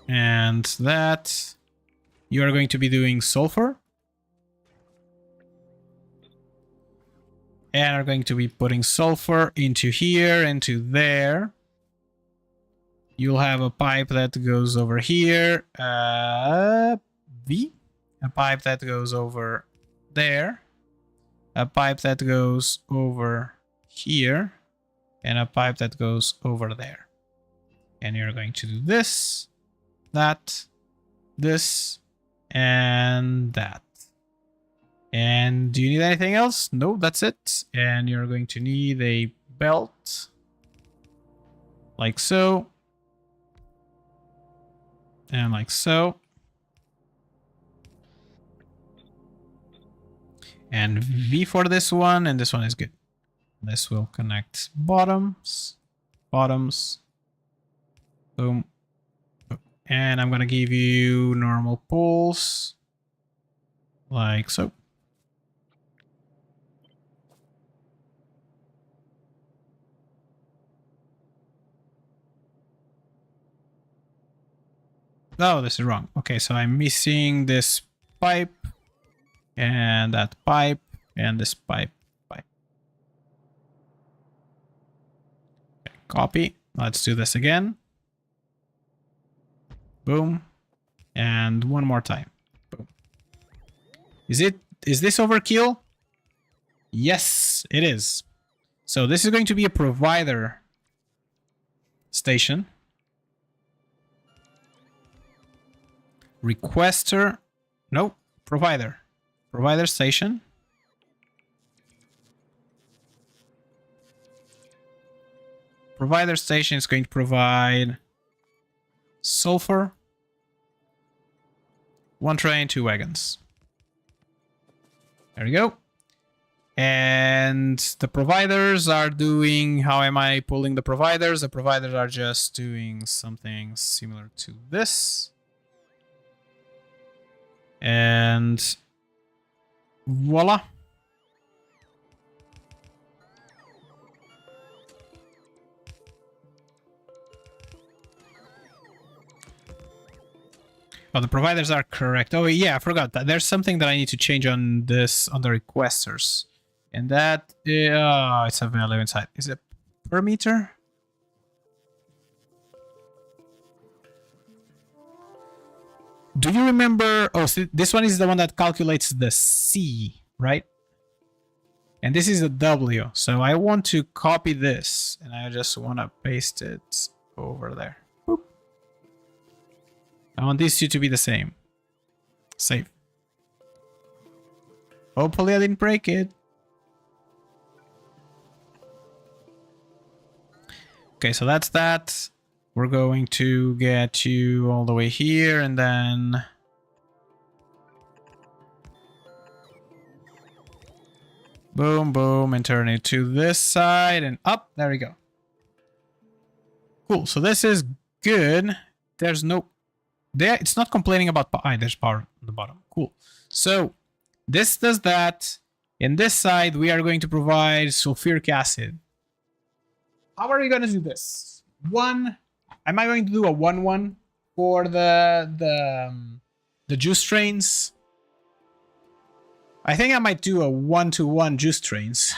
and that you are going to be doing sulfur. And are going to be putting sulfur into here, into there. You'll have a pipe that goes over here, V. A pipe that goes over there. A pipe that goes over here. And a pipe that goes over there. And you're going to do this, that, this, and that. And do you need anything else? No, that's it. And you're going to need a belt. Like so. And like so. And V for this one, and this one is good. This will connect bottoms. Bottoms. Boom. And I'm gonna give you normal poles. Like so. Oh, this is wrong. Okay, so I'm missing this pipe and that pipe and this pipe. Okay, copy. Let's do this again. Boom. And one more time. Boom. Is this overkill? Yes, it is. So this is going to be a provider station. Requester, no, provider. Provider station. Provider station is going to provide sulfur, 1 train, 2 wagons. There we go. And the providers are doing, how am I pulling the providers? The providers are just doing something similar to this. And voila. Oh, the providers are correct. Oh yeah, I forgot that. There's something that I need to change on this, on the requesters. And that, it's a value inside. Is it per meter? Do you remember? Oh, so this one is the one that calculates the C, right? And this is a W. So I want to copy this and I just want to paste it over there. Boop. I want these two to be the same. Save. Hopefully I didn't break it. Okay, so that's that. We're going to get you all the way here and then... boom, boom, and turn it to this side and up. There we go. Cool, so this is good. There's no... it's not complaining about... there's power on the bottom. Cool. So, this does that. In this side, we are going to provide sulfuric acid. How are we going to do this? Am I going to do a 1-1 for the juice trains? I think I might do a 1-to-1 juice trains.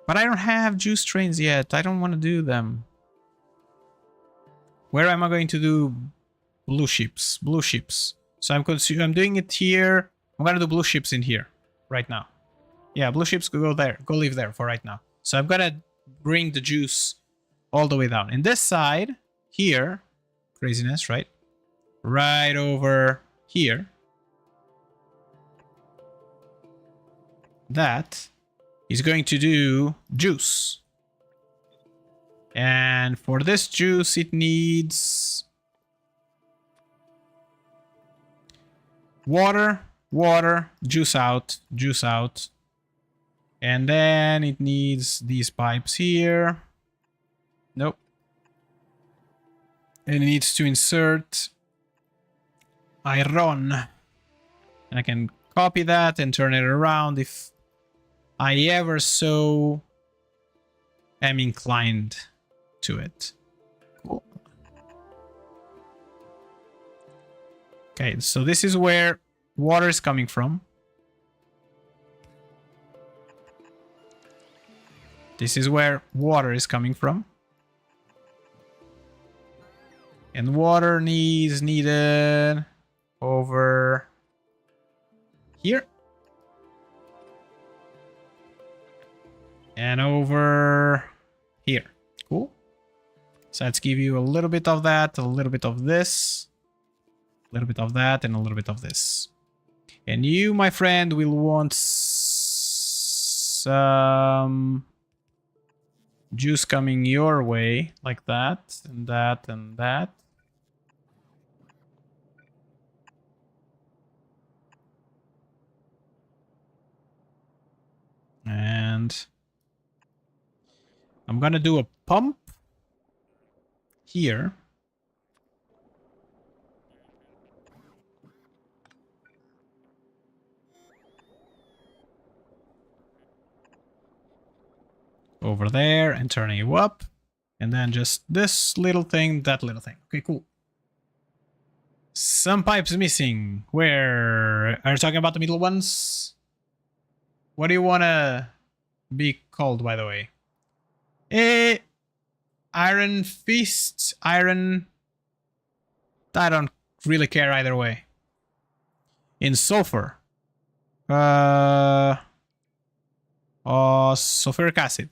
But I don't have juice trains yet. I don't want to do them. Where am I going to do blue ships? Blue ships. So I'm doing it here. I'm going to do blue ships in here right now. Yeah, blue ships go there. Go live there for right now. So I'm gonna bring the juice all the way down. And this side, here, craziness, right? Right over here. That is going to do juice. And for this juice, it needs water, water, juice out, juice out. And then it needs these pipes here. Nope. And it needs to insert iron. And I can copy that and turn it around if I ever so am inclined to it. Cool. Okay, so this is where water is coming from. This is where water is coming from. And water needed over here. And over here. Cool. So let's give you a little bit of that, a little bit of this, a little bit of that, and a little bit of this. And you, my friend, will want some juice coming your way, like that, and that, and that. And I'm gonna do a pump here. Over there and turning you up. And then just this little thing, that little thing. Okay, cool. Some pipes missing. Where are you talking about the middle ones? What do you want to be called, by the way? Iron Fist, Iron... I don't really care either way. In sulfur. Sulfuric acid.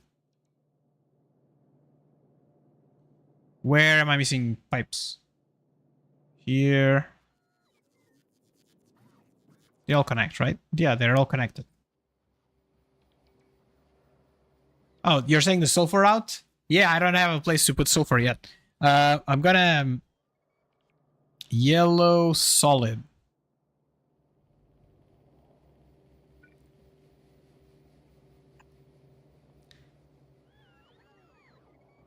Where am I missing pipes? Here. They all connect, right? Yeah, they're all connected. Oh, you're saying the sulfur out? Yeah, I don't have a place to put sulfur yet. I'm gonna... yellow solid.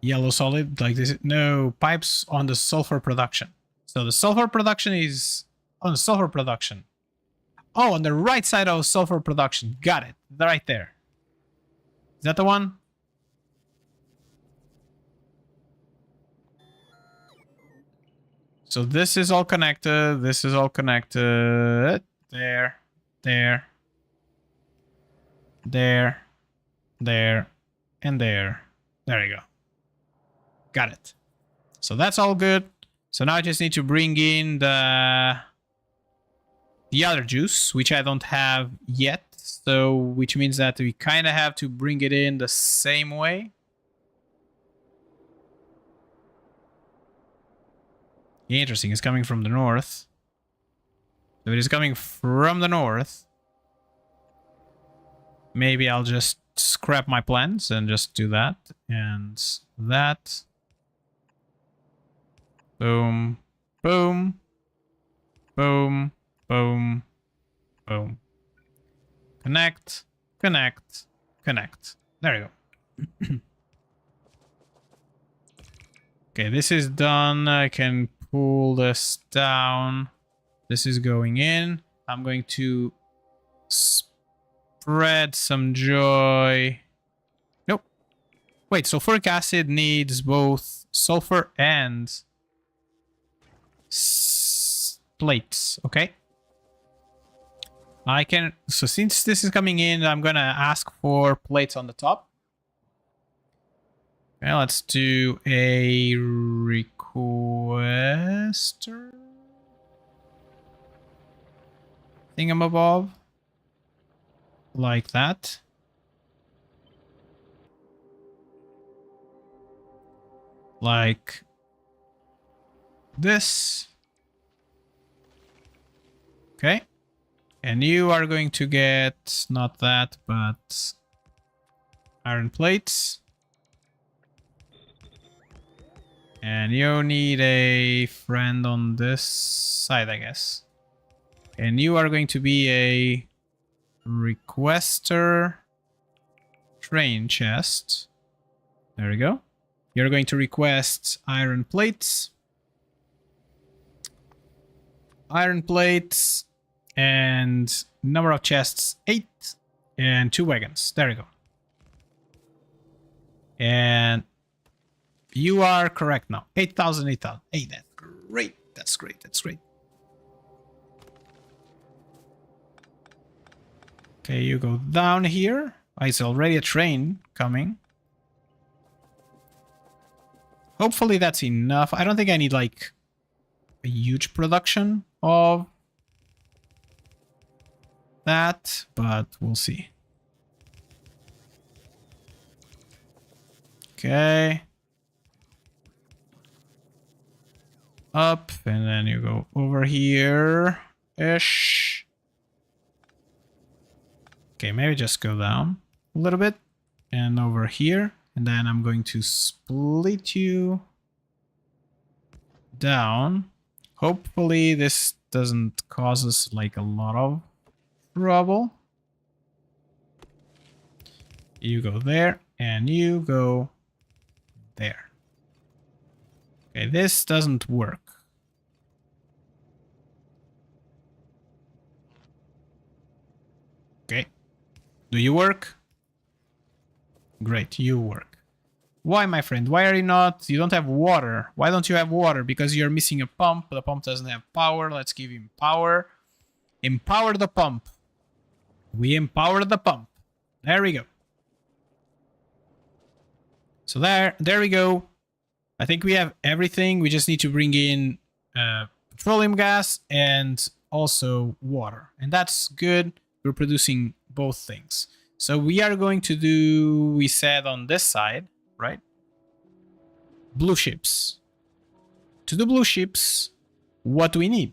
Yellow solid, like this. No, pipes on the sulfur production. So the sulfur production is on the sulfur production. Oh, on the right side of sulfur production. Got it. Right there. Is that the one? So this is all connected. This is all connected. There, there, there, there, and there. There you go. Got it. So that's all good. So now I just need to bring in the other juice, which I don't have yet. So, which means that we kind of have to bring it in the same way. Interesting, it's coming from the north. So it is coming from the north. Maybe I'll just scrap my plans and just do that. And that. Boom. Boom. Boom. Boom. Boom. Connect. Connect. Connect. There you go. Okay, this is done. I can pull this down. This is going in. I'm going to spread some joy. Nope. Wait, sulfuric acid needs both sulfur and plates. Okay. I can... So since this is coming in, I'm going to ask for plates on the top. Okay, let's do a requester thingamabob. Like that. like this. Okay. And you are going to get not that, but iron plates. And you need a friend on this side, I guess. And you are going to be a requester train chest. There we go. You're going to request iron plates. Iron plates. And number of chests, 8. And 2 wagons. There you go. And you are correct now. 8,000, 8,000. Hey, that's great. That's great. That's great. Okay, you go down here. Oh, it's already a train coming. Hopefully that's enough. I don't think I need like a huge production of that, but we'll see. Okay. Up, and then you go over here-ish. Okay, maybe just go down a little bit and over here. And then I'm going to split you down. Hopefully this doesn't cause us like a lot of trouble. You go there and you go there. Okay, this doesn't work. Okay. Do you work? Great, you work. Why, my friend? Why are you not? You don't have water. Why don't you have water? Because you're missing a pump. The pump doesn't have power. Let's give him power. Empower the pump. We empower the pump. There we go. So there we go. I think we have everything. We just need to bring in petroleum gas and also water. And that's good. We're producing both things. So we are going to do, we said on this side, right? Blue ships. To do blue ships, what do we need?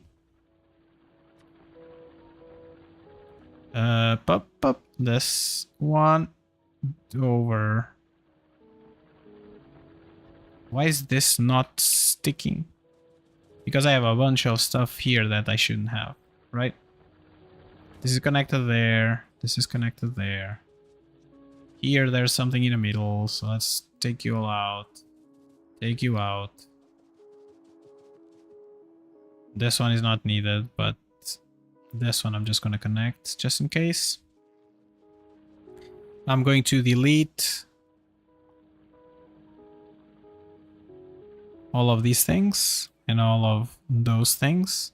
Pop, this one over. Why is this not sticking? Because I have a bunch of stuff here that I shouldn't have, right? This is connected there. This is connected there. Here, there's something in the middle. So let's take you all out. Take you out. This one is not needed, but this one I'm just going to connect just in case. I'm going to delete all of these things and all of those things.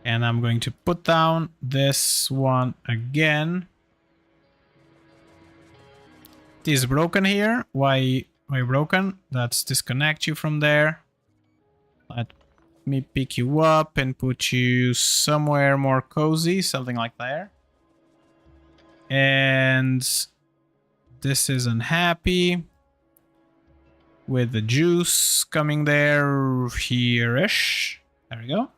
And I'm going to put down this one again. It is broken here. Why broken? Let's disconnect you from there. Let me pick you up and put you somewhere more cozy, something like there. And this is unhappy with the juice coming there here-ish. There we go.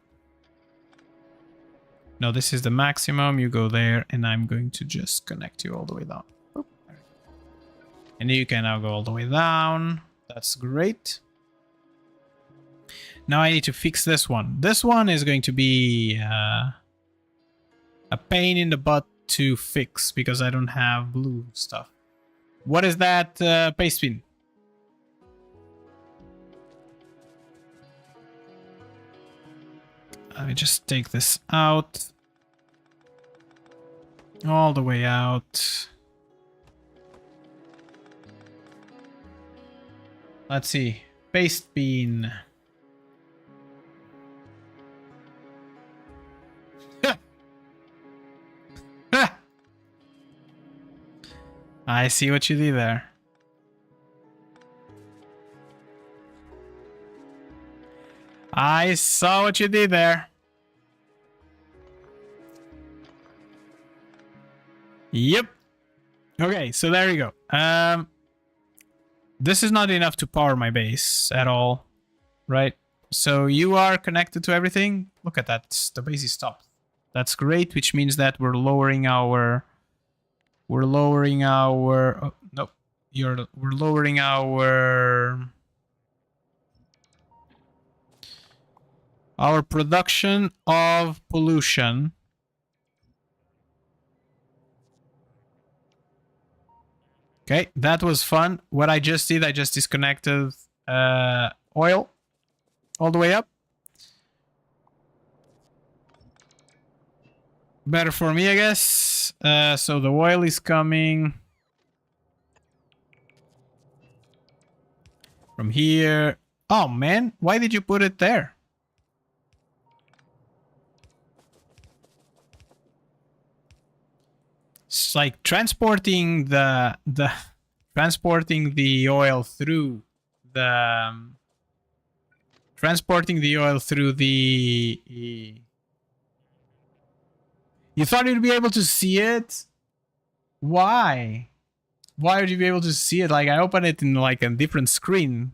No, this is the maximum. You go there, and I'm going to just connect you all the way down. Oop, there we go. And you can now go all the way down. That's great. Now I need to fix this one. This one is going to be a pain in the butt to fix because I don't have blue stuff. What is that paste bin? Let me just take this out. All the way out. Let's see. Paste bin. I see what you did there. I saw what you did there. Yep. Okay, so there you go. This is not enough to power my base at all, right? So you are connected to everything. Look at that. The base is stopped. That's great, which means that we're lowering our... Oh, nope. We're lowering our production of pollution. Okay, that was fun. What I just did, I just disconnected oil all the way up. Better for me, I guess. So the oil is coming from here. Oh, man. Why did you put it there? It's like transporting the transporting the oil through the transporting the oil through the... You thought you'd be able to see it? Why? Why would you be able to see it? Like, I opened it in like a different screen.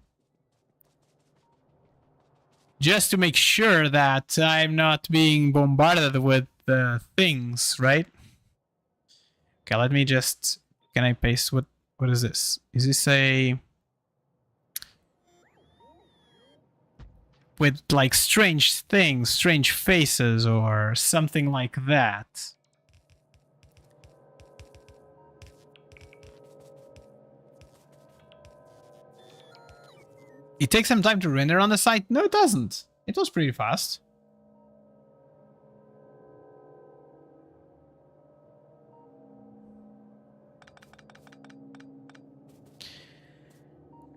Just to make sure that I'm not being bombarded with things, right? Okay, let me just... Can I paste... What is this? Is this a... With like strange things, strange faces, or something like that? It takes some time to render on the site? No, it doesn't. It was pretty fast.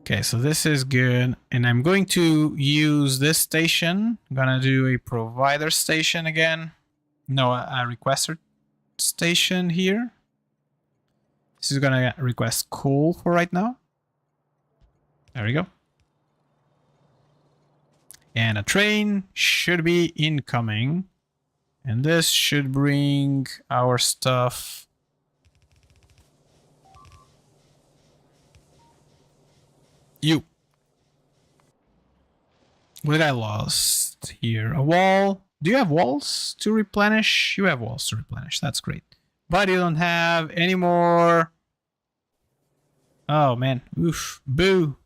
Okay, so this is good. And I'm going to use this station. I'm gonna do a provider station again. No, a requester station here. This is gonna request coal for right now. There we go. And a train should be incoming. And this should bring our stuff. You. What did I lost here? A wall. Do you have walls to replenish? You have walls to replenish. That's great. But you don't have any more. Oh, man. Oof. Boo.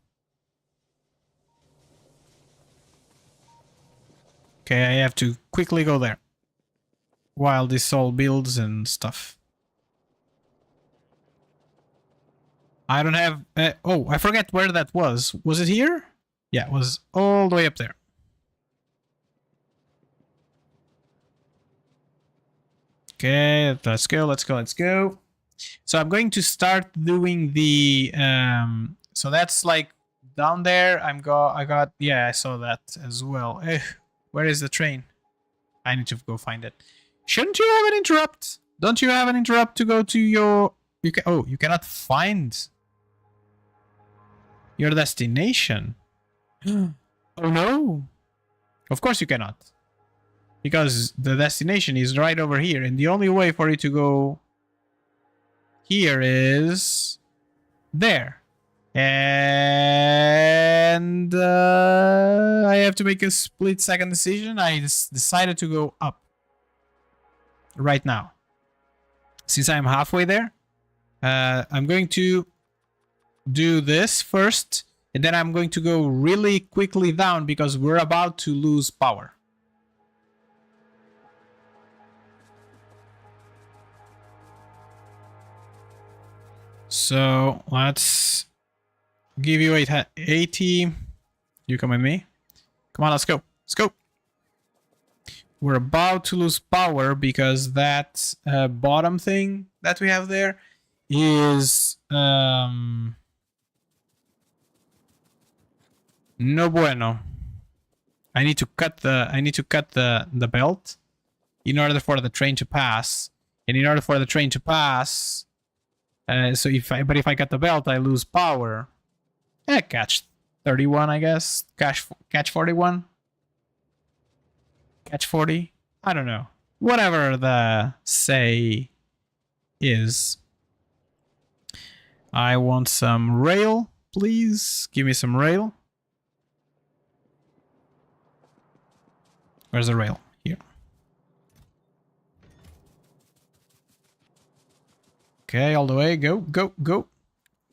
Okay, I have to quickly go there. While this all builds and stuff. I don't have... oh, I forget where that was. Was it here? Yeah, it was all the way up there. Okay, let's go, let's go, let's go. So I'm going to start doing the... so that's like down there. I got... Yeah, I saw that as well. Where is the train? I need to go find it. Shouldn't you have an interrupt? Don't you have an interrupt to go to your... you cannot find your destination. Oh no. Of course you cannot. Because the destination is right over here. And the only way for you to go here is there. And I have to make a split-second decision. I decided to go up right now. Since I'm halfway there, I'm going to do this first, and then I'm going to go really quickly down because we're about to lose power. So let's give you 80. You come with me. Come on, let's go. Let's go. We're about to lose power because that bottom thing that we have there is no bueno. I need to cut the belt in order for the train to pass. And in order for the train to pass, so if I cut the belt, I lose power. Catch 31, I guess. Catch 41. Catch 40. I don't know. Whatever the say is. I want some rail, please. Give me some rail. Where's the rail? Here. Okay, all the way. Go, go, go.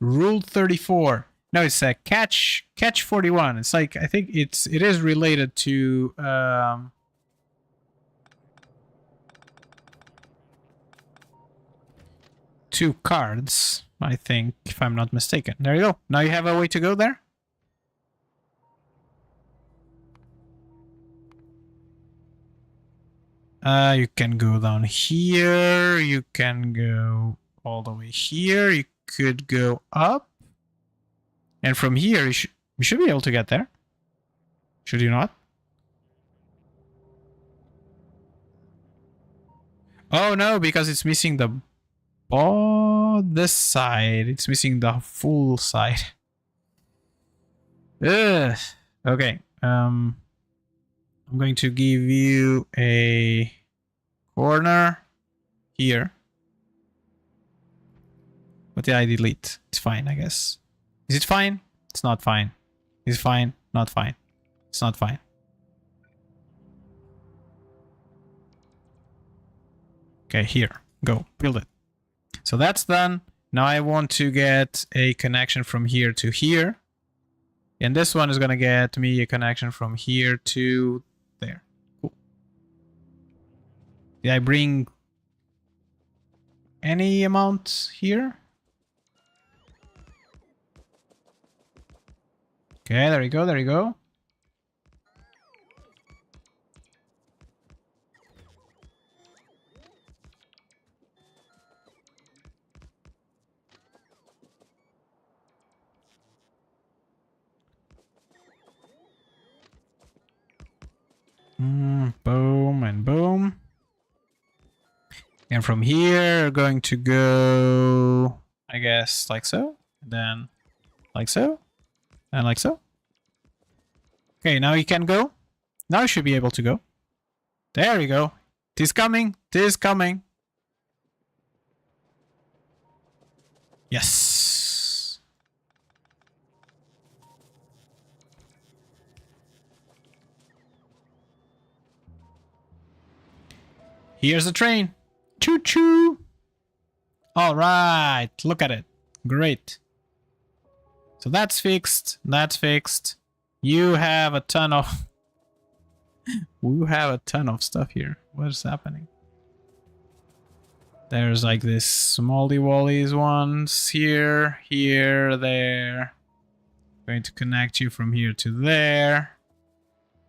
Rule 34. No, it's a catch 41. It's like, I think it is related to two cards, I think, if I'm not mistaken. There you go. Now you have a way to go there. You can go down here. You can go all the way here. You could go up. And from here, you should be able to get there. Should you not? Oh no, because it's missing the... Oh, this side. It's missing the full side. Ugh. Okay. I'm going to give you a corner here. What did I delete? It's fine, I guess. Is it fine? It's not fine. Is it fine? Not fine. It's not fine. Okay, here. Go. Build it. So that's done. Now I want to get a connection from here to here. And this one is going to get me a connection from here to there. Cool. Did I bring any amount here? Okay, there you go, there you go. Boom and boom. And from here, we're going to go, I guess, like so. Then like so. And like so. Okay, now you can go. Now you should be able to go. There you go. Tis coming. Tis coming. Yes. Here's the train. Choo-choo. All right. Look at it. Great. So that's fixed. That's fixed. You have a ton of... you have a ton of stuff here. What is happening? There's like this smally-wallies ones here, here, there. Going to connect you from here to there.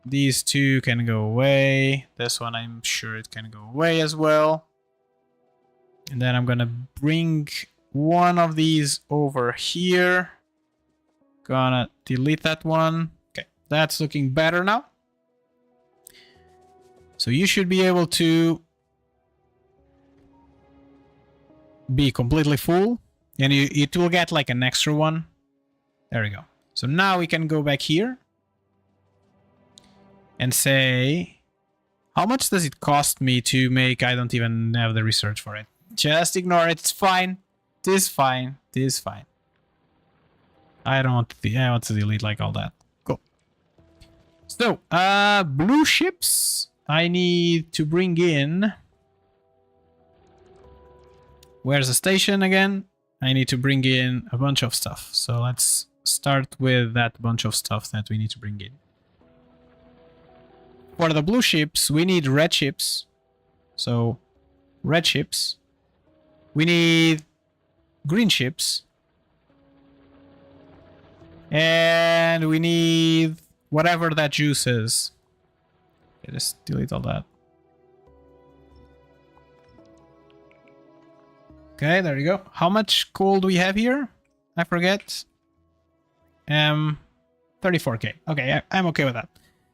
These two can go away. This one, I'm sure it can go away as well. And then I'm gonna bring one of these over here. Gonna delete that one. Okay, that's looking better now. So you should be able to be completely full. And it will get like an extra one. There we go. So now we can go back here. And say, how much does it cost me to make? I don't even have the research for it. Just ignore it. It's fine. It is fine. It is fine. I don't want to. I want to delete like all that. Cool. So, blue ships. I need to bring in. Where's the station again? I need to bring in a bunch of stuff. So let's start with that bunch of stuff that we need to bring in. For the blue ships, we need red ships. So, red ships. We need green ships. And we need whatever that juice is. Okay, just delete all that. Okay, there you go. How much coal do we have here? I forget. 34k. Okay, I'm okay with that.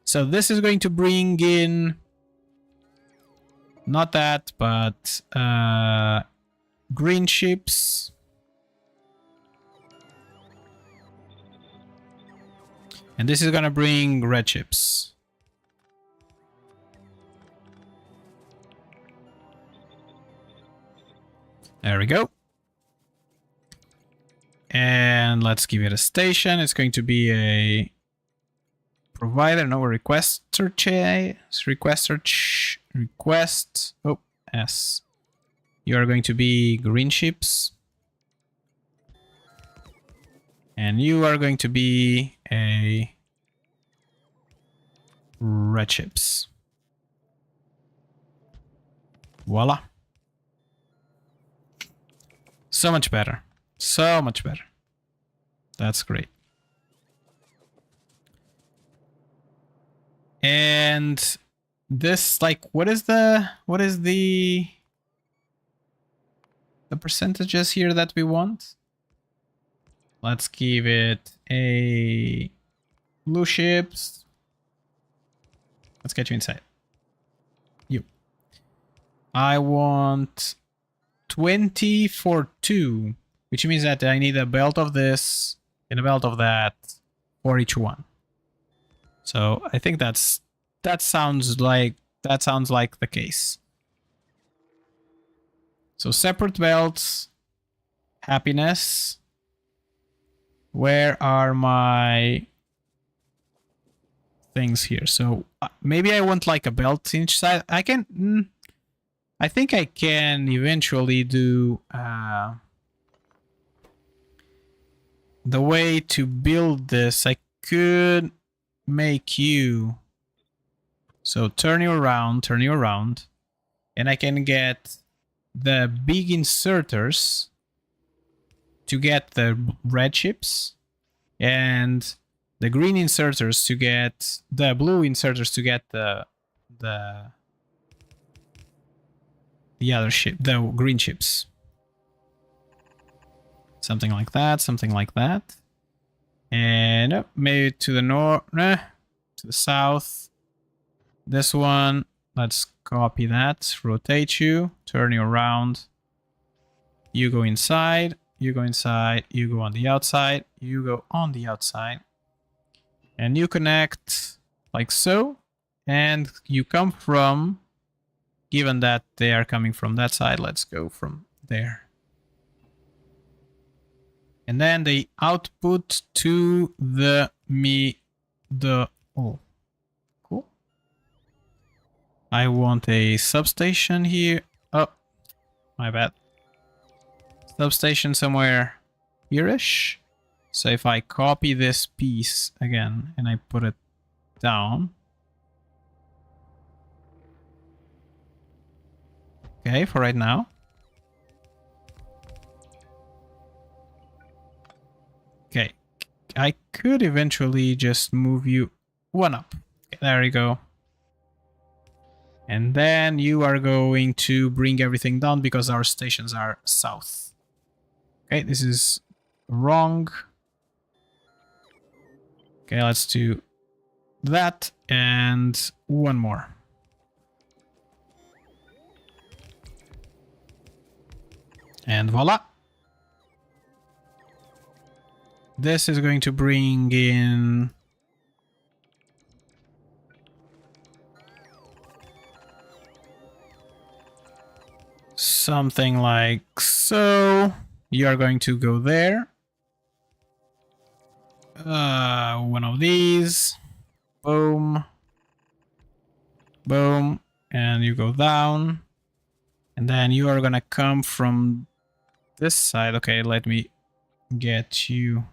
So this is going to bring in, not that, but green ships. And this is going to bring red ships. There we go. And let's give it a station. It's going to be a provider, no requester request. Oh, S. You are going to be green ships. And you are going to be a red ships. Voila. So much better. So much better. That's great. And this, like, what is the percentages here that we want? Let's give it a blue ships. Let's get you inside. You. I want 20 for 2, which means that I need a belt of this and a belt of that for each one. So I think that sounds like the case. So separate belts, happiness. Where are my things here? So maybe I want like a belt each side. I think I can eventually do the way to build this. I could make you. So turn you around, and I can get the big inserters to get the red chips, and the green inserters to get the blue inserters to get the other chip, the green chips. Something like that, something like that. And maybe to the north, to the south. This one, let's copy that, rotate you, turn you around. You go inside, you go inside, you go on the outside, you go on the outside. And you connect like so. And you come from, given that they are coming from that side, let's go from there. And then they output to the oh, cool. I want a substation here. Oh, my bad. Substation somewhere here-ish. So if I copy this piece again and I put it down. Okay, for right now. Okay, I could eventually just move you one up. Okay, there you go. And then you are going to bring everything down because our stations are south. Okay, this is wrong. Okay, let's do that and one more. And voila. This is going to bring in something like so. You are going to go there. One of these. Boom. Boom. And you go down. And then you are gonna come from this side. Okay, let me get you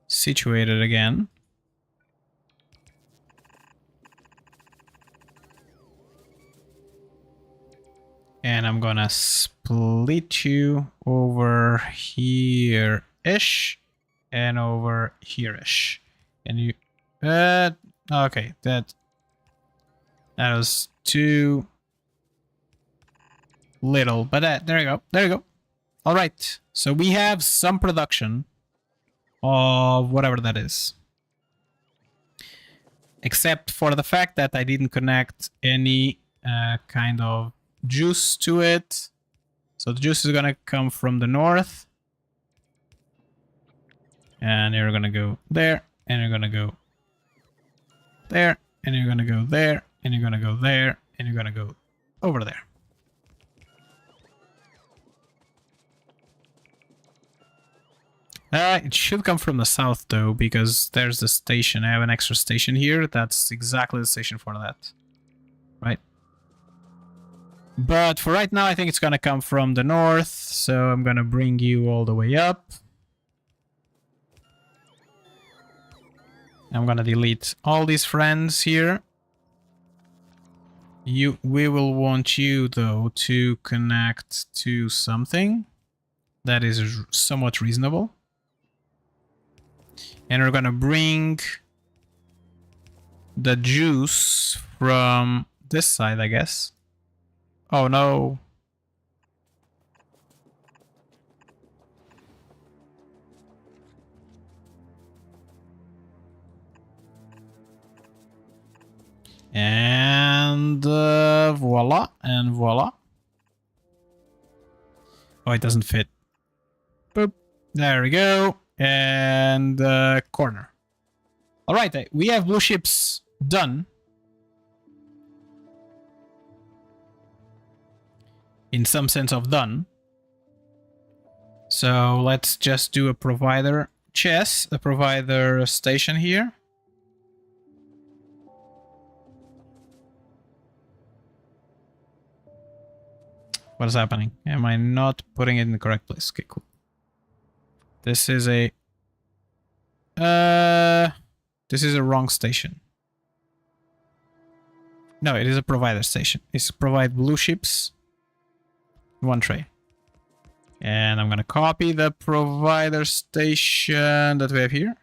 situated again. And I'm gonna split you over here-ish and over here-ish. And you okay, that was too little, but there you go. There you go. All right. So we have some production of whatever that is. Except for the fact that I didn't connect any kind of juice to it. So the juice is going to come from the north. And you're going to go there. And you're going to go there. And you're going to go there. And you're going to go there. And you're going to go over there. It should come from the south though, because there's the station. I have an extra station here. That's exactly the station for that. Right? But for right now, I think it's gonna come from the north. So I'm gonna bring you all the way up. I'm gonna delete all these friends here. We will want you though to connect to something that is somewhat reasonable. And we're gonna bring the juice from this side, I guess. Oh no. And voila, and voila. Oh, it doesn't fit. Boop. There we go. And corner. All right, we have blue ships done. In some sense of done. So let's just do a provider chess, a provider station here. What is happening? Am I not putting it in the correct place? Okay, cool. This is a... this is a wrong station. No, it is a provider station. It's provide blue ships. One tray. And I'm gonna copy the provider station that we have here.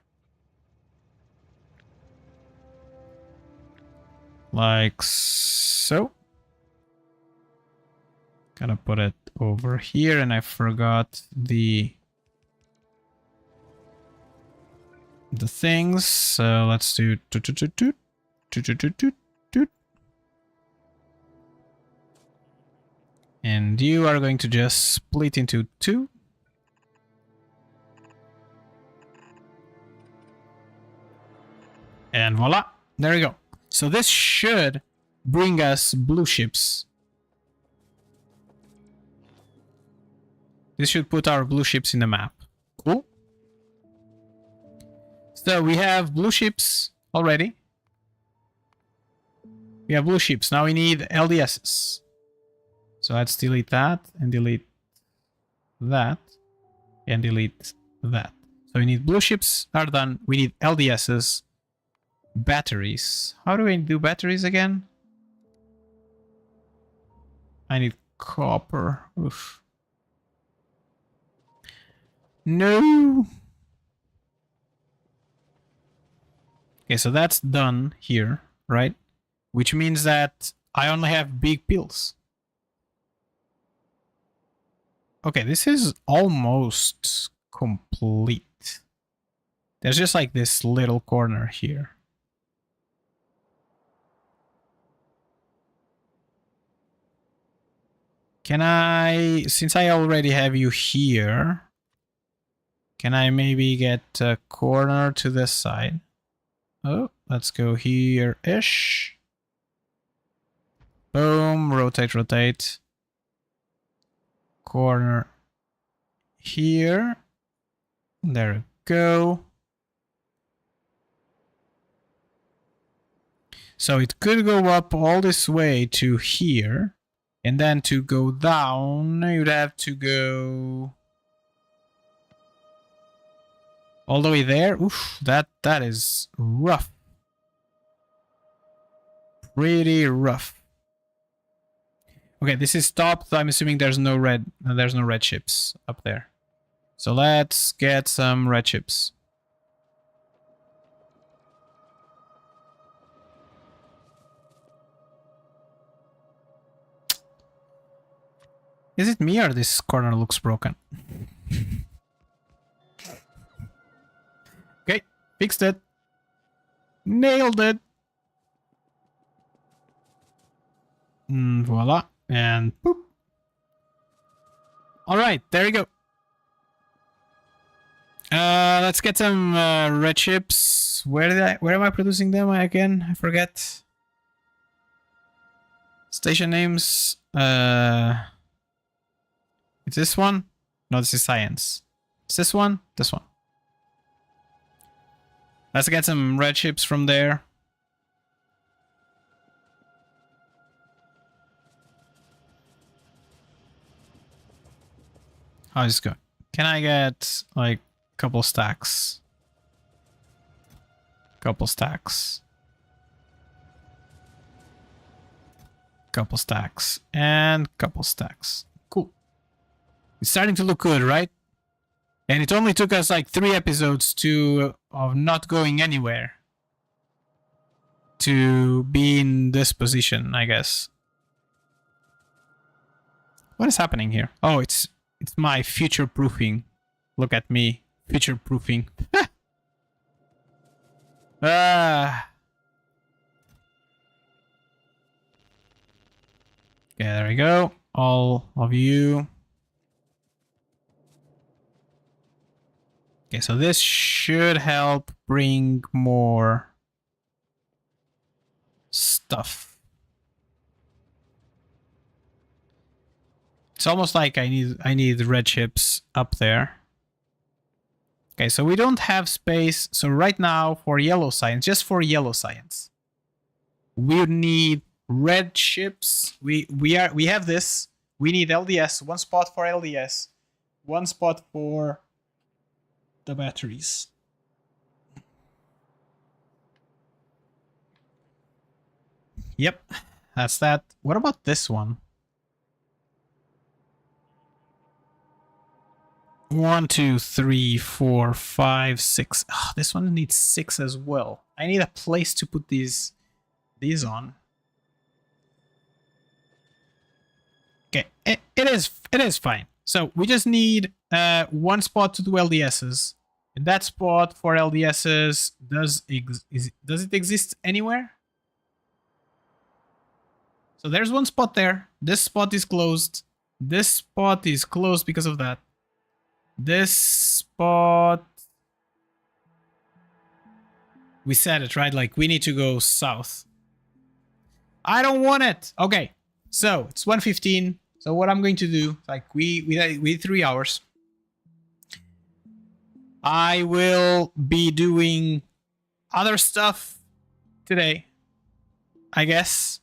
Like so. Gotta put it over here, and I forgot the things. So let's do and you are going to just split into 2. And voila, there we go. So this should bring us blue ships. This should put our blue ships in the map. Cool. So we have blue ships already. We have blue ships. Now we need LDSs. So let's delete that and delete that and delete that. So we need blue ships are done. We need LDSs. Batteries. How do we do batteries again? I need copper. Oof. No. Okay, so that's done here, right? Which means that I only have big pills. Okay, this is almost complete. There's just like this little corner here. Can I, since I already have you here, can I maybe get a corner to this side? Oh, let's go here-ish. Boom, rotate, rotate. Corner here. There we go. So it could go up all this way to here. And then to go down, you'd have to go all the way there. Oof, that is rough. Pretty rough. Okay, this is stopped. I'm assuming there's no red ships up there. So let's get some red ships. Is it me or this corner looks broken? Okay, fixed it. Nailed it. Voila. And boop. Alright, there we go. Let's get some red chips. Where am I producing them again? I forget. Station names. It's this one? No, this is science. It's this one? This one. Let's get some red chips from there. How's this going? Can I get like a couple stacks? Couple stacks. Couple stacks. And couple stacks. Cool. It's starting to look good, right? And it only took us like 3 episodes of not going anywhere to be in this position, I guess. What is happening here? Oh, it's my future proofing. Look at me, future proofing. Okay, there we go. All of you. Okay, so this should help bring more stuff. It's almost like I need red chips up there. Okay, so we don't have space. So right now for yellow science, just for yellow science, we need red chips. We have this. We need LDS. 1 spot for LDS. 1 spot for the batteries. Yep, that's that. What about this one? 1, 2, 3, 4, 5, 6. Oh, this one needs 6 as well. I need a place to put these on. Okay, it is fine. So we just need 1 spot to do LDSs. And that spot for LDSs does it exist anywhere? So there's 1 spot there. This spot is closed. This spot is closed because of that. This spot, we said it, right? Like, we need to go south. I don't want it. Okay, so it's 1:15. So what I'm going to do, like, we had 3 hours. I will be doing other stuff today, I guess.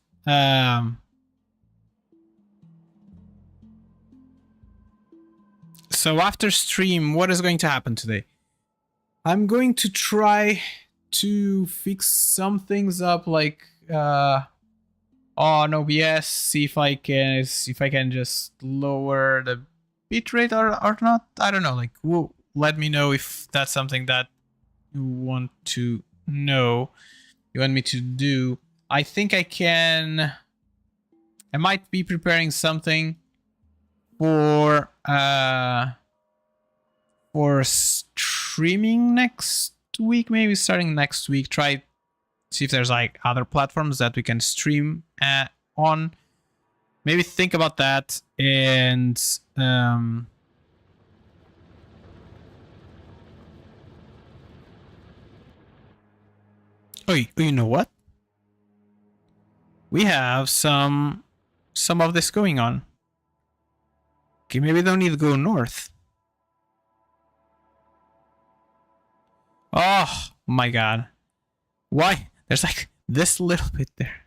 So after stream, what is going to happen today? I'm going to try to fix some things up, like on OBS, see if I can just lower the bitrate or not. I don't know. Like, let me know if that's something that you want to know. You want me to do. I think I can. I might be preparing something for streaming next week, maybe starting next week. Try see if there's like other platforms that we can stream on. Maybe think about that. And oh, you know what? We have some of this going on. Okay, maybe we don't need to go north. Oh my god. Why? There's like this little bit there.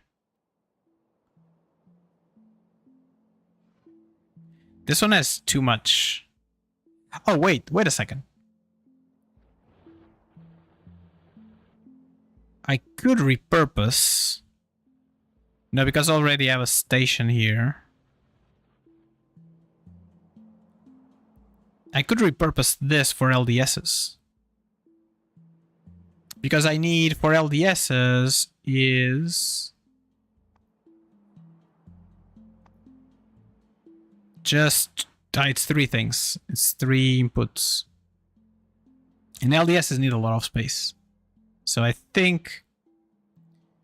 This one has too much. Oh, wait a second. I could repurpose. No, because I already have a station here. I could repurpose this for LDSs. Because I need for LDSs is just it's 3 things. It's 3 inputs. And LDSs need a lot of space. So I think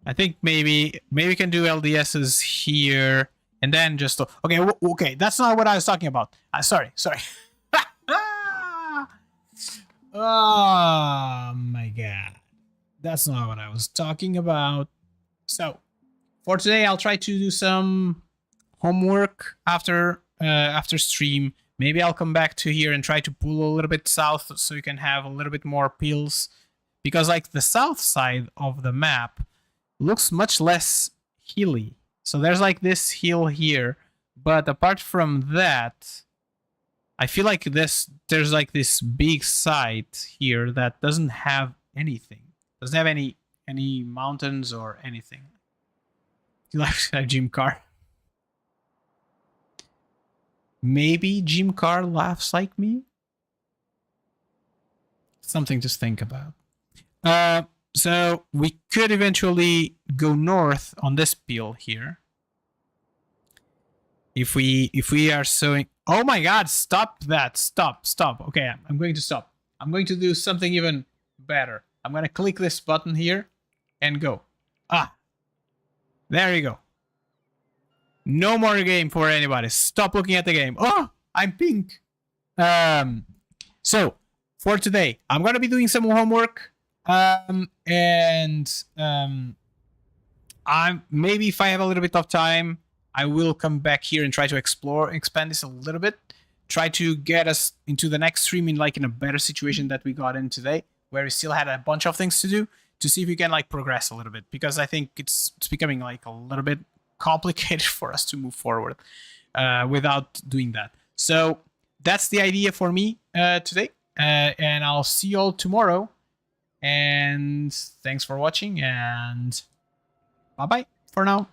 maybe we can do LDSs here and then just okay, that's not what I was talking about. Sorry. Oh my god. That's not what I was talking about. So, for today, I'll try to do some homework after stream. Maybe I'll come back to here and try to pull a little bit south so you can have a little bit more pills. because like the south side of the map looks much less hilly. So there's like this hill here, but apart from that, I feel like there's like this big site here that doesn't have anything. Doesn't have any mountains or anything. You like a gym car? Maybe Jim Carr laughs like me? Something to think about. So we could eventually go north on this peel here. If we are sowing... Oh my god, stop that. Stop. Okay, I'm going to stop. I'm going to do something even better. I'm going to click this button here and go. Ah. There you go. No more game for anybody. Stop looking at the game. Oh, I'm pink. So for today, I'm gonna be doing some homework. I'm maybe if I have a little bit of time, I will come back here and try to expand this a little bit. Try to get us into the next stream in a better situation that we got in today, where we still had a bunch of things to do, to see if we can progress a little bit, because I think it's becoming a little bit complicated for us to move forward without doing that. So that's the idea for me today, and I'll see you all tomorrow, and thanks for watching, and bye bye for now.